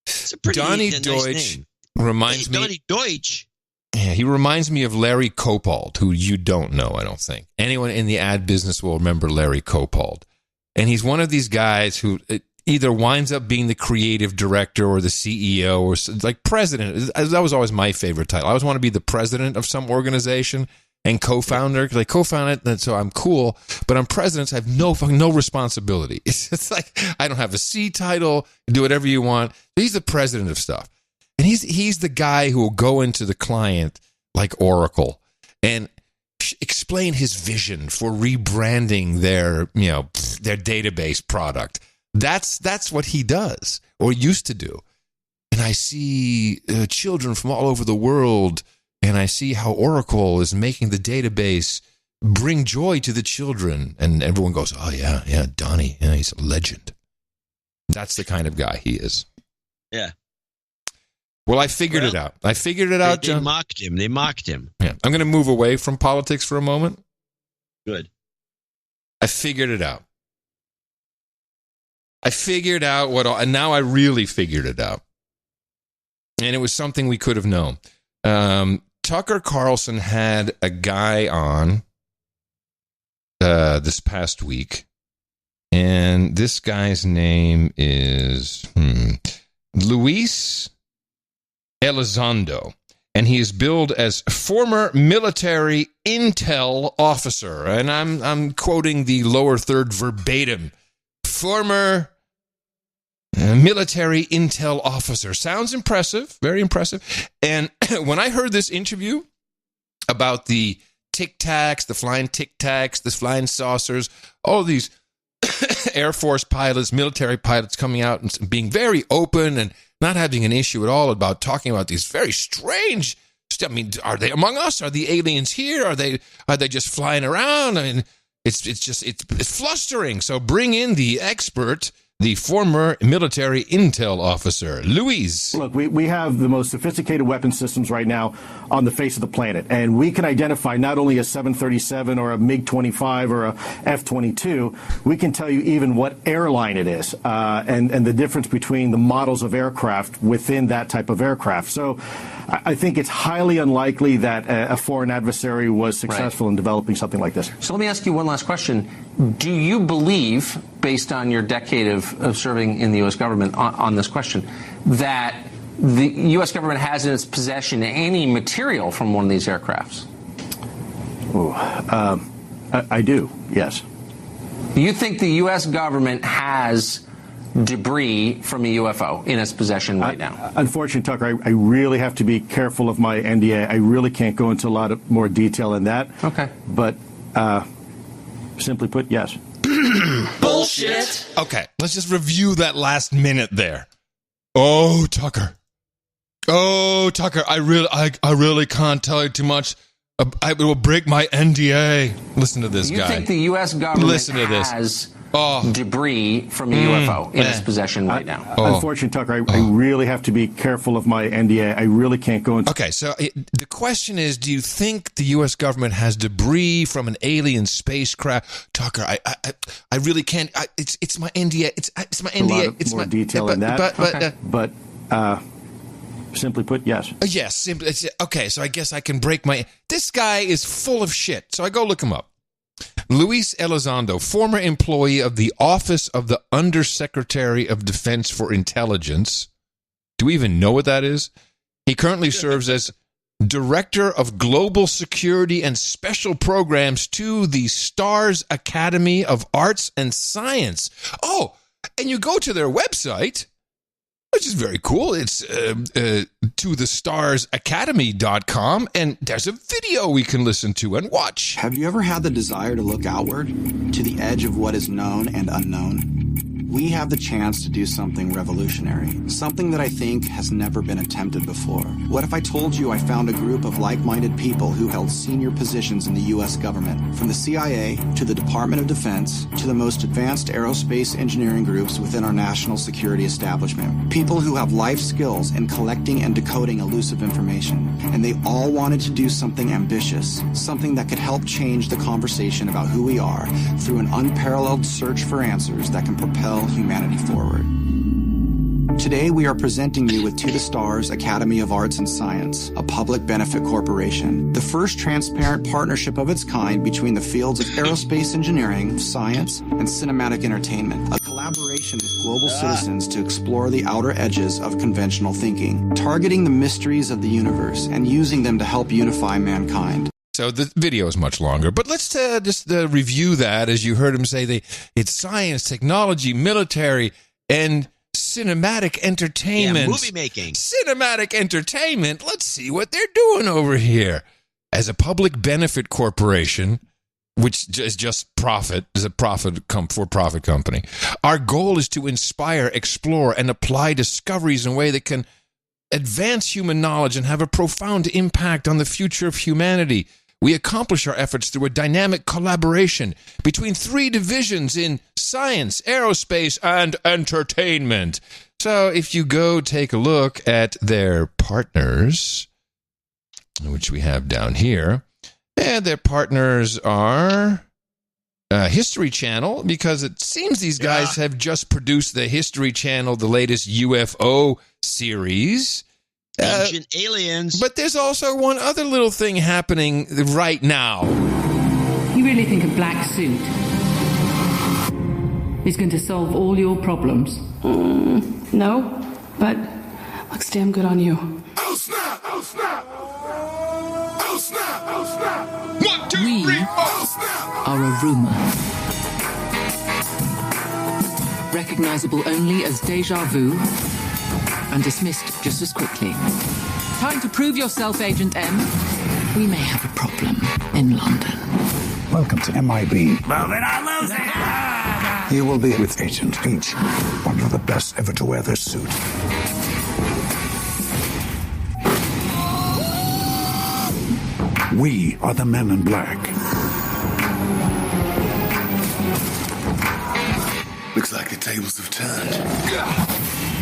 Speaker 3: It's a pretty
Speaker 1: Donnie
Speaker 3: nice
Speaker 1: Deutsch
Speaker 3: name.
Speaker 1: reminds me.
Speaker 3: Donnie Deutsch.
Speaker 1: Yeah, he reminds me of Larry Coppold, who you don't know, I don't think. Anyone in the ad business will remember Larry Coppold, and he's one of these guys who either winds up being the creative director or the CEO or like president. That was always my favorite title. I always want to be the president of some organization and co-founder, because I co-founded it, and so I'm cool, but I'm president, so I have no responsibility. It's like I don't have a C title, do whatever you want. He's the president of stuff. And he's the guy who will go into the client like Oracle and explain his vision for rebranding their database product. That's what he does or used to do. And I see children from all over the world, and I see how Oracle is making the database bring joy to the children. And everyone goes, oh, yeah, Donnie, yeah, he's a legend. That's the kind of guy he is.
Speaker 3: Yeah.
Speaker 1: Well, I figured it out. John.
Speaker 3: They mocked him.
Speaker 1: Yeah. I'm going to move away from politics for a moment.
Speaker 3: Good.
Speaker 1: I figured it out. And now I really figured it out. And it was something we could have known. Tucker Carlson had a guy on this past week, and this guy's name is Luis Elizondo, and he is billed as former military intel officer, and I'm quoting the lower third verbatim. Former military intel officer. Sounds impressive, very impressive. And when I heard this interview about the Tic Tacs, the flying Tic Tacs, the flying saucers, all these Air Force pilots, military pilots coming out and being very open and not having an issue at all about talking about these very strange stuff. I mean, are they among us? Are the aliens here? Are they just flying around? I mean, it's flustering. So bring in the expert, the former military intel officer, Luis.
Speaker 17: Look, we have the most sophisticated weapon systems right now on the face of the planet, and we can identify not only a 737 or a MiG-25 or a F-22, we can tell you even what airline it is and the difference between the models of aircraft within that type of aircraft. So I think it's highly unlikely that a foreign adversary was successful in developing something like this.
Speaker 18: So let me ask you one last question. Do you believe, based on your decade of serving in the U.S. government on this question, that the U.S. government has in its possession any material from one of these aircrafts?
Speaker 17: I do, yes.
Speaker 18: Do you think the U.S. government has debris from a UFO in its possession right now?
Speaker 17: Unfortunately, Tucker, I really have to be careful of my NDA. I really can't go into a lot of more detail in that.
Speaker 18: Okay.
Speaker 17: But simply put, yes.
Speaker 1: Bullshit. Okay, let's just review that last minute there. Oh, Tucker, I really can't tell you too much. I will break my NDA. Listen to this guy.
Speaker 18: You think the U.S. government has debris from a UFO in its possession right now?
Speaker 17: Unfortunately, Tucker, I really have to be careful of my NDA. I really can't go into...
Speaker 1: Okay, so the question is, do you think the U.S. government has debris from an alien spacecraft? Tucker, I really can't... It's my NDA. It's my NDA.
Speaker 17: It's more detail in that. But simply put, yes.
Speaker 1: Yes, simply. Okay, so I guess I can break my... This guy is full of shit, so I go look him up. Luis Elizondo, former employee of the Office of the Undersecretary of Defense for Intelligence. Do we even know what that is? He currently serves as Director of Global Security and Special Programs to the STARS Academy of Arts and Science. Oh, and you go to their website, which is very cool. It's to thestarsacademy.com, and there's a video we can listen to and watch.
Speaker 19: Have you ever had the desire to look outward, to the edge of what is known and unknown? We have the chance to do something revolutionary, something that I think has never been attempted before. What if I told you I found a group of like-minded people who held senior positions in the U.S. government, from the CIA to the Department of Defense to the most advanced aerospace engineering groups within our national security establishment, people who have life skills in collecting and decoding elusive information, and they all wanted to do something ambitious, something that could help change the conversation about who we are through an unparalleled search for answers that can propel humanity forward. Today, we are presenting you with To the Stars Academy of Arts and Science, a public benefit corporation, the first transparent partnership of its kind between the fields of aerospace engineering, science, and cinematic entertainment, a collaboration with global citizens to explore the outer edges of conventional thinking, targeting the mysteries of the universe and using them to help unify mankind.
Speaker 1: So the video is much longer, but let's just review that. As you heard him say, it's science, technology, military, and cinematic entertainment.
Speaker 3: Yeah, movie making.
Speaker 1: Cinematic entertainment. Let's see what they're doing over here. as a public benefit corporation, which is just profit, is a for-profit company. Our goal is to inspire, explore, and apply discoveries in a way that can advance human knowledge and have a profound impact on the future of humanity. We accomplish our efforts through a dynamic collaboration between 3 divisions in science, aerospace, and entertainment. So if you go take a look at their partners, which we have down here, and their partners are History Channel, because it seems these guys have just produced the History Channel, the latest UFO series.
Speaker 3: Ancient aliens.
Speaker 1: But there's also one other little thing happening right now.
Speaker 20: You really think a black suit is going to solve all your problems? No, but looks damn good on you.
Speaker 5: Oh snap! Oh snap! Oh snap! Oh snap! 1, 2, 3, oh snap!
Speaker 20: Are a rumor. Recognizable only as deja vu and dismissed just as quickly. Time to prove yourself, Agent M. We may have a problem in London.
Speaker 21: Welcome to MIB.
Speaker 5: Well, then I lose it!
Speaker 21: You will be with Agent H, one of the best ever to wear this suit. We are the Men in Black.
Speaker 5: Looks like the tables have turned.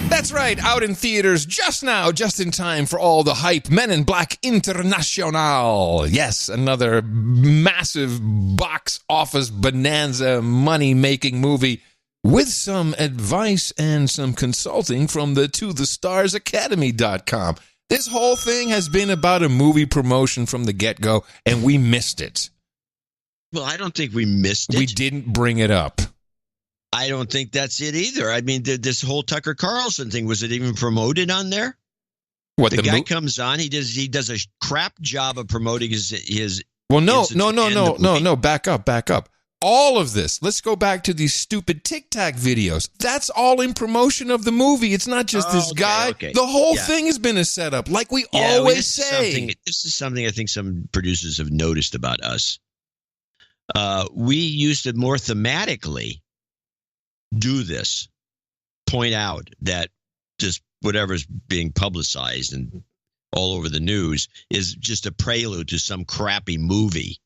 Speaker 1: That's right, out in theaters just now, just in time for all the hype. Men in Black International. Yes, another massive box office bonanza money-making movie with some advice and some consulting from the ToTheStarsAcademy.com. This whole thing has been about a movie promotion from the get-go, and we missed it.
Speaker 3: Well, I don't think we missed it.
Speaker 1: We didn't bring it up.
Speaker 3: I don't think that's it either. I mean, this whole Tucker Carlson thing, was it even promoted on there?
Speaker 1: What,
Speaker 3: the guy comes on, he does a crap job of promoting his
Speaker 1: Well, no, back up. All of this, let's go back to these stupid Tic Tac videos. That's all in promotion of the movie. It's not just this guy.
Speaker 3: Okay.
Speaker 1: The whole thing has been a setup, like we always say.
Speaker 3: This is something I think some producers have noticed about us. We used to more thematically do this, point out that just whatever's being publicized and all over the news is just a prelude to some crappy movie.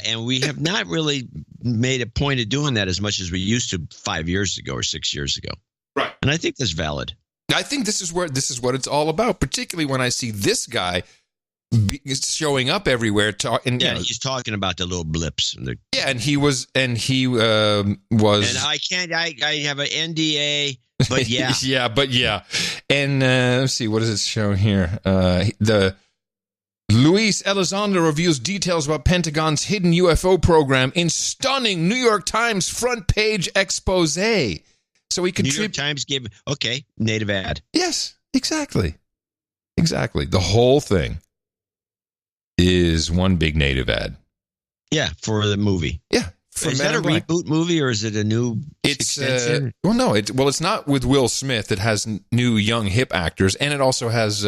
Speaker 3: And we have not really made a point of doing that as much as we used to 5 years ago or 6 years ago.
Speaker 1: Right.
Speaker 3: And I think that's valid.
Speaker 1: I think this is what it's all about, particularly when I see this guy showing up everywhere.
Speaker 3: He's talking about the little blips.
Speaker 1: And he was. And I have an NDA, but yeah.
Speaker 3: But
Speaker 1: yeah. And let's see, what does it show here? The Luis Elizondo reveals details about Pentagon's hidden UFO program in stunning New York Times front page expose. So he
Speaker 3: New York Times gave native ad.
Speaker 1: Yes, exactly. The whole thing is one big native ad.
Speaker 3: Yeah, for the movie.
Speaker 1: Yeah.
Speaker 3: Is that a reboot movie or is it a new extension?
Speaker 1: It's not with Will Smith. It has new young hip actors, and it also has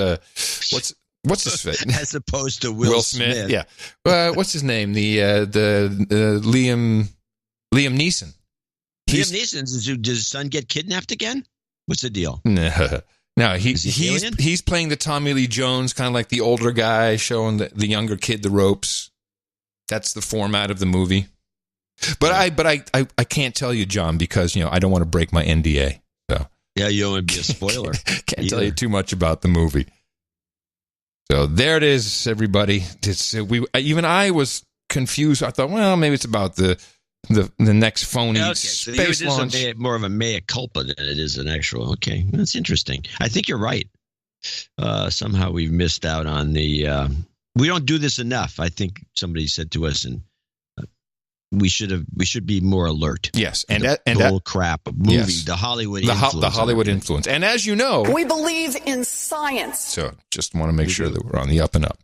Speaker 1: what's his face?
Speaker 3: As opposed to Will Smith.
Speaker 1: Yeah. What's his name? The Liam Neeson.
Speaker 3: Liam Neeson, does his son get kidnapped again? What's the deal?
Speaker 1: No, he's playing the Tommy Lee Jones, kind of like the older guy showing the younger kid the ropes. That's the format of the movie. But I can't tell you, John, because I don't want to break my NDA. So
Speaker 3: yeah, you don't want to be a spoiler.
Speaker 1: Can't tell you too much about the movie. So there it is, everybody. Even I was confused. I thought, well, maybe it's about the next phony space launch.
Speaker 3: This is more of a mea culpa than it is an actual. Okay, that's interesting. I think you're right. Somehow we've missed out on the. We don't do this enough. I think somebody said to us, and we should be more alert.
Speaker 1: Yes,
Speaker 3: and that crap movie, the Hollywood influence.
Speaker 1: The Hollywood influence. And as you know,
Speaker 4: we believe in science.
Speaker 1: So just want to make sure that we're on the up and up.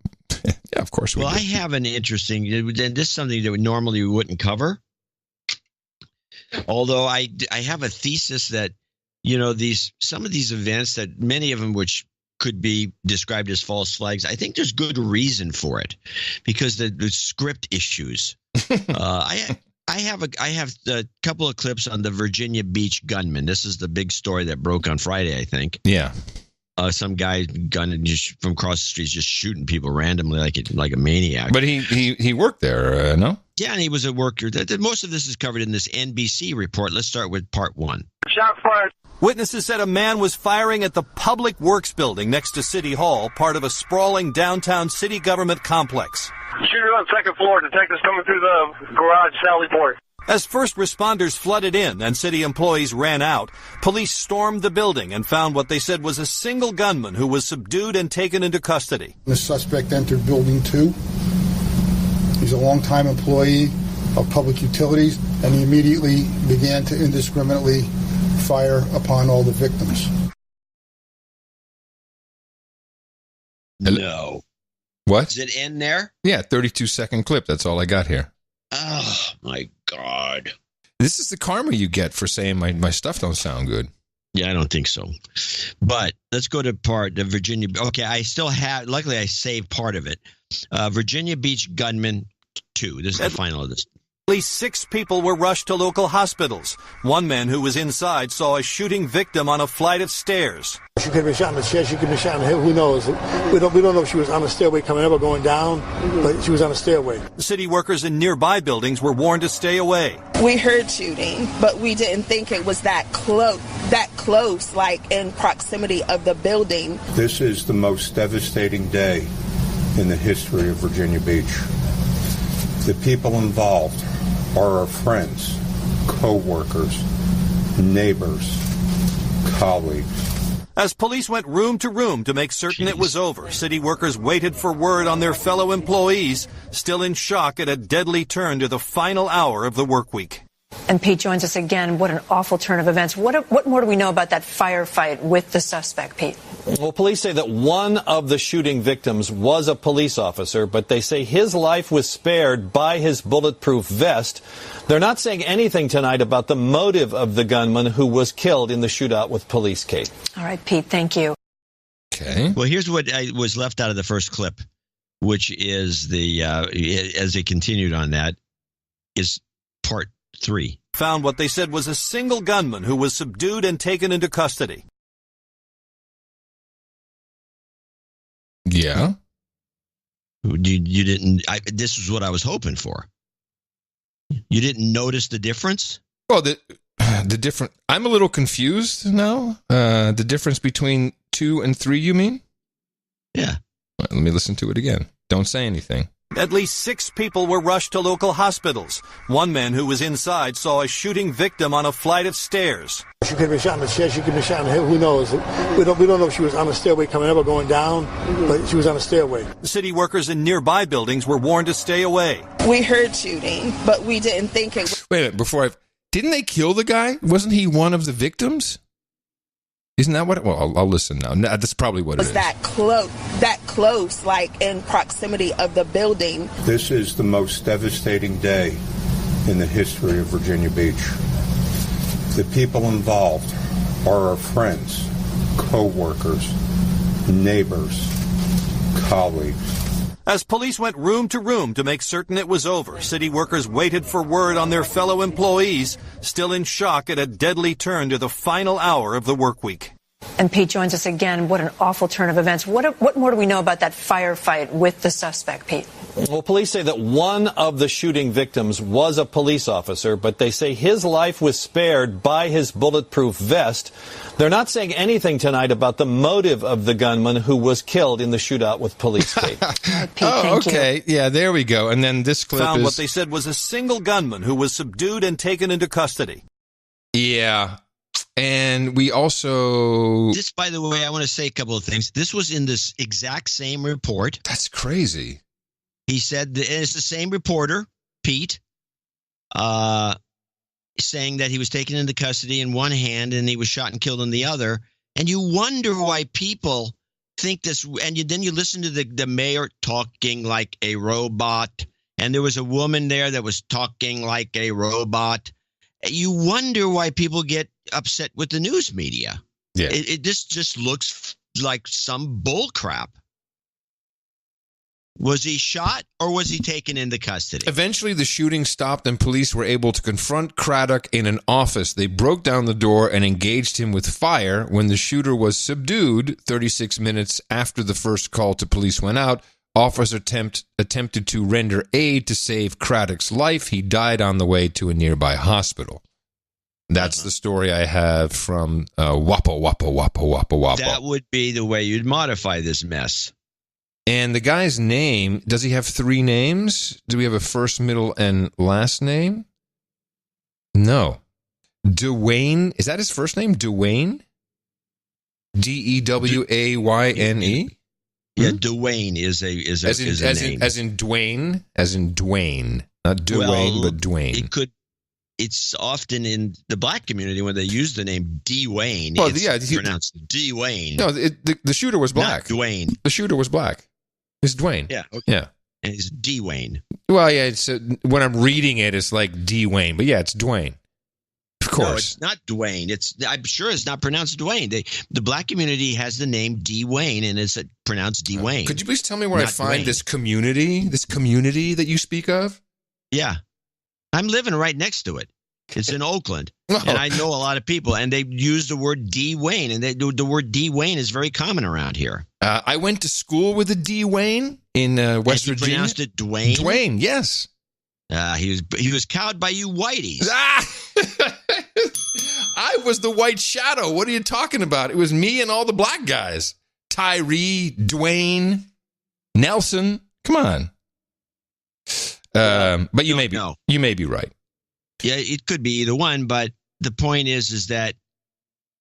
Speaker 1: Yeah, of course we do.
Speaker 3: I have an interesting, and this is something that normally we wouldn't cover. Although I have a thesis that some of these events, that many of them which could be described as false flags. I think there's good reason for it because the script issues. I have a couple of clips on the Virginia Beach gunman. This is the big story that broke on Friday, I think.
Speaker 1: Yeah.
Speaker 3: Some guy gunning just from across the streets, just shooting people randomly like a maniac.
Speaker 1: But he worked there, no?
Speaker 3: Yeah, and he was a worker. Most of this is covered in this NBC report. Let's start with part one.
Speaker 2: Shot fired. Witnesses said a man was firing at the Public Works building next to City Hall, part of a sprawling downtown city government complex.
Speaker 22: Shooter on second floor. Detectives coming through the garage Sally Port.
Speaker 2: As first responders flooded in and city employees ran out, police stormed the building and found what they said was a single gunman who was subdued and taken into custody.
Speaker 23: The suspect entered Building 2. He's a longtime employee of Public Utilities, and he immediately began to indiscriminately fire upon all the victims.
Speaker 3: No.
Speaker 1: What?
Speaker 3: Does it end there?
Speaker 1: Yeah, 32-second clip. That's all I got here.
Speaker 3: Oh, my God.
Speaker 1: This is the karma you get for saying my stuff don't sound good.
Speaker 3: Yeah, I don't think so. But let's go to the Virginia. Okay, I still have, luckily I saved part of it. Virginia Beach gunman 2. This is the final of this.
Speaker 2: At least 6 people were rushed to local hospitals. One man who was inside saw a shooting victim on a flight of stairs.
Speaker 23: She could have been shot in the chest. She could have been shot in the head. Who knows? We don't know if she was on the stairway coming up or going down, but she was on the stairway.
Speaker 2: City workers in nearby buildings were warned to stay away.
Speaker 24: We heard shooting, but we didn't think it was that close, like in proximity of the building.
Speaker 21: This is the most devastating day in the history of Virginia Beach. The people involved are our friends, co-workers, neighbors, colleagues.
Speaker 2: As police went room to room to make certain it was over, city workers waited for word on their fellow employees, still in shock at a deadly turn to the final hour of the work week.
Speaker 6: And Pete joins us again. What an awful turn of events. What more do we know about that firefight with the suspect, Pete?
Speaker 2: Well, police say that one of the shooting victims was a police officer, but they say his life was spared by his bulletproof vest. They're not saying anything tonight about the motive of the gunman who was killed in the shootout with police, Kate.
Speaker 6: All right, Pete, thank you.
Speaker 1: Okay.
Speaker 3: Well, here's what was left out of the first clip, which is as they continued on that, is part 3.
Speaker 2: Found what they said was a single gunman who was subdued and taken into custody.
Speaker 1: Yeah.
Speaker 3: You didn't. This is what I was hoping for. You didn't notice the difference?
Speaker 1: Well, the different. I'm a little confused now. The difference between 2 and 3, you mean?
Speaker 3: Yeah.
Speaker 1: Let me listen to it again. Don't say anything.
Speaker 2: At least 6 people were rushed to local hospitals. One man who was inside saw a shooting victim on a flight of stairs.
Speaker 23: She could have been shot in the chest. She could have been shot in the head. Who knows? We don't know if she was on the stairway coming up or going down, but she was on the stairway.
Speaker 2: City workers in nearby buildings were warned to stay away.
Speaker 24: We heard shooting, but we didn't think it was...
Speaker 1: Wait a minute, didn't they kill the guy? Wasn't he one of the victims? Isn't that what it... Well, I'll listen now. That's probably what it is.
Speaker 24: That close, like in proximity of the building.
Speaker 21: This is the most devastating day in the history of Virginia Beach. The people involved are our friends, co-workers, neighbors, colleagues.
Speaker 2: As police went room to room to make certain it was over, city workers waited for word on their fellow employees, still in shock at a deadly turn to the final hour of the work week.
Speaker 6: And Pete joins us again. What an awful turn of events. What more do we know about that firefight with the suspect, Pete?
Speaker 2: Well, police say that one of the shooting victims was a police officer, but they say his life was spared by his bulletproof vest. They're not saying anything tonight about the motive of the gunman who was killed in the shootout with police, Kate.
Speaker 6: Pete,
Speaker 1: okay. Yeah, there we go. And then this clip
Speaker 2: found what they said was a single gunman who was subdued and taken into custody.
Speaker 1: Yeah. And we also...
Speaker 3: This, by the way, I want to say a couple of things. This was in this exact same report.
Speaker 1: That's crazy.
Speaker 3: He said, that it's the same reporter, Pete, saying that he was taken into custody in one hand and he was shot and killed in the other. And you wonder why people think this. And then you listen to the mayor talking like a robot. And there was a woman there that was talking like a robot. You wonder why people get upset with the news media.
Speaker 1: Yeah.
Speaker 3: This just looks like some bull crap. Was he shot or was he taken into custody?
Speaker 1: Eventually, the shooting stopped and police were able to confront Craddock in an office. They broke down the door and engaged him with fire. When the shooter was subdued, 36 minutes after the first call to police went out, officers attempted to render aid to save Craddock's life. He died on the way to a nearby hospital. That's the story I have from Wappo.
Speaker 3: That would be the way you'd modify this mess.
Speaker 1: And the guy's name, does he have 3 names? Do we have a first, middle, and last name? No. Dwayne, is that his first name? Dwayne? Dewayne?
Speaker 3: Yeah, Dwayne is a name.
Speaker 1: As in Dwayne. Not Dwayne, but Dwayne.
Speaker 3: It's often in the black community when they use the name Dwayne.
Speaker 1: Well,
Speaker 3: it's pronounced Dwayne.
Speaker 1: No, the shooter was black.
Speaker 3: Not Dwayne.
Speaker 1: The shooter was black. It's Dwayne.
Speaker 3: Yeah. Okay.
Speaker 1: Yeah.
Speaker 3: And it's Dwayne.
Speaker 1: Well, yeah. It's when I'm reading it, it's like Dwayne, but yeah, it's Dwayne. Of course,
Speaker 3: no, it's not Dwayne. I'm sure it's not pronounced Dwayne. The black community has the name Dwayne, and it's pronounced Dwayne.
Speaker 1: Could you please tell me where I find this community that you speak of?
Speaker 3: Yeah, I'm living right next to it. It's in Oakland, and I know a lot of people, and they use the word Dwayne, and the word Dwayne is very common around here.
Speaker 1: I went to school with a Dwayne in West Virginia.
Speaker 3: You pronounced it Dwayne?
Speaker 1: Dwayne, yes.
Speaker 3: He was cowed by you whiteys.
Speaker 1: I was the white shadow. What are you talking about? It was me and all the black guys. Tyree, Dwayne, Nelson. Come on. But you may be right.
Speaker 3: Yeah, it could be either one, but the point is that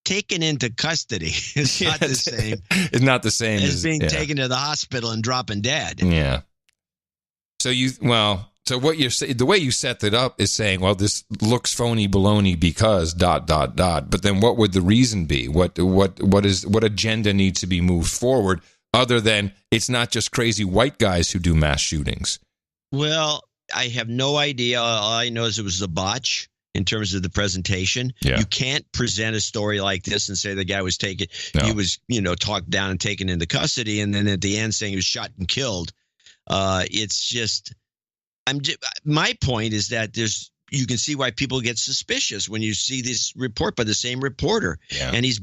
Speaker 3: taken into custody is not the same.
Speaker 1: It's not the same
Speaker 3: as being taken to the hospital and dropping dead.
Speaker 1: Yeah. So what you're saying, the way you set that up is saying, well, this looks phony baloney because ... But then what would the reason be? What agenda needs to be moved forward other than it's not just crazy white guys who do mass shootings?
Speaker 3: Well, I have no idea. All I know is it was a botch in terms of the presentation.
Speaker 1: Yeah.
Speaker 3: You can't present a story like this and say the guy was taken.
Speaker 1: No.
Speaker 3: He was, talked down and taken into custody, and then at the end saying he was shot and killed. It's just, my point is that you can see why people get suspicious when you see this report by the same reporter, and he's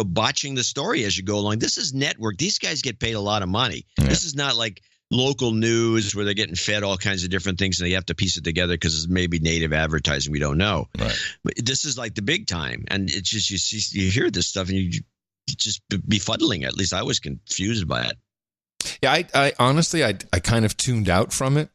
Speaker 3: botching the story as you go along. This is network. These guys get paid a lot of money. Yeah. This is not like local news where they're getting fed all kinds of different things and they have to piece it together because it's maybe native advertising. We don't know.
Speaker 1: Right.
Speaker 3: But this is like the big time. And it's just, you hear this stuff and you just befuddling. At least I was confused by it.
Speaker 1: Yeah. I honestly, I kind of tuned out from it.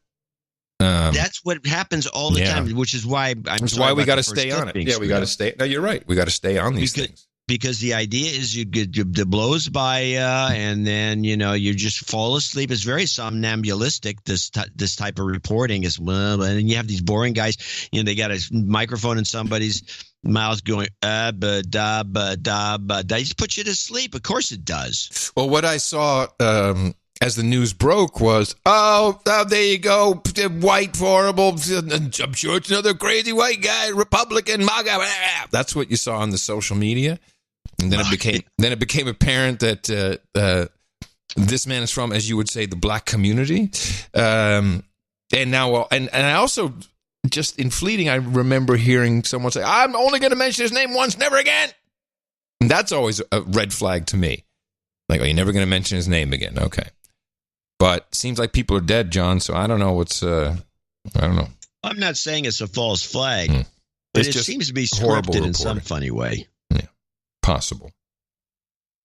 Speaker 3: That's what happens all the time, which is why
Speaker 1: we got to stay on it. Yeah, we got to stay. No, you're right. We got to stay on these things.
Speaker 3: Because the idea is you get the blows by and then you just fall asleep. It's very somnambulistic. This type of reporting is and you have these boring guys. They got a microphone in somebody's mouth going ba da ba da ba. That just puts you to sleep. Of course it does.
Speaker 1: Well, what I saw as the news broke was, there you go, white horrible. I'm sure it's another crazy white guy, Republican, MAGA. That's what you saw on the social media. And then it became apparent that this man is from, as you would say, the black community. And now, and I also, just in fleeting, I remember hearing someone say, I'm only going to mention his name once, never again. And that's always a red flag to me. Like, you're never going to mention his name again. Okay. But seems like people are dead, John, so I don't know I don't know.
Speaker 3: I'm not saying it's a false flag, but it seems to be scripted in some funny way.
Speaker 1: Possible.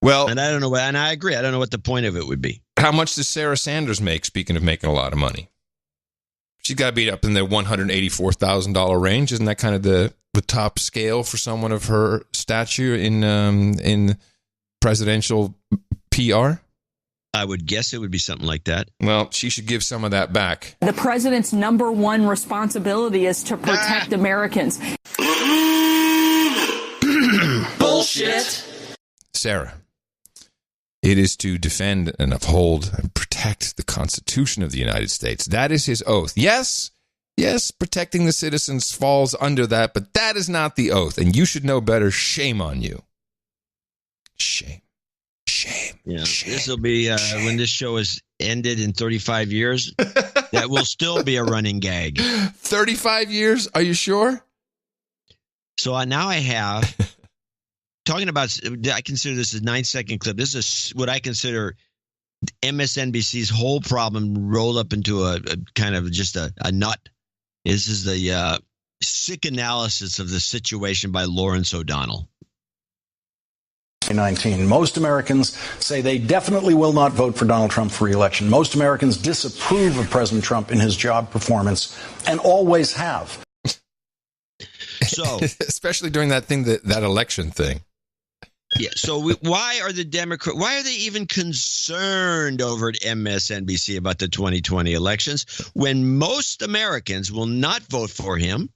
Speaker 1: Well,
Speaker 3: and I don't know, and I agree. I don't know what the point of it would be.
Speaker 1: How much does Sarah Sanders make? Speaking of making a lot of money, she's got to be up in the $184,000 range. Isn't that kind of the top scale for someone of her stature in presidential PR?
Speaker 3: I would guess it would be something like that.
Speaker 1: Well, she should give some of that back.
Speaker 7: The president's number one responsibility is to protect Americans.
Speaker 14: Bullshit.
Speaker 1: Sarah, it is to defend and uphold and protect the Constitution of the United States. That is his oath. Yes, protecting the citizens falls under that, but that is not the oath, and you should know better. Shame on you. Shame.
Speaker 3: Yeah, this will be when this show is ended in 35 years. That will still be a running gag.
Speaker 1: 35 years? Are you sure?
Speaker 3: So now I have talking about. I consider this a 9-second clip. This is what I consider MSNBC's whole problem rolled up into a kind of just a nut. This is the sick analysis of the situation by Lawrence O'Donnell.
Speaker 8: 2019. Most Americans say they definitely will not vote for Donald Trump for re-election. Most Americans disapprove of President Trump in his job performance and always have.
Speaker 3: So,
Speaker 1: especially during that election thing.
Speaker 3: Yeah. So why are the Democrats? Why are they even concerned over at MSNBC about the 2020 elections when most Americans will not vote for him?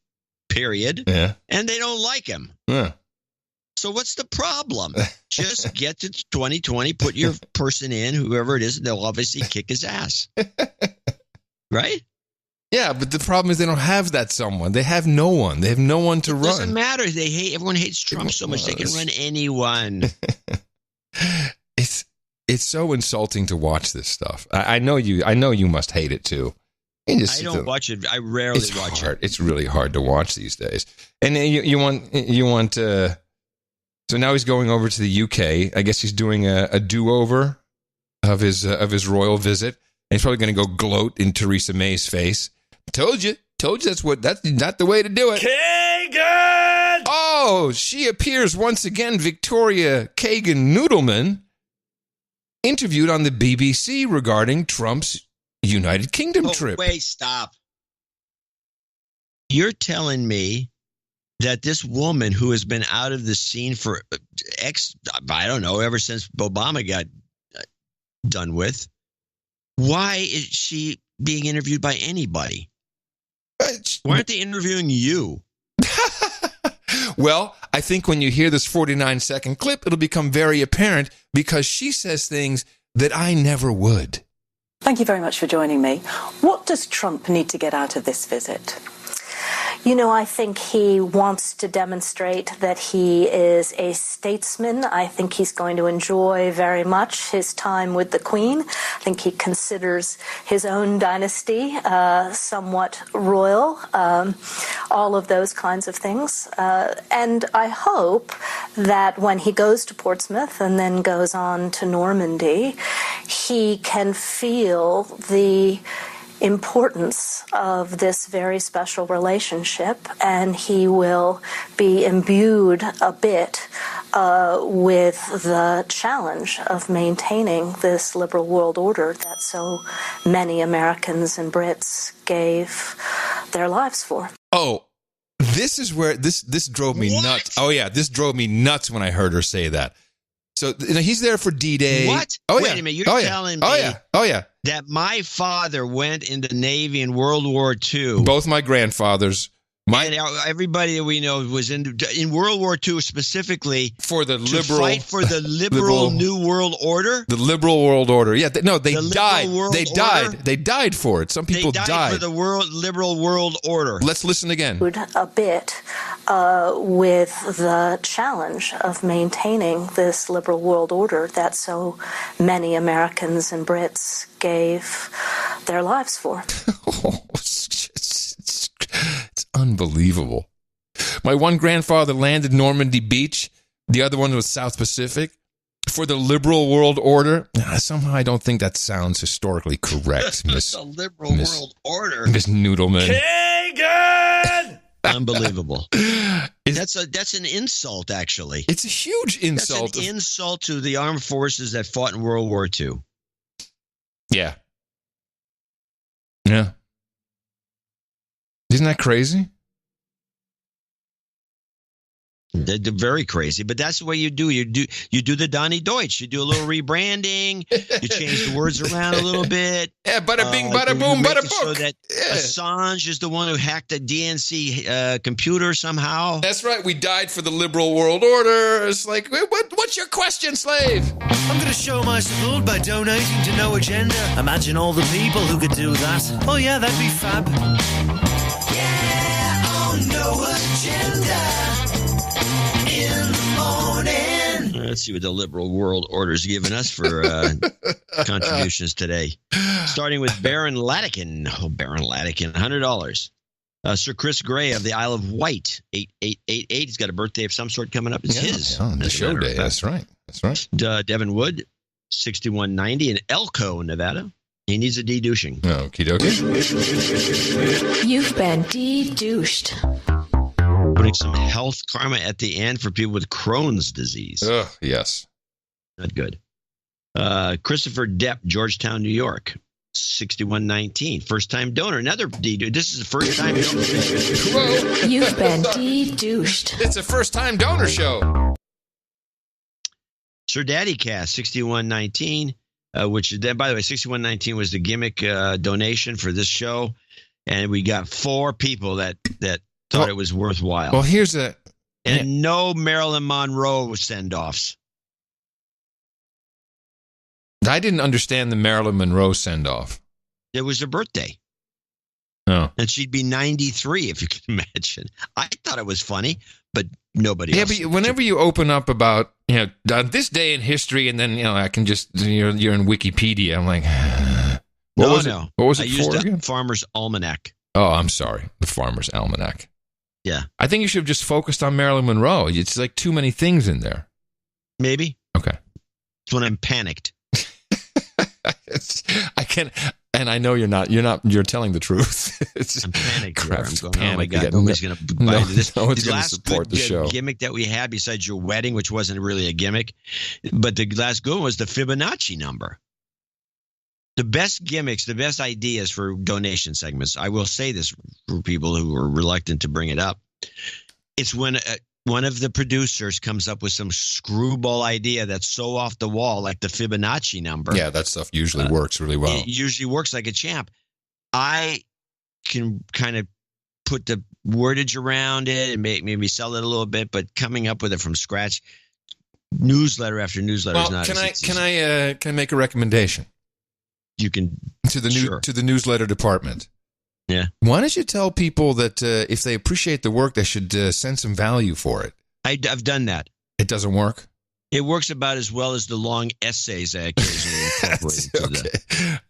Speaker 3: Period.
Speaker 1: Yeah.
Speaker 3: And they don't like him.
Speaker 1: Yeah.
Speaker 3: So what's the problem? Just get to 2020, put your person in, whoever it is, and they'll obviously kick his ass. Right?
Speaker 1: Yeah, but the problem is they don't have that someone. They have no one. They have no one to run.
Speaker 3: It doesn't matter. Everyone hates Trump so much they can run anyone.
Speaker 1: It's so insulting to watch this stuff. I know you must hate it too.
Speaker 3: I don't watch it. I rarely watch it.
Speaker 1: It's really hard to watch these days. And you want. So now he's going over to the UK. I guess he's doing a do-over of his royal visit. And he's probably going to go gloat in Theresa May's face. Told you that's not the way to do it.
Speaker 3: Kagan!
Speaker 1: Oh, she appears once again, Victoria Kagan Noodleman, interviewed on the BBC regarding Trump's United Kingdom trip.
Speaker 3: Wait, stop. You're telling me that this woman who has been out of the scene for ever since Obama got done with, why is she being interviewed by anybody? Why aren't they interviewing you?
Speaker 1: Well, I think when you hear this 49-second clip, it'll become very apparent because she says things that I never would.
Speaker 10: Thank you very much for joining me. What does Trump need to get out of this visit?
Speaker 11: You know, I think he wants to demonstrate that he is a statesman. I think he's going to enjoy very much his time with the Queen. I think he considers his own dynasty somewhat royal, all of those kinds of things. And I hope that when he goes to Portsmouth and then goes on to Normandy, he can feel the importance of this very special relationship, and he will be imbued a bit with the challenge of maintaining this liberal world order that so many Americans and Brits gave their lives for.
Speaker 1: Oh, this is where this drove me nuts. Oh yeah, this drove me nuts when I heard her say that. So he's there for D-Day.
Speaker 3: What?
Speaker 1: Oh,
Speaker 3: Wait
Speaker 1: yeah.
Speaker 3: a minute. You're telling me that my father went in the Navy in World War II.
Speaker 1: Both my grandfathers.
Speaker 3: And everybody that we know was in World War II specifically
Speaker 1: for the
Speaker 3: fight for the liberal New World Order.
Speaker 1: The liberal world order. Yeah, they died. They died. They died for it. Some people died
Speaker 3: for the liberal world order.
Speaker 1: Let's listen again.
Speaker 11: A bit with the challenge of maintaining this liberal world order that so many Americans and Brits gave their lives for.
Speaker 1: It's unbelievable. My one grandfather landed Normandy Beach. The other one was South Pacific. For the liberal world order. Somehow I don't think that sounds historically correct, Miss.
Speaker 3: The liberal world order.
Speaker 1: Miss Noodleman.
Speaker 3: Kagan! Unbelievable. That's an insult, actually.
Speaker 1: It's a huge insult.
Speaker 3: That's an insult to the armed forces that fought in World War II.
Speaker 1: Yeah. Yeah. Isn't that crazy?
Speaker 3: They're very crazy, but that's the way you do. You do the Donnie Deutsch. You do a little rebranding. You change the words around a little bit.
Speaker 1: Yeah, bada bing, bada boom, bada book.
Speaker 3: So that Assange is the one who hacked the DNC computer somehow.
Speaker 1: That's right. We died for the liberal world order. It's like, what's your question, slave?
Speaker 13: I'm going to show my support by donating to No Agenda. Imagine all the people who could do that. Oh yeah, that'd be fab. Yeah, on No Agenda. In the morning.
Speaker 3: Let's see what the liberal world order's given us for contributions today. Starting with Baron Latikin. Oh, Baron Latikin, $100. Sir Chris Gray of the Isle of Wight, 8888. He's got a birthday of some sort coming up. It's his.
Speaker 1: Yeah, the show day. That's right.
Speaker 3: Devin Wood, 6190 in Elko, Nevada. He needs a de-douching.
Speaker 1: Okie dokie.
Speaker 11: You've been de-douched.
Speaker 3: Putting some health karma at the end for people with Crohn's disease.
Speaker 1: Yes.
Speaker 3: Not good. Christopher Depp, Georgetown, New York, 6119. First-time donor. Another de-douche. This is the first-time donor.
Speaker 1: Whoa.
Speaker 11: You've been de-douched.
Speaker 1: It's a first-time donor show.
Speaker 3: Sir Daddy Cast, 6119, which then, by the way, 6119 was the gimmick donation for this show. And we got 4 people that thought it was worthwhile.
Speaker 1: Well, here's
Speaker 3: no Marilyn Monroe send-offs.
Speaker 1: I didn't understand the Marilyn Monroe send-off.
Speaker 3: It was her birthday.
Speaker 1: Oh.
Speaker 3: And she'd be 93, if you can imagine. I thought it was funny, but nobody else.
Speaker 1: Yeah, but whenever you open up about, on this day in history, and then, I can just, you're in Wikipedia, I'm like, what was it
Speaker 3: used
Speaker 1: for again?
Speaker 3: Farmer's Almanac.
Speaker 1: Oh, I'm sorry. The Farmer's Almanac.
Speaker 3: Yeah.
Speaker 1: I think you should have just focused on Marilyn Monroe. It's like too many things in there.
Speaker 3: Maybe.
Speaker 1: Okay.
Speaker 3: It's when I'm panicked.
Speaker 1: I can't, and I know you're not. You're telling the truth.
Speaker 3: I'm panicked. I'm going,
Speaker 1: panic.
Speaker 3: oh my God, nobody's going to buy this.
Speaker 1: No one's going to support the show.
Speaker 3: Gimmick that we had besides your wedding, which wasn't really a gimmick, but the last good one was the Fibonacci number. The best gimmicks, the best ideas for donation segments, I will say this for people who are reluctant to bring it up, it's when one of the producers comes up with some screwball idea that's so off the wall, like the Fibonacci number.
Speaker 1: Yeah, that stuff usually works really well.
Speaker 3: It usually works like a champ. I can kind of put the wordage around it and maybe sell it a little bit, but coming up with it from scratch, newsletter after newsletter is not.
Speaker 1: Can I make a recommendation?
Speaker 3: You can
Speaker 1: to the newsletter department.
Speaker 3: Yeah.
Speaker 1: Why don't you tell people that if they appreciate the work, they should send some value for it?
Speaker 3: I've done that.
Speaker 1: It doesn't work?
Speaker 3: It works about as well as the long essays I occasionally incorporate.
Speaker 1: Okay.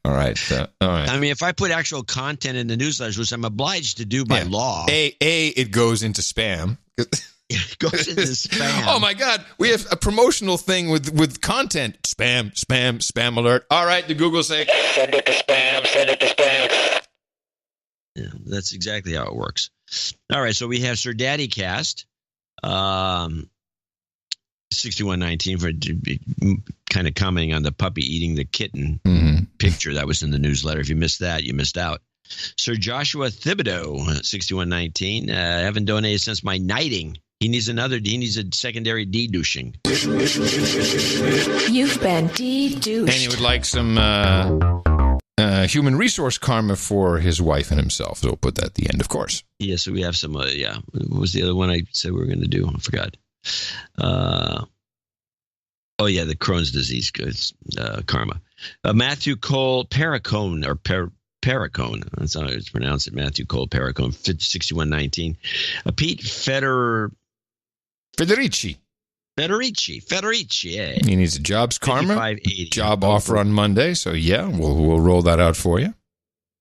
Speaker 1: All right. All right.
Speaker 3: I mean, if I put actual content in the newsletters, which I'm obliged to do by law.
Speaker 1: It goes into spam.
Speaker 3: It goes into spam.
Speaker 1: Oh, my God. We have a promotional thing with content. Spam alert. All right. The Google say, send it to spam.
Speaker 3: Yeah, that's exactly how it works. All right, so we have Sir Daddy Cast, 6119 for kind of commenting on the puppy eating the kitten picture that was in the newsletter. If you missed that, you missed out. Sir Joshua Thibodeau, 6119, haven't donated since my knighting. He needs a secondary de-douching.
Speaker 11: You've been de-douched.
Speaker 1: And he would like some human resource karma for his wife and himself. So we'll put that at the end, of course.
Speaker 3: Yeah, so we have some, what was the other one I said we were going to do? I forgot. The Crohn's disease karma. Matthew Cole Perricone, or Perricone. That's how it's pronounced. Matthew Cole Perricone, 6119. Pete Federici, yeah.
Speaker 1: He needs a jobs karma, job offer on Monday. So, we'll roll that out for you.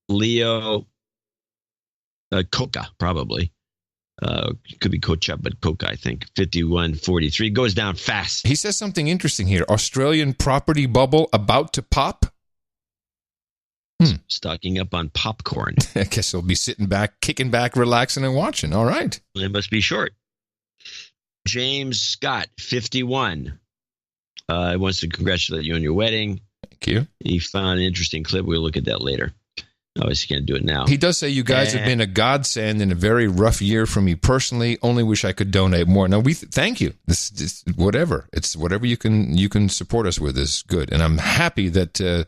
Speaker 3: Leo Coca, probably. Could be Cocha, but Coca, I think. 5143. Goes down fast.
Speaker 1: He says something interesting here. Australian property bubble about to pop.
Speaker 3: Stocking up on popcorn.
Speaker 1: I guess he'll be sitting back, kicking back, relaxing, and watching. All right.
Speaker 3: It must be short. James Scott, 51. Wants to congratulate you on your wedding.
Speaker 1: Thank you.
Speaker 3: He found an interesting clip. We'll look at that later. Obviously, can't do it now.
Speaker 1: He does say you guys have been a godsend in a very rough year for me personally. Only wish I could donate more. Now, thank you. This whatever. It's whatever you can support us with is good, and I'm happy that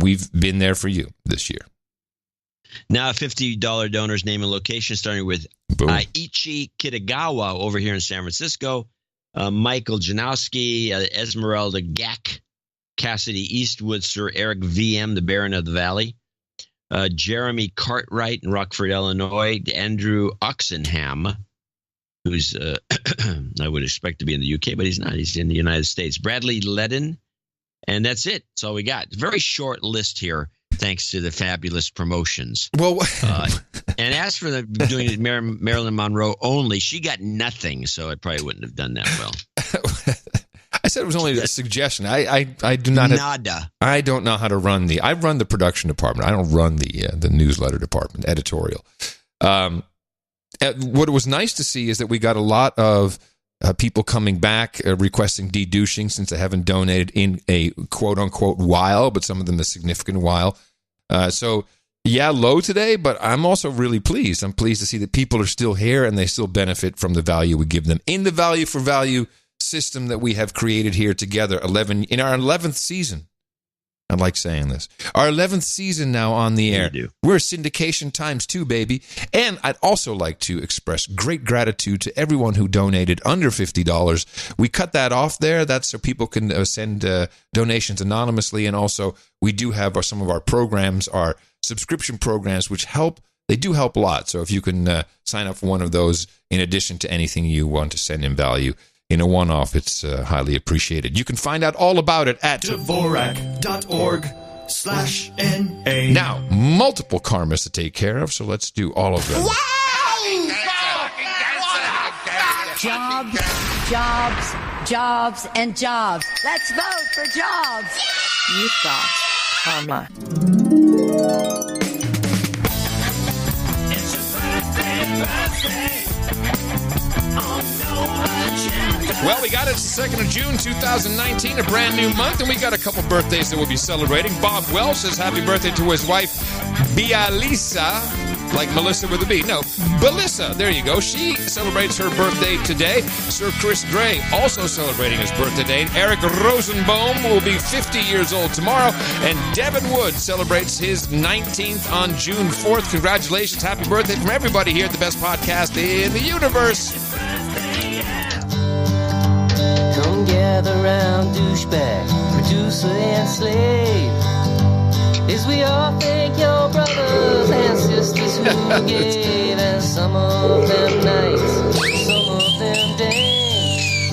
Speaker 1: we've been there for you this year.
Speaker 3: Now, $50 donors, name and location, starting with Aichi Kitagawa over here in San Francisco, Michael Janowski, Esmeralda Gack, Cassidy Eastwood, Sir Eric VM, the Baron of the Valley, Jeremy Cartwright in Rockford, Illinois, Andrew Oxenham, who's I would expect to be in the UK, but he's not. He's in the United States. Bradley Ledden, and that's it. That's all we got. Very short list here, thanks to the fabulous promotions.
Speaker 1: Well,
Speaker 3: and as for doing it Marilyn Monroe only, she got nothing, so it probably wouldn't have done that well.
Speaker 1: I said it was only a suggestion. I do not have,
Speaker 3: nada.
Speaker 1: I don't know how to run I run the production department. I don't run the newsletter department, editorial. What was nice to see is that we got a lot of people coming back requesting de-douching since they haven't donated in a quote-unquote while, but some of them a significant while. So, yeah, low today, but I'm also really pleased. I'm pleased to see that people are still here and they still benefit from the value we give them in the value for value system that we have created here together. In our 11th season. I like saying this. Our 11th season now on the air. We're syndication times 2, baby. And I'd also like to express great gratitude to everyone who donated under $50. We cut that off there. That's so people can send donations anonymously. And also, we do have some of our programs, our subscription programs, which help. They do help a lot. So if you can sign up for one of those in addition to anything you want to send in value, in a one-off, it's highly appreciated. You can find out all about it at
Speaker 14: Dvorak.org/NA.
Speaker 1: Now, multiple karmas to take care of, so let's do all of them.
Speaker 9: Jobs, jobs, jobs, and jobs. Let's vote for jobs. You've got karma.
Speaker 14: It's your birthday.
Speaker 1: Well, we got it. It's the 2nd of June, 2019, a brand new month, and we got a couple birthdays that we'll be celebrating. Bob Welsh says happy birthday to his wife, Bialisa, like Melissa with a B. No, Belissa. There you go. She celebrates her birthday today. Sir Chris Gray also celebrating his birthday today. Eric Rosenbaum will be 50 years old tomorrow, and Devin Wood celebrates his 19th on June 4th. Congratulations. Happy birthday from everybody here at the best podcast in the universe.
Speaker 12: Come gather round, douchebag, producer and slave, as we all thank your brothers and sisters who gave, and some of them nights, some of them days,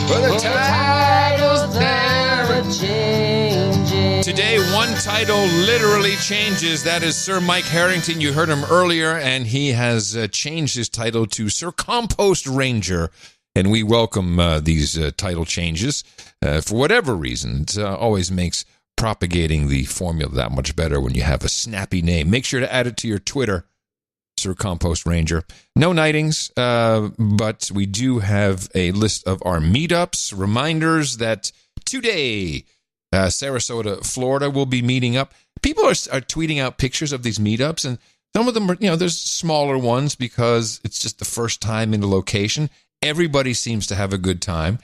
Speaker 1: for the titles
Speaker 12: never changing.
Speaker 1: Today, one title literally changes. That is Sir Mike Harrington. You heard him earlier, and he has changed his title to Sir Compost Ranger. And we welcome these title changes for whatever reason. It always makes propagating the formula that much better when you have a snappy name. Make sure to add it to your Twitter, Sir Compost Ranger. No nightings, but we do have a list of our meetups. Reminders that today, Sarasota, Florida, will be meeting up. People are tweeting out pictures of these meetups, and some of them are, there's smaller ones because it's just the first time in the location. Everybody seems to have a good time.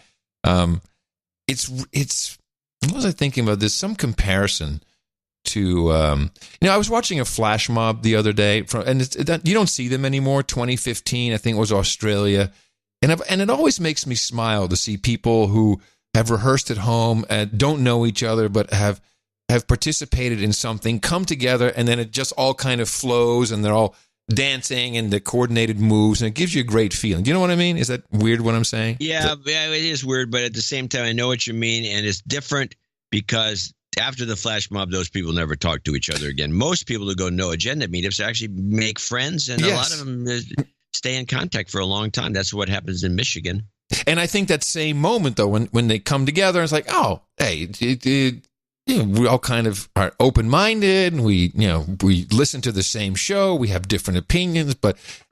Speaker 1: It's. What was I thinking about? There's some comparison to. I was watching a flash mob the other day, you don't see them anymore. 2015, I think it was Australia, and it always makes me smile to see people who have rehearsed at home and don't know each other, but have participated in something, come together, and then it just all kind of flows, and they're all dancing and the coordinated moves, and it gives you a great feeling. Do you know what I mean? Is that weird what I'm saying?
Speaker 3: Yeah, it is weird, but at the same time, I know what you mean, and it's different because after the flash mob, those people never talk to each other again. Most people who go no agenda meetups actually make friends, and a lot of them stay in contact for a long time. That's what happens in Michigan.
Speaker 1: And I think that same moment, though, when they come together, it's like, oh, hey, we all kind of are open-minded, and we listen to the same show. We have different opinions,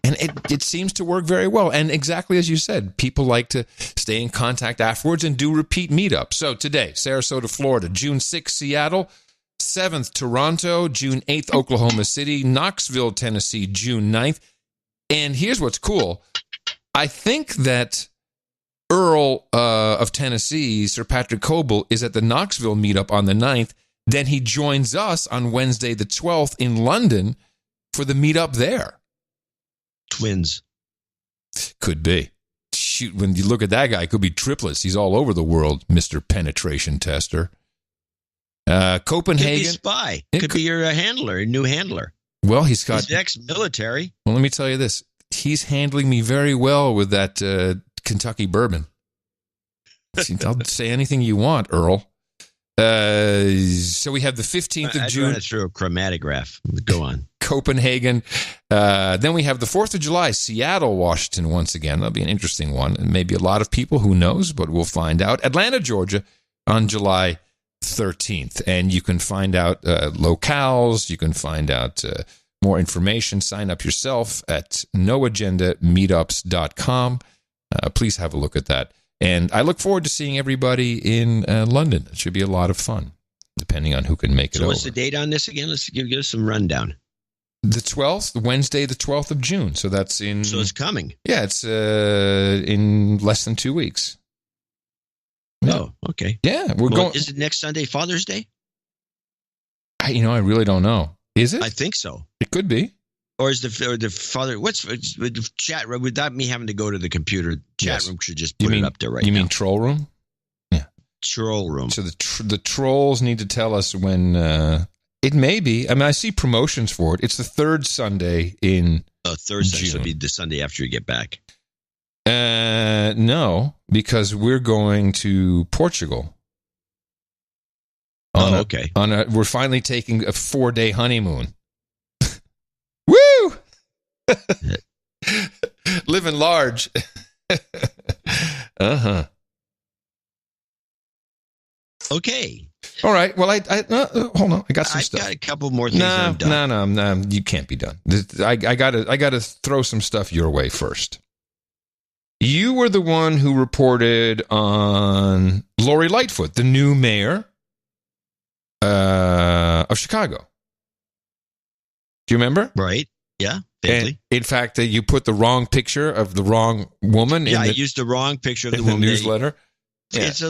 Speaker 1: and it seems to work very well. And exactly as you said, people like to stay in contact afterwards and do repeat meetups. So today, Sarasota, Florida, June 6th, Seattle, 7th, Toronto, June 8th, Oklahoma City, Knoxville, Tennessee, June 9th. And here's what's cool. I think that Earl of Tennessee, Sir Patrick Coble, is at the Knoxville meetup on the 9th. Then he joins us on Wednesday the 12th in London for the meetup there.
Speaker 3: Twins.
Speaker 1: Could be. Shoot, when you look at that guy, it could be triplets. He's all over the world, Mr. Penetration Tester. Copenhagen.
Speaker 3: Could be spy. Could be your handler, your new handler.
Speaker 1: Well, he's
Speaker 3: ex-military.
Speaker 1: Well, let me tell you this. he's handling me very well with that Kentucky bourbon. I'll say anything you want, Earl. So we have the 15th of June.
Speaker 3: I'd through a chromatograph. Go on.
Speaker 1: Copenhagen. Then we have the 4th of July, Seattle, Washington, once again. That'll be an interesting one. And maybe a lot of people, who knows, but we'll find out. Atlanta, Georgia, on July 13th. And you can find out locales. You can find out more information. Sign up yourself at noagendameetups.com. Please have a look at that. And I look forward to seeing everybody in London. It should be a lot of fun, depending on who can make it over.
Speaker 3: So what's the date on this again? Let's give us some rundown.
Speaker 1: The 12th, Wednesday, the 12th of June. So that's in...
Speaker 3: So it's coming.
Speaker 1: Yeah, it's in less than 2 weeks.
Speaker 3: Oh, okay.
Speaker 1: Yeah, we're going...
Speaker 3: Is it next Sunday, Father's Day?
Speaker 1: I really don't know. Is it?
Speaker 3: I think so.
Speaker 1: It could be.
Speaker 3: Or is the father? What's the chat room? Without me having to go to the computer, chat room should just put it up there right now.
Speaker 1: You mean troll room? Yeah,
Speaker 3: troll room.
Speaker 1: So the trolls need to tell us when it may be. I mean, I see promotions for it. It's the third Sunday in
Speaker 3: Thursday.
Speaker 1: June.
Speaker 3: So it'll be the Sunday after you get back.
Speaker 1: No, because we're going to Portugal.
Speaker 3: Okay.
Speaker 1: We're finally taking a 4-day honeymoon. Woo! Living large.
Speaker 3: Okay.
Speaker 1: All right. Well, hold on. I got some stuff.
Speaker 3: I've got a couple more things.
Speaker 1: No. You can't be done. I gotta throw some stuff your way first. You were the one who reported on Lori Lightfoot, the new mayor of Chicago. Do you remember?
Speaker 3: Right. Yeah. Vaguely.
Speaker 1: In fact, you put the wrong picture of the wrong woman.
Speaker 3: Yeah, I used the wrong picture of the woman.
Speaker 1: Newsletter. Yeah.
Speaker 3: It's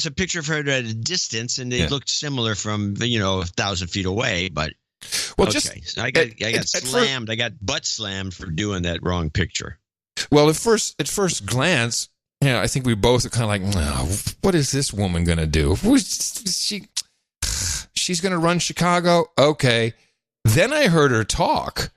Speaker 3: a picture of her at a distance, and they looked similar from 1,000 feet away. But okay. I got slammed. I got butt slammed for doing that wrong picture.
Speaker 1: Well, at first glance, I think we both are kind of like, oh, what is this woman going to do? She's going to run Chicago? Okay. Then I heard her talk,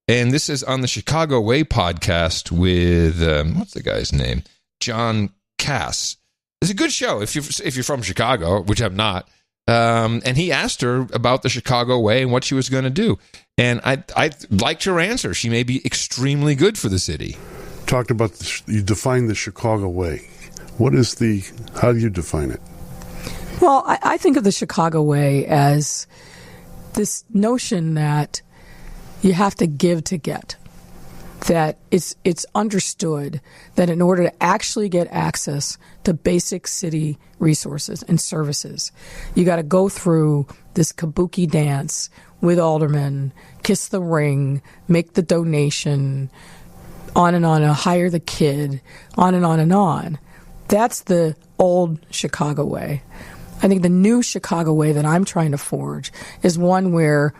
Speaker 1: and this is on the Chicago Way podcast with, what's the guy's name? John Cass. It's a good show if you're from Chicago, which I'm not. And he asked her about the Chicago Way and what she was going to do. And I liked her answer. She may be extremely good for the city.
Speaker 15: Talked about, you define the Chicago Way. How do you define it?
Speaker 7: Well, I think of the Chicago Way as this notion that you have to give to get. That it's understood that in order to actually get access to basic city resources and services, you got to go through this kabuki dance with aldermen, kiss the ring, make the donation, on and on, hire the kid, on and on and on. That's the old Chicago way. I think the new Chicago way that I'm trying to forge is one where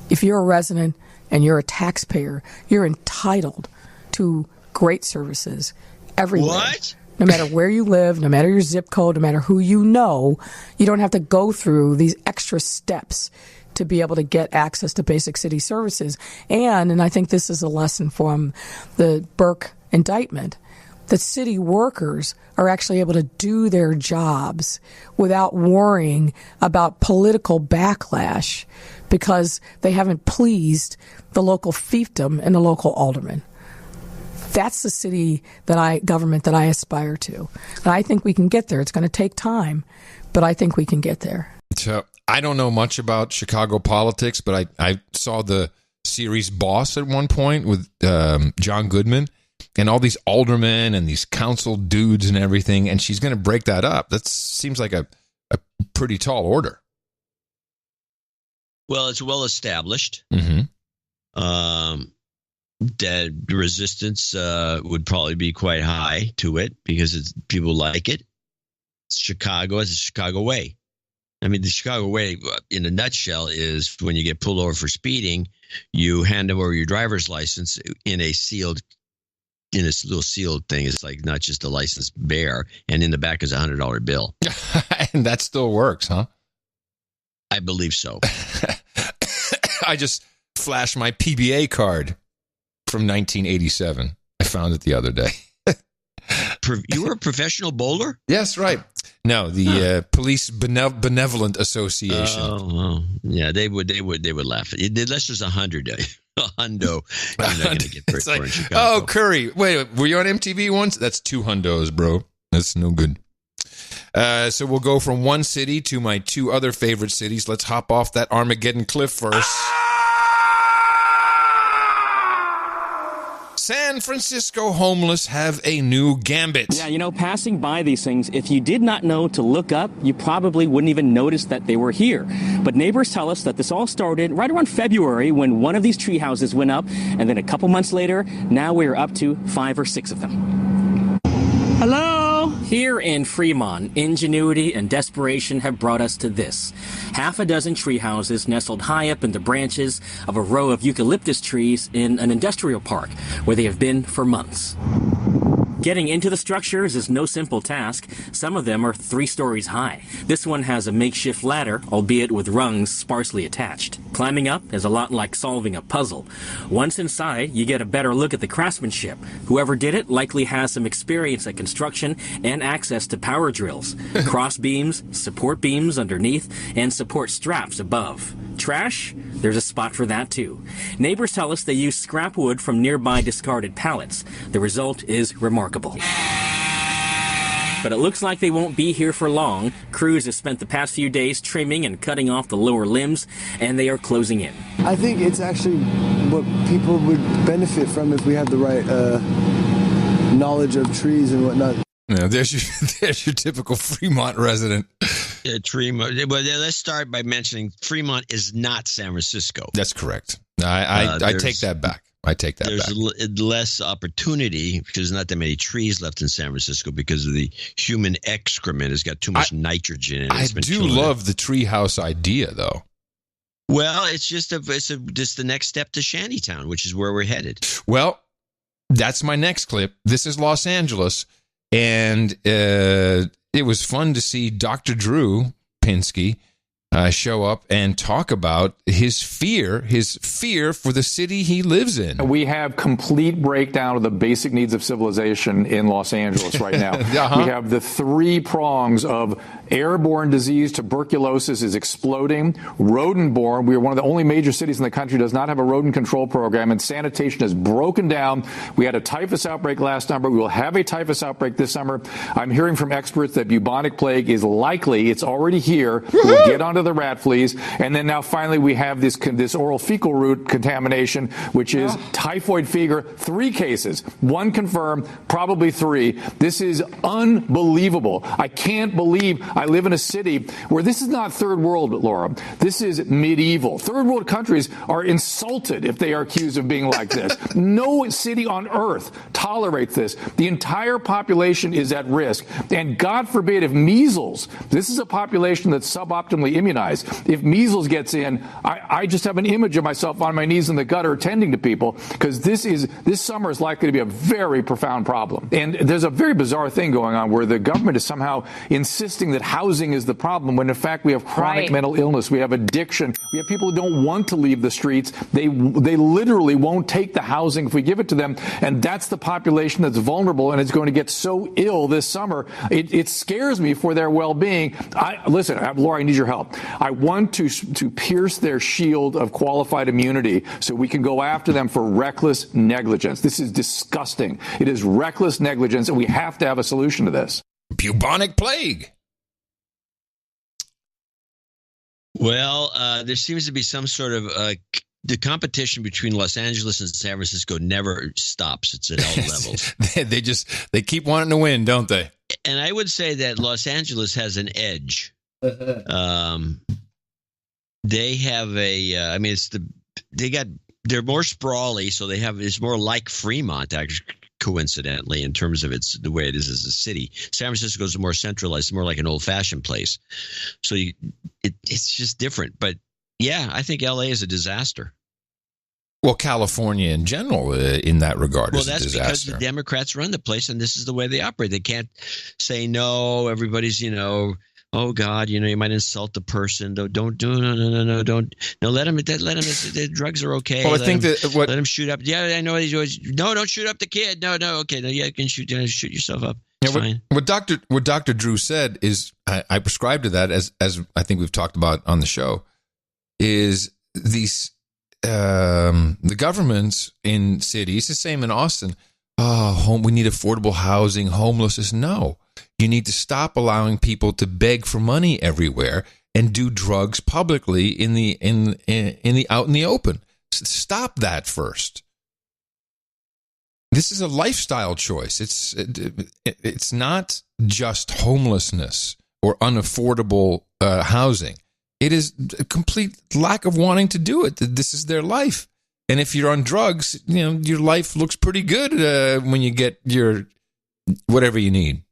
Speaker 7: if you're a resident and you're a taxpayer, you're entitled to great services everywhere.
Speaker 3: What?
Speaker 7: No matter where you live, no matter your zip code, no matter who you know, you don't have to go through these extra steps to be able to get access to basic city services. And I think this is a lesson from the Burke indictment, that city workers are actually able to do their jobs without worrying about political backlash because they haven't pleased the local fiefdom and the local alderman. That's the city government that I aspire to. And I think we can get there. It's going to take time, but I think we can get there.
Speaker 1: So I don't know much about Chicago politics, but I saw the series Boss at one point with John Goodman and all these aldermen and these council dudes and everything, and she's going to break that up. That seems like a pretty tall order.
Speaker 3: Well, it's well established.
Speaker 1: Mm-hmm.
Speaker 3: The resistance would probably be quite high to it because people like it. It's Chicago. It's a Chicago way. I mean, the Chicago way, in a nutshell, is when you get pulled over for speeding, you hand them over your driver's license in a little sealed thing. It's like not just a license bear, and in the back is $100 bill.
Speaker 1: And that still works, huh?
Speaker 3: I believe so.
Speaker 1: I just flashed my PBA card. from 1987. I found it the other day.
Speaker 3: You were a professional bowler?
Speaker 1: Yes, right. No, the Police Benevolent Association.
Speaker 3: Oh, yeah, they would laugh. Unless there's 100, a hundo, you're not going to get very far in Chicago.
Speaker 1: Oh, Curry. Wait, were you on MTV once? That's 2 hundos, bro. That's no good. So we'll go from one city to my 2 other favorite cities. Let's hop off that Armageddon cliff first. San Francisco homeless have a new gambit.
Speaker 16: Yeah, passing by these things, if you did not know to look up, you probably wouldn't even notice that they were here. But neighbors tell us that this all started right around February when one of these tree houses went up, and then a couple months later, now we're up to 5 or 6 of them. Hello? Here in Fremont, ingenuity and desperation have brought us to this. Half a dozen tree houses nestled high up in the branches of a row of eucalyptus trees in an industrial park where they have been for months. Getting into the structures is no simple task. Some of them are 3 stories high. This one has a makeshift ladder, albeit with rungs sparsely attached. Climbing up is a lot like solving a puzzle. Once inside, you get a better look at the craftsmanship. Whoever did it likely has some experience at construction and access to power drills, cross beams, support beams underneath, and support straps above. Trash? There's a spot for that too. Neighbors tell us they use scrap wood from nearby discarded pallets. The result is remarkable. But it looks like they won't be here for long. Crews have spent the past few days trimming and cutting off the lower limbs, and they are closing in.
Speaker 17: I think it's actually what people would benefit from if we had the right knowledge of trees and whatnot.
Speaker 1: Yeah, there's your typical Fremont resident.
Speaker 3: Well, let's start by mentioning Fremont is not San Francisco.
Speaker 1: That's correct. I take that back.
Speaker 3: There's less opportunity because there's not that many trees left in San Francisco because of the human excrement has got too much nitrogen in it.
Speaker 1: I do love the treehouse idea, though.
Speaker 3: Well, it's just the next step to Shantytown, which is where we're headed.
Speaker 1: Well, that's my next clip. This is Los Angeles, and it was fun to see Dr. Drew Pinsky show up and talk about his fear for the city he lives in.
Speaker 18: We have complete breakdown of the basic needs of civilization in Los Angeles right now. We have the 3 prongs of airborne disease. Tuberculosis is exploding. Rodent-borne. We are one of the only major cities in the country that does not have a rodent control program, and sanitation is broken down. We had a typhus outbreak last summer. We will have a typhus outbreak this summer. I'm hearing from experts that bubonic plague is likely. It's already here. We'll get onto the rat fleas. And then now finally we have this oral fecal route contamination, which is typhoid fever. 3 cases. 1 confirmed, probably 3. This is unbelievable. I can't believe I live in a city where this is not third world, Laura. This is medieval. Third world countries are insulted if they are accused of being like this. No city on earth tolerates this. The entire population is at risk. And God forbid if measles, this is a population that's suboptimally immunized. If measles gets in, I just have an image of myself on my knees in the gutter tending to people because this summer is likely to be a very profound problem. And there's a very bizarre thing going on where the government is somehow insisting that housing is the problem when in fact we have chronic mental illness, we have addiction, we have people who don't want to leave the streets. They literally won't take the housing if we give it to them, and that's the population that's vulnerable and is going to get so ill this summer. It scares me for their well-being. Listen, Laura, I need your help. I want to pierce their shield of qualified immunity so we can go after them for reckless negligence. This is disgusting. It is reckless negligence, and we have to have a solution to this.
Speaker 1: Bubonic plague.
Speaker 3: Well, there seems to be some sort of the competition between Los Angeles and San Francisco never stops. It's at all levels.
Speaker 1: they keep wanting to win, don't they?
Speaker 3: And I would say that Los Angeles has an edge. They have they're more sprawly, so it's more like Fremont, actually, coincidentally, in terms of the way it is as a city. San Francisco is more centralized, more like an old-fashioned place. So it's just different. But yeah, I think LA is a disaster.
Speaker 1: Well, California in general, in that regard, is a disaster.
Speaker 3: Well, that's because the Democrats run the place, and this is the way they operate. They can't say no. Everybody's, oh God, you might insult the person. Don't do no. Don't let him. The drugs are okay.
Speaker 1: Well, I think
Speaker 3: let him shoot up. Yeah, I know he's always don't shoot up the kid. No, okay, no, yeah, you can shoot yourself up. It's fine.
Speaker 1: What Dr. Drew said is I prescribe to that as I think we've talked about on the show is these the governments in cities, the same in Austin. We need affordable housing, homelessness. No, you need to stop allowing people to beg for money everywhere and do drugs publicly in the out in the open. Stop that first. This is a lifestyle choice. It's not just homelessness or unaffordable housing. It is a complete lack of wanting to do it. This is their life. And if you're on drugs, your life looks pretty good when you get your whatever you need.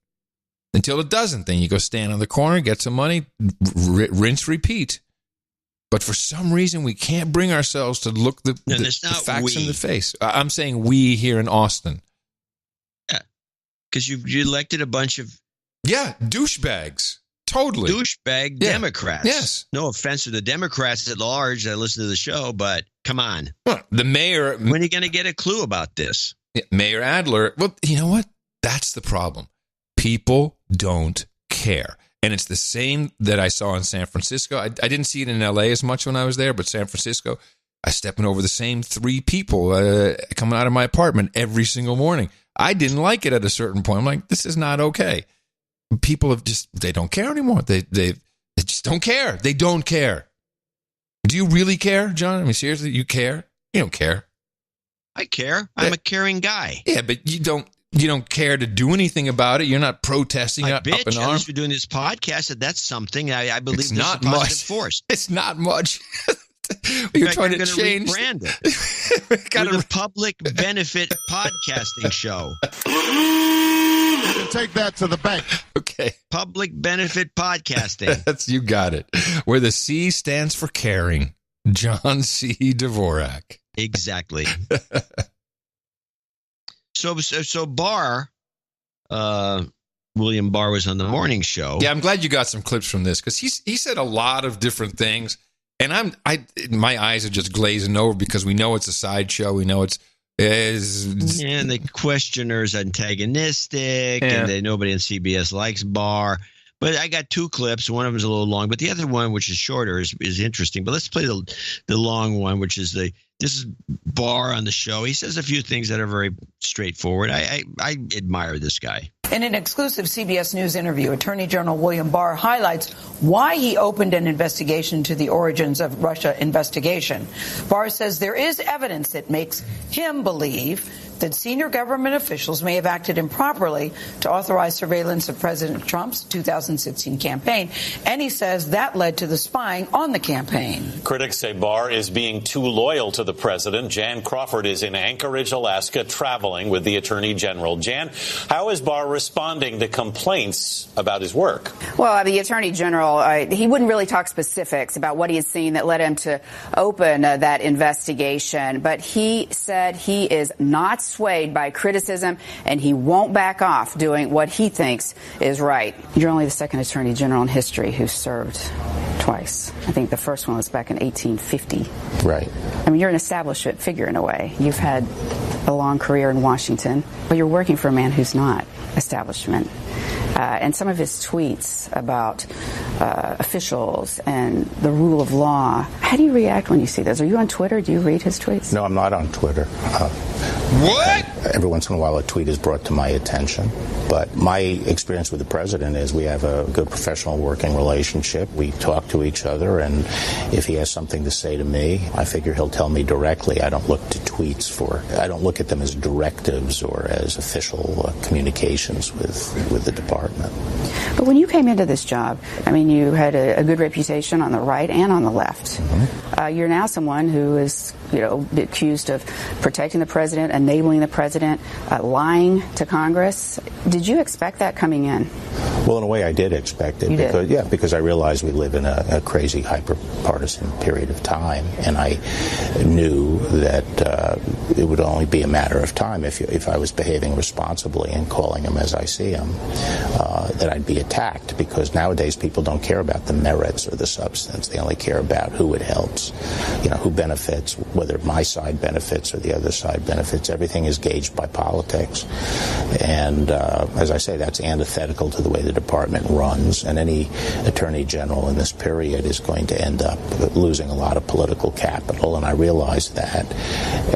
Speaker 1: Until it doesn't. Then you go stand on the corner, get some money, rinse, repeat. But for some reason, we can't bring ourselves to look the facts in the face. I'm saying we here in Austin.
Speaker 3: Yeah, because you elected a bunch of...
Speaker 1: Yeah, douchebags. Totally.
Speaker 3: Douchebag Democrats.
Speaker 1: Yes.
Speaker 3: No offense to the Democrats at large that listen to the show, but come on.
Speaker 1: Well, the mayor...
Speaker 3: When are you going to get a clue about this?
Speaker 1: Yeah, Mayor Adler... Well, you know what? That's the problem. People don't care. And it's the same that I saw in San Francisco. I didn't see it in L.A. as much when I was there, but San Francisco, I stepping over the same 3 people coming out of my apartment every single morning. I didn't like it at a certain point. I'm like, this is not okay. People they don't care anymore. They just don't care. They don't care. Do you really care, John? I mean, seriously, you care? You don't care.
Speaker 3: I care. I'm a caring guy.
Speaker 1: Yeah, but you don't care to do anything about it. You're not protesting. You're not up in arms.
Speaker 3: We're doing this podcast. That's something I believe
Speaker 1: it's
Speaker 3: there's
Speaker 1: not
Speaker 3: a positive
Speaker 1: much.
Speaker 3: Force.
Speaker 1: It's not much. You're trying to change.
Speaker 3: Rebrand it. We're the public benefit podcasting show.
Speaker 4: Take that to the bank.
Speaker 1: Okay.
Speaker 3: Public benefit podcasting.
Speaker 1: You got it. Where the C stands for caring. John C. Dvorak.
Speaker 3: Exactly. So Barr, William Barr was on the morning show.
Speaker 1: Yeah, I'm glad you got some clips from this because he said a lot of different things, and my eyes are just glazing over because we know it's a sideshow. We know and
Speaker 3: the questioner's antagonistic, and nobody on CBS likes Barr. But I got 2 clips. One of them is a little long, but the other one, which is shorter, is interesting. But let's play the long one, which is this is Barr on the show. He says a few things that are very straightforward. I admire this guy.
Speaker 5: In an exclusive CBS News interview, Attorney General William Barr highlights why he opened an investigation into the origins of Russia investigation. Barr says there is evidence that makes him believe that senior government officials may have acted improperly to authorize surveillance of President Trump's 2016 campaign, and he says that led to the spying on the campaign.
Speaker 19: Critics say Barr is being too loyal to the president. Jan Crawford is in Anchorage, Alaska, traveling with the Attorney General. Jan, how is Barr responding to complaints about his work?
Speaker 20: Well, the Attorney General, he wouldn't really talk specifics about what he has seen that led him to open that investigation, but he said he is not swayed by criticism, and he won't back off doing what he thinks is right. You're only the second Attorney General in history who served twice. I think the first one was back in 1850.
Speaker 19: Right.
Speaker 20: I mean, you're an establishment figure in a way. You've had a long career in Washington, but you're working for a man who's not establishment. And some of his tweets about officials and the rule of law, how do you react when you see those? Are you on Twitter? Do you read his tweets?
Speaker 25: No, I'm not on Twitter.
Speaker 1: What?
Speaker 25: Every once in a while a tweet is brought to my attention. But my experience with the president is we have a good professional working relationship. We talk to each other, and if he has something to say to me, I figure he'll tell me directly. I don't look to tweets I don't look at them as directives or as official communications with the department.
Speaker 20: But when you came into this job, I mean, you had a good reputation on the right and on the left. Mm-hmm. You're now someone who is, accused of protecting the president, enabling the president, lying to Congress. Did you expect that coming in?
Speaker 25: Well, in a way, I did expect it because I realized we live in a crazy, hyper-partisan period of time, and I knew that it would only be a matter of time if I was behaving responsibly and calling them as I see them, that I'd be attacked. Because nowadays people don't care about the merits or the substance; they only care about who it helps, who benefits, whether my side benefits or the other side benefits. Everything is gauged by politics, and as I say, that's antithetical to the way the department runs, and any attorney general in this period is going to end up losing a lot of political capital, and I realized that,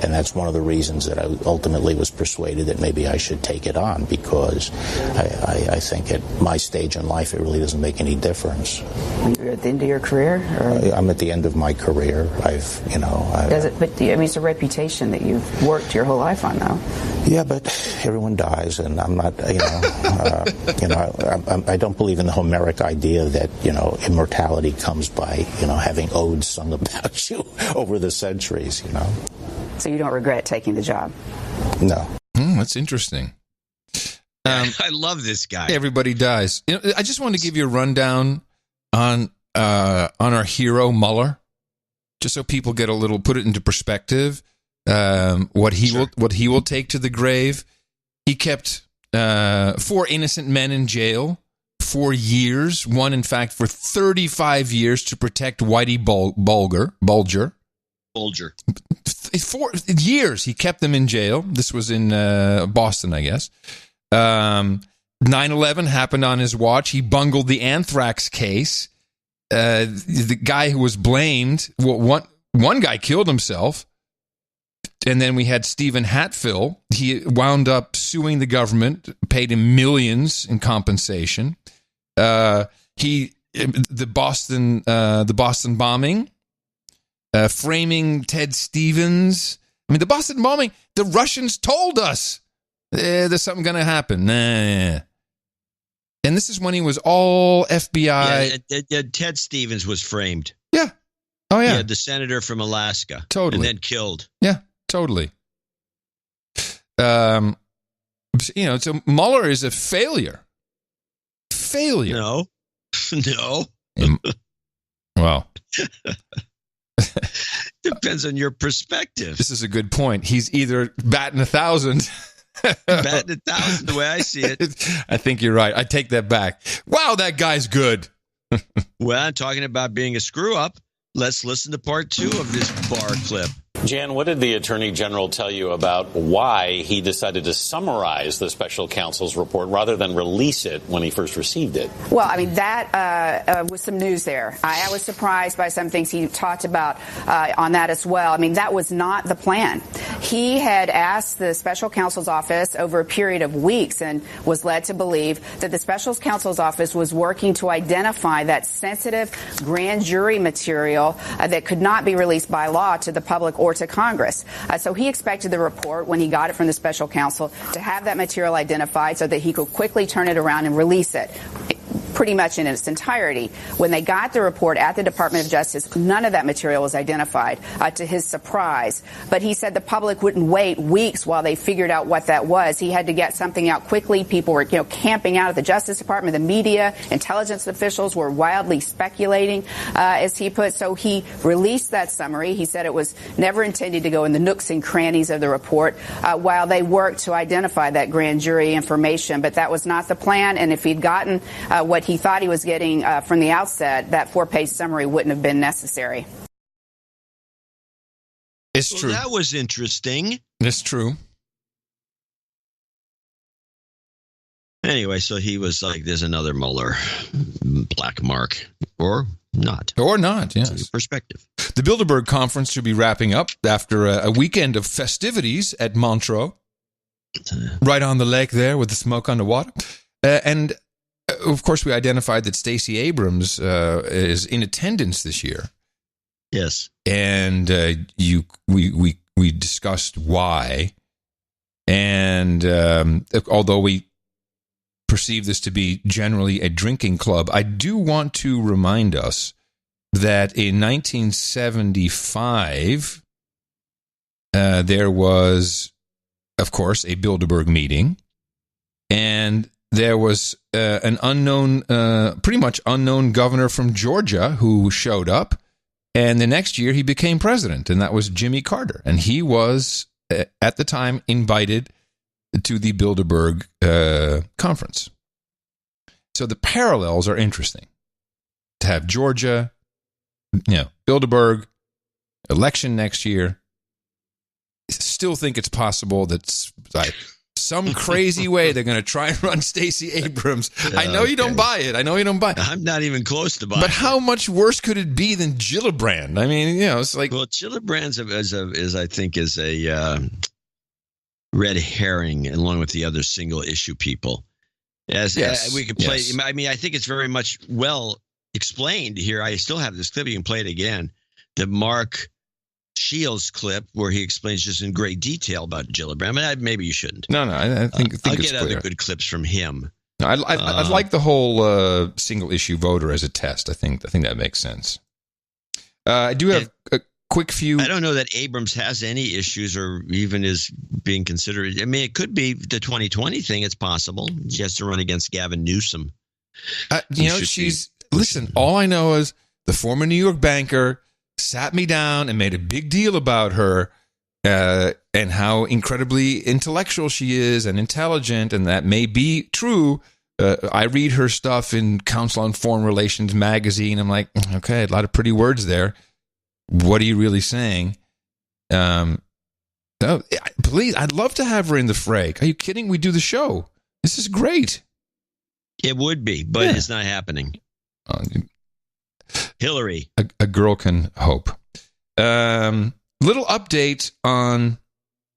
Speaker 25: and that's one of the reasons that I ultimately was persuaded that maybe I should take it on, because I think at my stage in life it really doesn't make any difference.
Speaker 20: You're at the end of your career? Or?
Speaker 25: I'm at the end of my career. But
Speaker 20: it's a reputation that you've worked your whole life on, though.
Speaker 25: Yeah, but everyone dies, and I'm not, I don't believe in the Homeric idea that, immortality comes by, having odes sung about you over the centuries,
Speaker 20: So you don't regret taking the job?
Speaker 25: No.
Speaker 1: That's interesting.
Speaker 3: I love this guy.
Speaker 1: Everybody dies. I just want to give you a rundown on our hero Mueller, just so people get put it into perspective. What he will take to the grave. He kept 4 innocent men in jail for years. One, in fact, for 35 years to protect Whitey Bulger. 4 years he kept them in jail. This was in Boston, I guess. 9/11 happened on his watch. He bungled the anthrax case. The guy who was blamed, one guy killed himself. And then we had Stephen Hatfill. He wound up suing the government, paid him millions in compensation. The Boston bombing, framing Ted Stevens. I mean, the Boston bombing. The Russians told us there's something going to happen. Nah. And this is when he was all FBI.
Speaker 3: Yeah, Ted Stevens was framed.
Speaker 1: Yeah. Oh yeah.
Speaker 3: Yeah, the senator from Alaska.
Speaker 1: Totally.
Speaker 3: And then killed.
Speaker 1: Yeah. Totally. So Mueller is a failure.
Speaker 3: No.
Speaker 1: Well,
Speaker 3: depends on your perspective.
Speaker 1: This is a good point. He's either batting 1,000.
Speaker 3: Batting 1,000, the way I see it.
Speaker 1: I think you're right. I take that back. Wow, that guy's good.
Speaker 3: Well, I'm talking about being a screw up. Let's listen to part 2 of this Barr clip.
Speaker 19: Jan, what did the Attorney General tell you about why he decided to summarize the special counsel's report rather than release it when he first received it?
Speaker 20: Well, I mean, that was some news there. I was surprised by some things he talked about on that as well. I mean, that was not the plan. He had asked the special counsel's office over a period of weeks and was led to believe that the special counsel's office was working to identify that sensitive grand jury material that could not be released by law to the public or to Congress. So he expected the report, when he got it from the special counsel, to have that material identified so that he could quickly turn it around and release it pretty much in its entirety. When they got the report at the Department of Justice, none of that material was identified, to his surprise. But he said the public wouldn't wait weeks while they figured out what that was. He had to get something out quickly. People were, camping out at the Justice Department. The media, intelligence officials were wildly speculating, as he put. So he released that summary. He said it was never intended to go in the nooks and crannies of the report while they worked to identify that grand jury information. But that was not the plan. And if he'd gotten what he thought he was getting from the outset, that 4-page summary wouldn't have been necessary.
Speaker 1: It's true.
Speaker 3: That was interesting.
Speaker 1: It's true.
Speaker 3: Anyway, so he was like, there's another Mueller black mark. Or not.
Speaker 1: Or not, yes.
Speaker 3: Perspective.
Speaker 1: The Bilderberg Conference should be wrapping up after a weekend of festivities at Montreux. Right on the lake there with the smoke on the water. And of course, we identified that Stacey Abrams is in attendance this year.
Speaker 3: Yes,
Speaker 1: and we discussed why, and although we perceive this to be generally a drinking club, I do want to remind us that in 1975 there was, of course, a Bilderberg meeting, and there was an unknown, pretty much unknown governor from Georgia who showed up, and the next year he became president, and that was Jimmy Carter. And he was, at the time, invited to the Bilderberg conference. So the parallels are interesting. To have Georgia, Bilderberg, election next year. Still think it's possible that some crazy way they're going to try and run Stacey Abrams. I know you don't buy it.
Speaker 3: I'm not even close to buying it.
Speaker 1: But how much worse could it be than Gillibrand? I mean, it's like...
Speaker 3: Well, Gillibrand's is a red herring along with the other single issue people. We can play. Yes. I mean, I think it's very much well explained here. I still have this clip. You can play it again. The Mark Shields clip where he explains just in great detail about Gillibrand. I mean, maybe you shouldn't.
Speaker 1: No, I think
Speaker 3: I'll
Speaker 1: it's
Speaker 3: get
Speaker 1: clear.
Speaker 3: other good clips from him.
Speaker 1: No, I'd like the whole single issue voter as a test. I think that makes sense. I do have a quick few.
Speaker 3: I don't know that Abrams has any issues or even is being considered. I mean, it could be the 2020 thing. It's possible. She has to run against Gavin Newsom.
Speaker 1: Listen, all I know is the former New York banker sat me down and made a big deal about her and how incredibly intellectual she is and intelligent, and that may be true. I read her stuff in Council on Foreign Relations magazine. I'm like, okay, a lot of pretty words there. What are you really saying? Please, I'd love to have her in the fray. Are you kidding? We do the show. This is great.
Speaker 3: It would be, but it's not happening. Hillary.
Speaker 1: A girl can hope. Little update on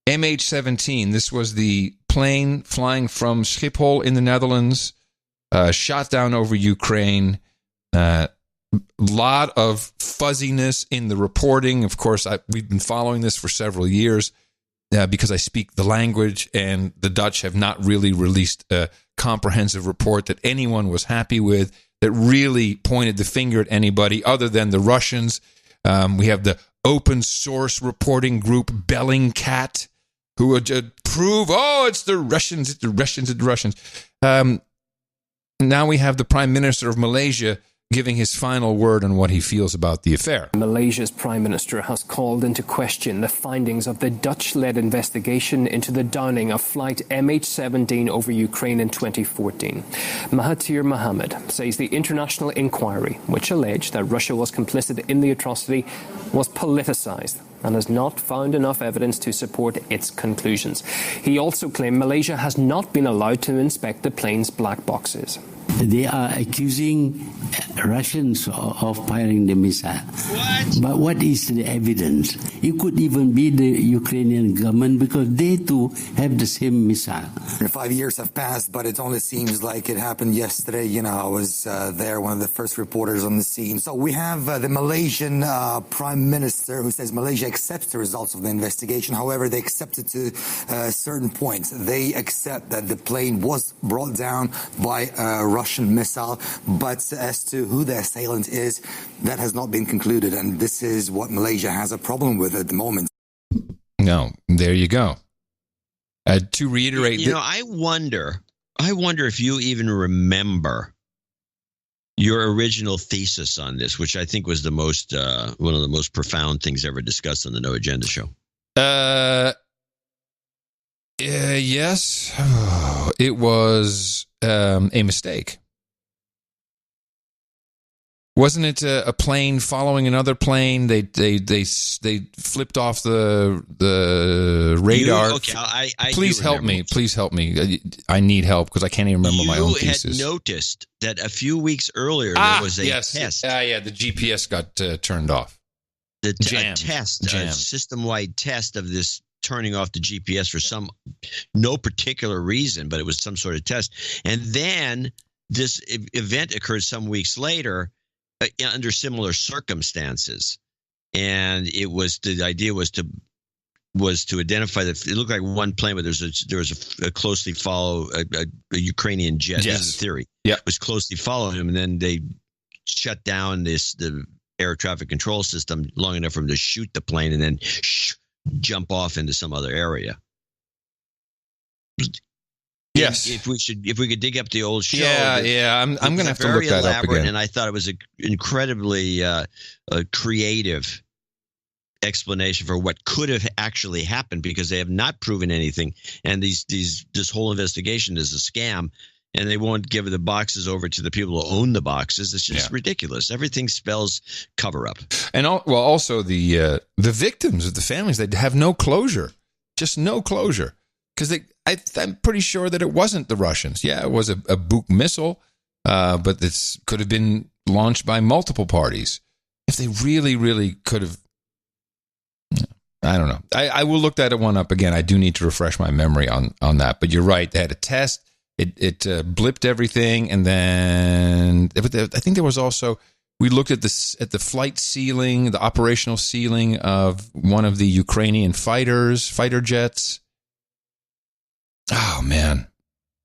Speaker 1: MH17. This was the plane flying from Schiphol in the Netherlands, shot down over Ukraine. Lot of fuzziness in the reporting. Of course, we've been following this for several years because I speak the language, and the Dutch have not really released a comprehensive report that anyone was happy with, that really pointed the finger at anybody other than the Russians. We have the open source reporting group Bellingcat, who would prove, it's the Russians, it's the Russians, it's the Russians. Now we have the Prime Minister of Malaysia giving his final word on what he feels about the affair.
Speaker 4: Malaysia's Prime Minister has called into question the findings of the Dutch-led investigation into the downing of flight MH17 over Ukraine in 2014. Mahathir Mohamad says the international inquiry, which alleged that Russia was complicit in the atrocity, was politicized and has not found enough evidence to support its conclusions. He also claimed Malaysia has not been allowed to inspect the plane's black boxes.
Speaker 21: They are accusing Russians of firing the missile.
Speaker 3: What?
Speaker 21: But what is the evidence? It could even be the Ukrainian government, because they too have the same missile.
Speaker 22: 5 years have passed, but it only seems like it happened yesterday. I was there, one of the first reporters on the scene. So we have the Malaysian Prime Minister who says Malaysia accepts the results of the investigation. However, they accept it to certain points. They accept that the plane was brought down by Russian missile, but as to who the assailant is, that has not been concluded, and this is what Malaysia has a problem with at the moment.
Speaker 1: No, there you go. To reiterate,
Speaker 3: I wonder if you even remember your original thesis on this, which I think was the most one of the most profound things ever discussed on the No Agenda show.
Speaker 1: Yes, it was a mistake. Wasn't it a plane following another plane? They flipped off the radar. Please help me. Please help me. I need help because I can't even remember my own thesis.
Speaker 3: You had noticed that a few weeks earlier there was a test.
Speaker 1: The GPS got turned off.
Speaker 3: A system-wide test of this turning off the GPS for no particular reason, but it was some sort of test. And then this event occurred some weeks later under similar circumstances. And the idea was to identify it looked like one plane, but there was a closely follow a Ukrainian jet.
Speaker 1: Yes.
Speaker 3: This is the theory.
Speaker 1: Yeah.
Speaker 3: Was closely following him, and then they shut down the air traffic control system long enough for him to shoot the plane and then jump off into some other area.
Speaker 1: Yes.
Speaker 3: If we could dig up the old show.
Speaker 1: Yeah. I'm going to have to look that up again.
Speaker 3: And I thought it was an incredibly creative explanation for what could have actually happened, because they have not proven anything, and this whole investigation is a scam, and they won't give the boxes over to the people who own the boxes. It's just ridiculous. Everything spells cover up.
Speaker 1: And also the victims of the families, they have no closure, just no closure, because I'm pretty sure that it wasn't the Russians. Yeah, it was a Buk missile, but this could have been launched by multiple parties. If they really, really could have. I don't know. I will look that one up again. I do need to refresh my memory on that. But you're right. They had a test. It blipped everything, and then I think there was also, we looked at the flight ceiling, the operational ceiling of one of the Ukrainian fighter jets. Oh man,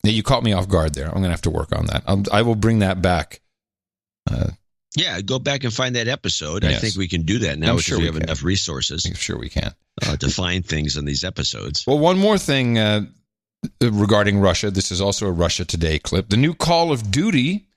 Speaker 1: you caught me off guard there. I'm going to have to work on that. I will bring that back.
Speaker 3: Yeah, go back and find that episode. Yes. I think we can do that now because we have enough resources.
Speaker 1: I'm sure we can.
Speaker 3: To find things on these episodes.
Speaker 1: Well, one more thing regarding Russia. This is also a Russia Today clip. The new Call of Duty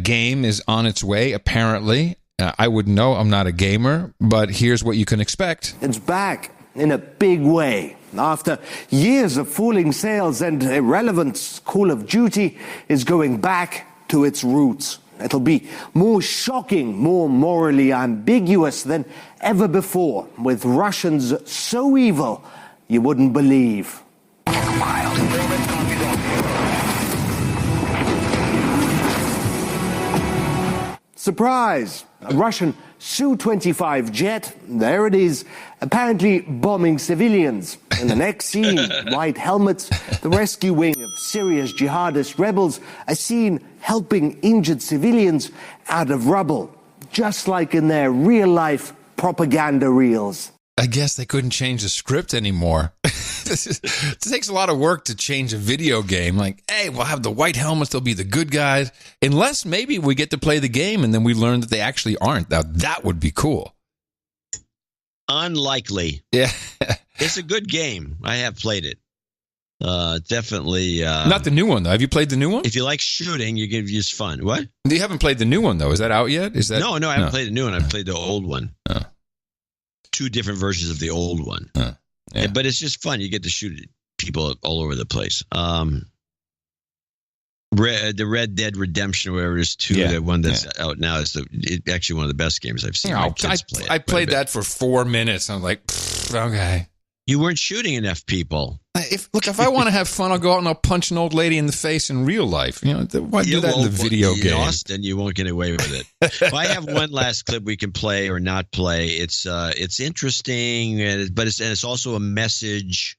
Speaker 1: game is on its way, apparently. I wouldn't know. I'm not a gamer, but here's what you can expect.
Speaker 2: It's back in a big way. After years of falling sales and irrelevance, Call of Duty is going back to its roots. It'll be more shocking, more morally ambiguous than ever before, with Russians so evil you wouldn't believe. Surprise! A Russian Su-25 jet, there it is, apparently bombing civilians. In the next scene, white helmets, the rescue wing of Syria's jihadist rebels are seen helping injured civilians out of rubble, just like in their real-life propaganda reels.
Speaker 1: I guess they couldn't change the script anymore. It takes a lot of work to change a video game. Like, hey, we'll have the white helmets, they'll be the good guys. Unless maybe we get to play the game and then we learn that they actually aren't. Now, that would be cool.
Speaker 3: Unlikely.
Speaker 1: Yeah.
Speaker 3: It's a good game. I have played it. Definitely.
Speaker 1: Not the new one, though. Have you played the new one?
Speaker 3: If you like shooting, you can use fun. What?
Speaker 1: You haven't played the new one, though. Is that out yet? Is that
Speaker 3: No, I haven't played the new one. I've played the old one. Two different versions of the old one. Yeah. But it's just fun. You get to shoot people all over the place. The Red Dead Redemption, or whatever it is, the one that's out now, is actually one of the best games I've seen.
Speaker 1: I played that for 4 minutes. I'm like, okay.
Speaker 3: You weren't shooting enough people.
Speaker 1: If I want to have fun, I'll go out and I'll punch an old lady in the face in real life. You know, why do that in the video game?
Speaker 3: In Austin, you won't get away with it. If I have one last clip we can play or not play, it's interesting, but it's also a message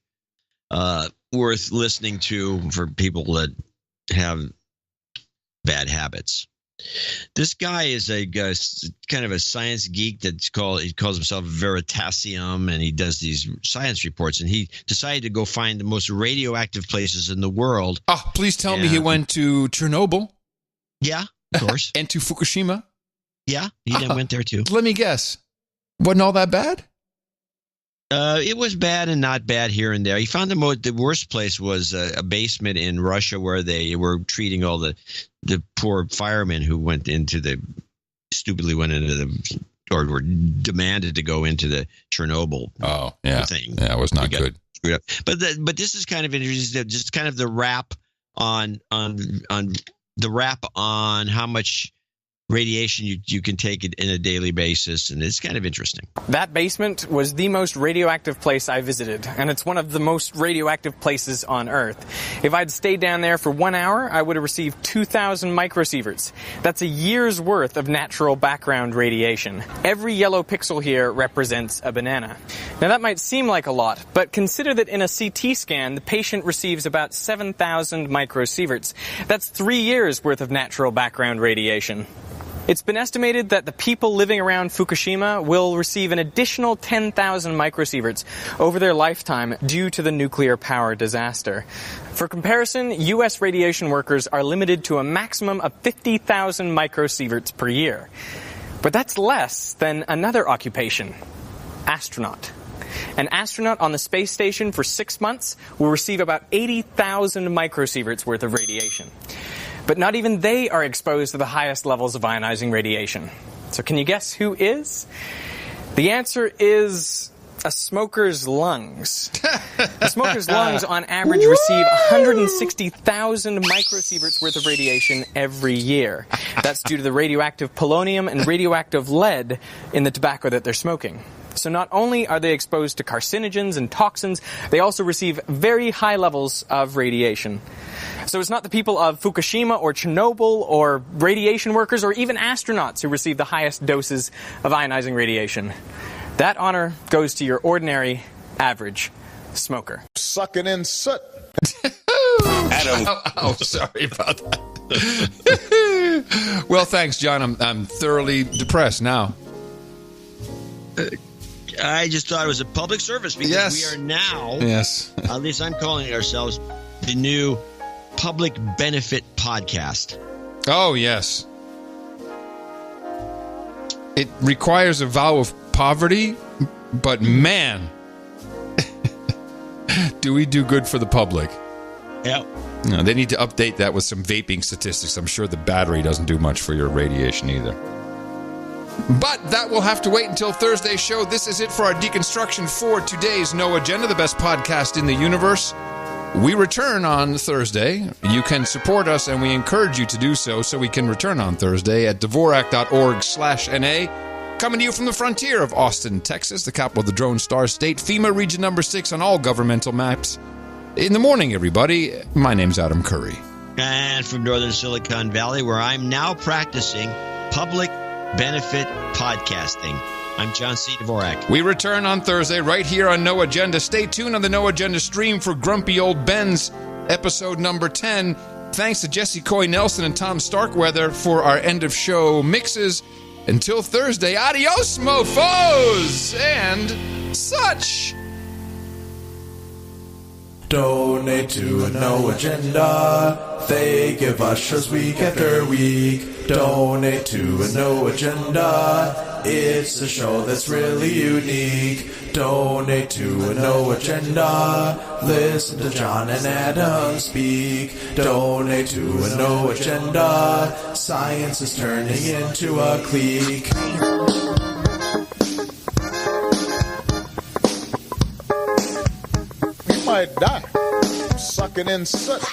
Speaker 3: worth listening to for people that have bad habits. This guy is a kind of a science geek he calls himself Veritasium, and he does these science reports, and he decided to go find the most radioactive places in the world.
Speaker 1: Oh, please tell me he went to Chernobyl.
Speaker 3: Yeah, of course.
Speaker 1: And to Fukushima.
Speaker 3: Yeah, he then went there too.
Speaker 1: Let me guess. Wasn't all that bad?
Speaker 3: It was bad and not bad here and there. He found the worst place was a basement in Russia where they were treating all the poor firemen who were demanded to go into the Chernobyl thing.
Speaker 1: Yeah, it was not good.
Speaker 3: But this is kind of interesting. Just kind of the wrap on how much radiation you can take it in a daily basis, and it's kind of interesting.
Speaker 6: That basement was the most radioactive place I visited, and it's one of the most radioactive places on Earth. If I'd stayed down there for 1 hour, I would have received 2,000 microsieverts. That's a year's worth of natural background radiation. Every yellow pixel here represents a banana. Now that might seem like a lot, but consider that in a CT scan, the patient receives about 7,000 microsieverts. That's 3 years worth of natural background radiation. It's been estimated that the people living around Fukushima will receive an additional 10,000 microsieverts over their lifetime due to the nuclear power disaster. For comparison, U.S. radiation workers are limited to a maximum of 50,000 microsieverts per year. But that's less than another occupation, astronaut. An astronaut on the space station for 6 months will receive about 80,000 microsieverts worth of radiation. But not even they are exposed to the highest levels of ionizing radiation. So can you guess who is? The answer is a smoker's lungs. A smoker's lungs, on average, receive 160,000 microsieverts worth of radiation every year. That's due to the radioactive polonium and radioactive lead in the tobacco that they're smoking. So not only are they exposed to carcinogens and toxins, they also receive very high levels of radiation. So it's not the people of Fukushima or Chernobyl or radiation workers or even astronauts who receive the highest doses of ionizing radiation. That honor goes to your ordinary, average smoker.
Speaker 8: Sucking in soot.
Speaker 1: Adam. Oh, sorry about that. Well, thanks, John. I'm thoroughly depressed now.
Speaker 3: I just thought it was a public service because we are now, at least I'm calling ourselves, the new public benefit podcast.
Speaker 1: Oh, yes. It requires a vow of poverty, but man, do we do good for the public.
Speaker 3: Yeah.
Speaker 1: No, they need to update that with some vaping statistics. I'm sure the battery doesn't do much for your radiation either. But that will have to wait until Thursday's show. This is it for our deconstruction for today's No Agenda, the best podcast in the universe. We return on Thursday. You can support us, and we encourage you to do so we can return on Thursday at Dvorak.org/NA. Coming to you from the frontier of Austin, Texas, the capital of the Drone Star State, FEMA Region Number 6 on all governmental maps. In the morning, everybody, my name's Adam Curry.
Speaker 3: And from Northern Silicon Valley, where I'm now practicing public benefit podcasting. I'm John C. Dvorak.
Speaker 1: We return on Thursday right here on No Agenda. Stay tuned on the No Agenda stream for Grumpy Old Ben's episode number 10. Thanks to Jesse Coy Nelson and Tom Starkweather for our end of show mixes. Until Thursday, adios, mofos, and such.
Speaker 10: Donate to a No Agenda. They give us shows week after week. Donate to a No Agenda. It's a show that's really unique. Donate to a No Agenda. Listen to John and Adam speak. Donate to a No Agenda. Science is turning into a clique.
Speaker 8: You might die sucking in soot.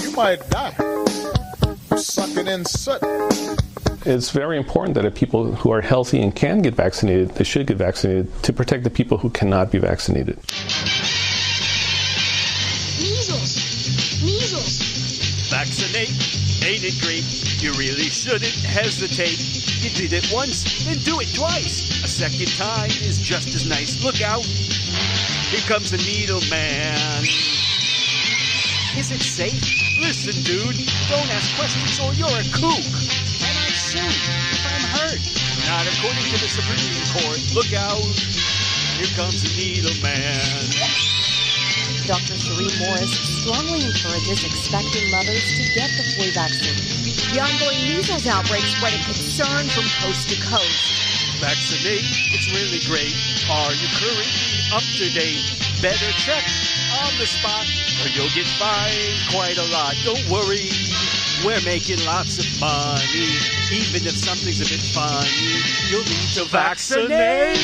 Speaker 8: You might die sucking in soot.
Speaker 13: It's very important that if people who are healthy and can get vaccinated, they should get vaccinated to protect the people who cannot be vaccinated.
Speaker 14: Measles. Vaccinate. Ain't it great? You really shouldn't hesitate. You did it once, then do it twice. A second time is just as nice. Look out. Here comes the needle man. Is it safe? Listen, dude. Don't ask questions or you're a kook. Can I sue if I'm hurt? Not according to the Supreme Court. Look out. Here comes the needle man.
Speaker 23: Dr. Sheree Morris strongly encourages expecting mothers to get the flu vaccine. The ongoing measles outbreak spreading concern from coast to coast.
Speaker 14: Vaccinate, it's really great. Are you currently up to date? Better check on the spot or you'll get fined quite a lot. Don't worry, we're making lots of money. Even if something's a bit funny, you'll need to vaccinate.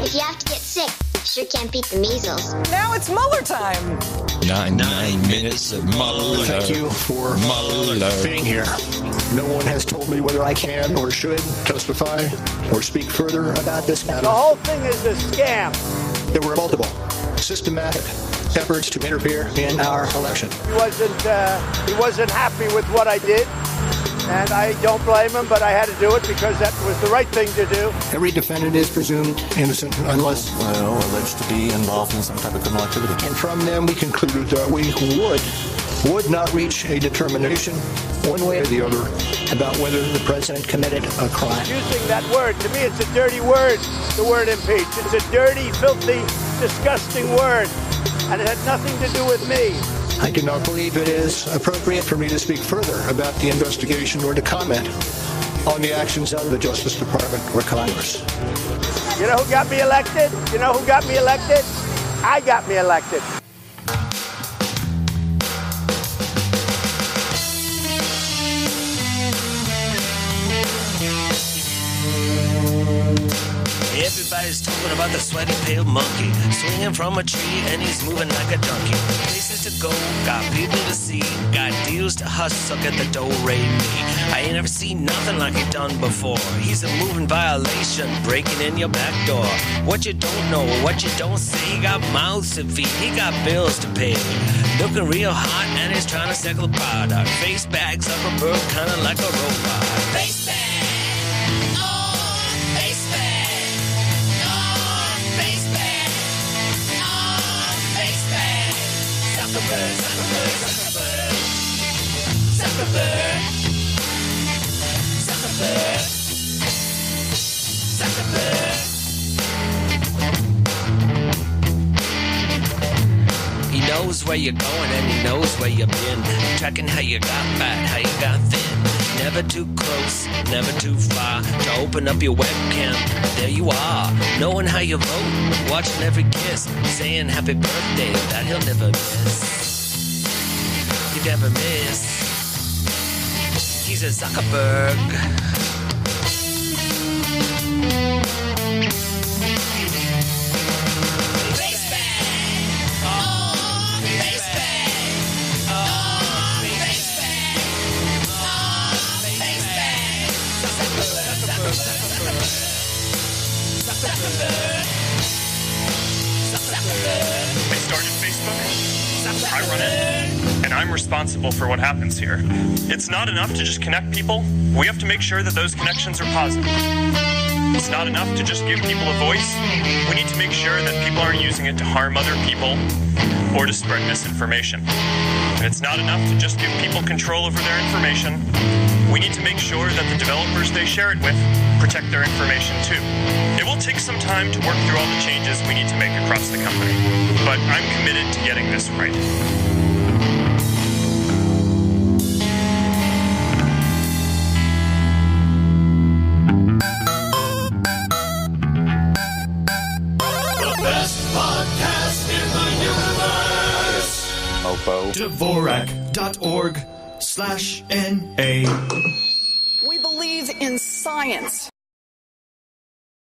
Speaker 24: If you have to get sick, sure can't beat the measles.
Speaker 26: Now it's Mueller time.
Speaker 1: 9 minutes of Mueller.
Speaker 27: Thank you for being here. No one has told me whether I can or should testify or speak further about this matter.
Speaker 28: The whole thing is a scam.
Speaker 27: There were multiple systematic efforts to interfere in our election.
Speaker 28: He wasn't happy with what I did. And I don't blame him, but I had to do it because that was the right thing to do.
Speaker 27: Every defendant is presumed innocent unless
Speaker 29: alleged to be involved in some type of criminal activity.
Speaker 27: And from them we concluded that we would not reach a determination one way or the other about whether the president committed a crime.
Speaker 28: Using that word, to me it's a dirty word, the word impeach. It's a dirty, filthy, disgusting word. And it had nothing to do with me.
Speaker 27: I do not believe it is appropriate for me to speak further about the investigation or to comment on the actions of the Justice Department or Congress.
Speaker 28: You know who got me elected? You know who got me elected? I got me elected.
Speaker 7: Everybody's talking about the sweaty pale monkey swinging from a tree and he's moving like a donkey. Places to go, got people to see, got deals to hustle, get the dough rate me. I ain't ever seen nothing like he done before. He's a moving violation, breaking in your back door. What you don't know, what you don't say, he got mouths to feed, he got bills to pay. Looking real hot and he's trying to settle product. Face bags up a bird, kinda like a robot. Face bag! He knows where you're going and he knows where you've been. Tracking how you got fat, how you got thin. Never too close, never too far to open up your webcam. There you are, knowing how you vote, watching every kiss, saying happy birthday that he'll never miss. You never miss. He's a Zuckerberg.
Speaker 9: I started Facebook, I run it, and I'm responsible for what happens here. It's not enough to just connect people. We have to make sure that those connections are positive. It's not enough to just give people a voice. We need to make sure that people aren't using it to harm other people or to spread misinformation. And it's not enough to just give people control over their information. We need to make sure that the developers they share it with protect their information too. It will take some time to work through all the changes we need to make across the company, but I'm committed to getting this right.
Speaker 10: The best podcast in the universe. Dvorak.org/NA.
Speaker 11: We believe in science.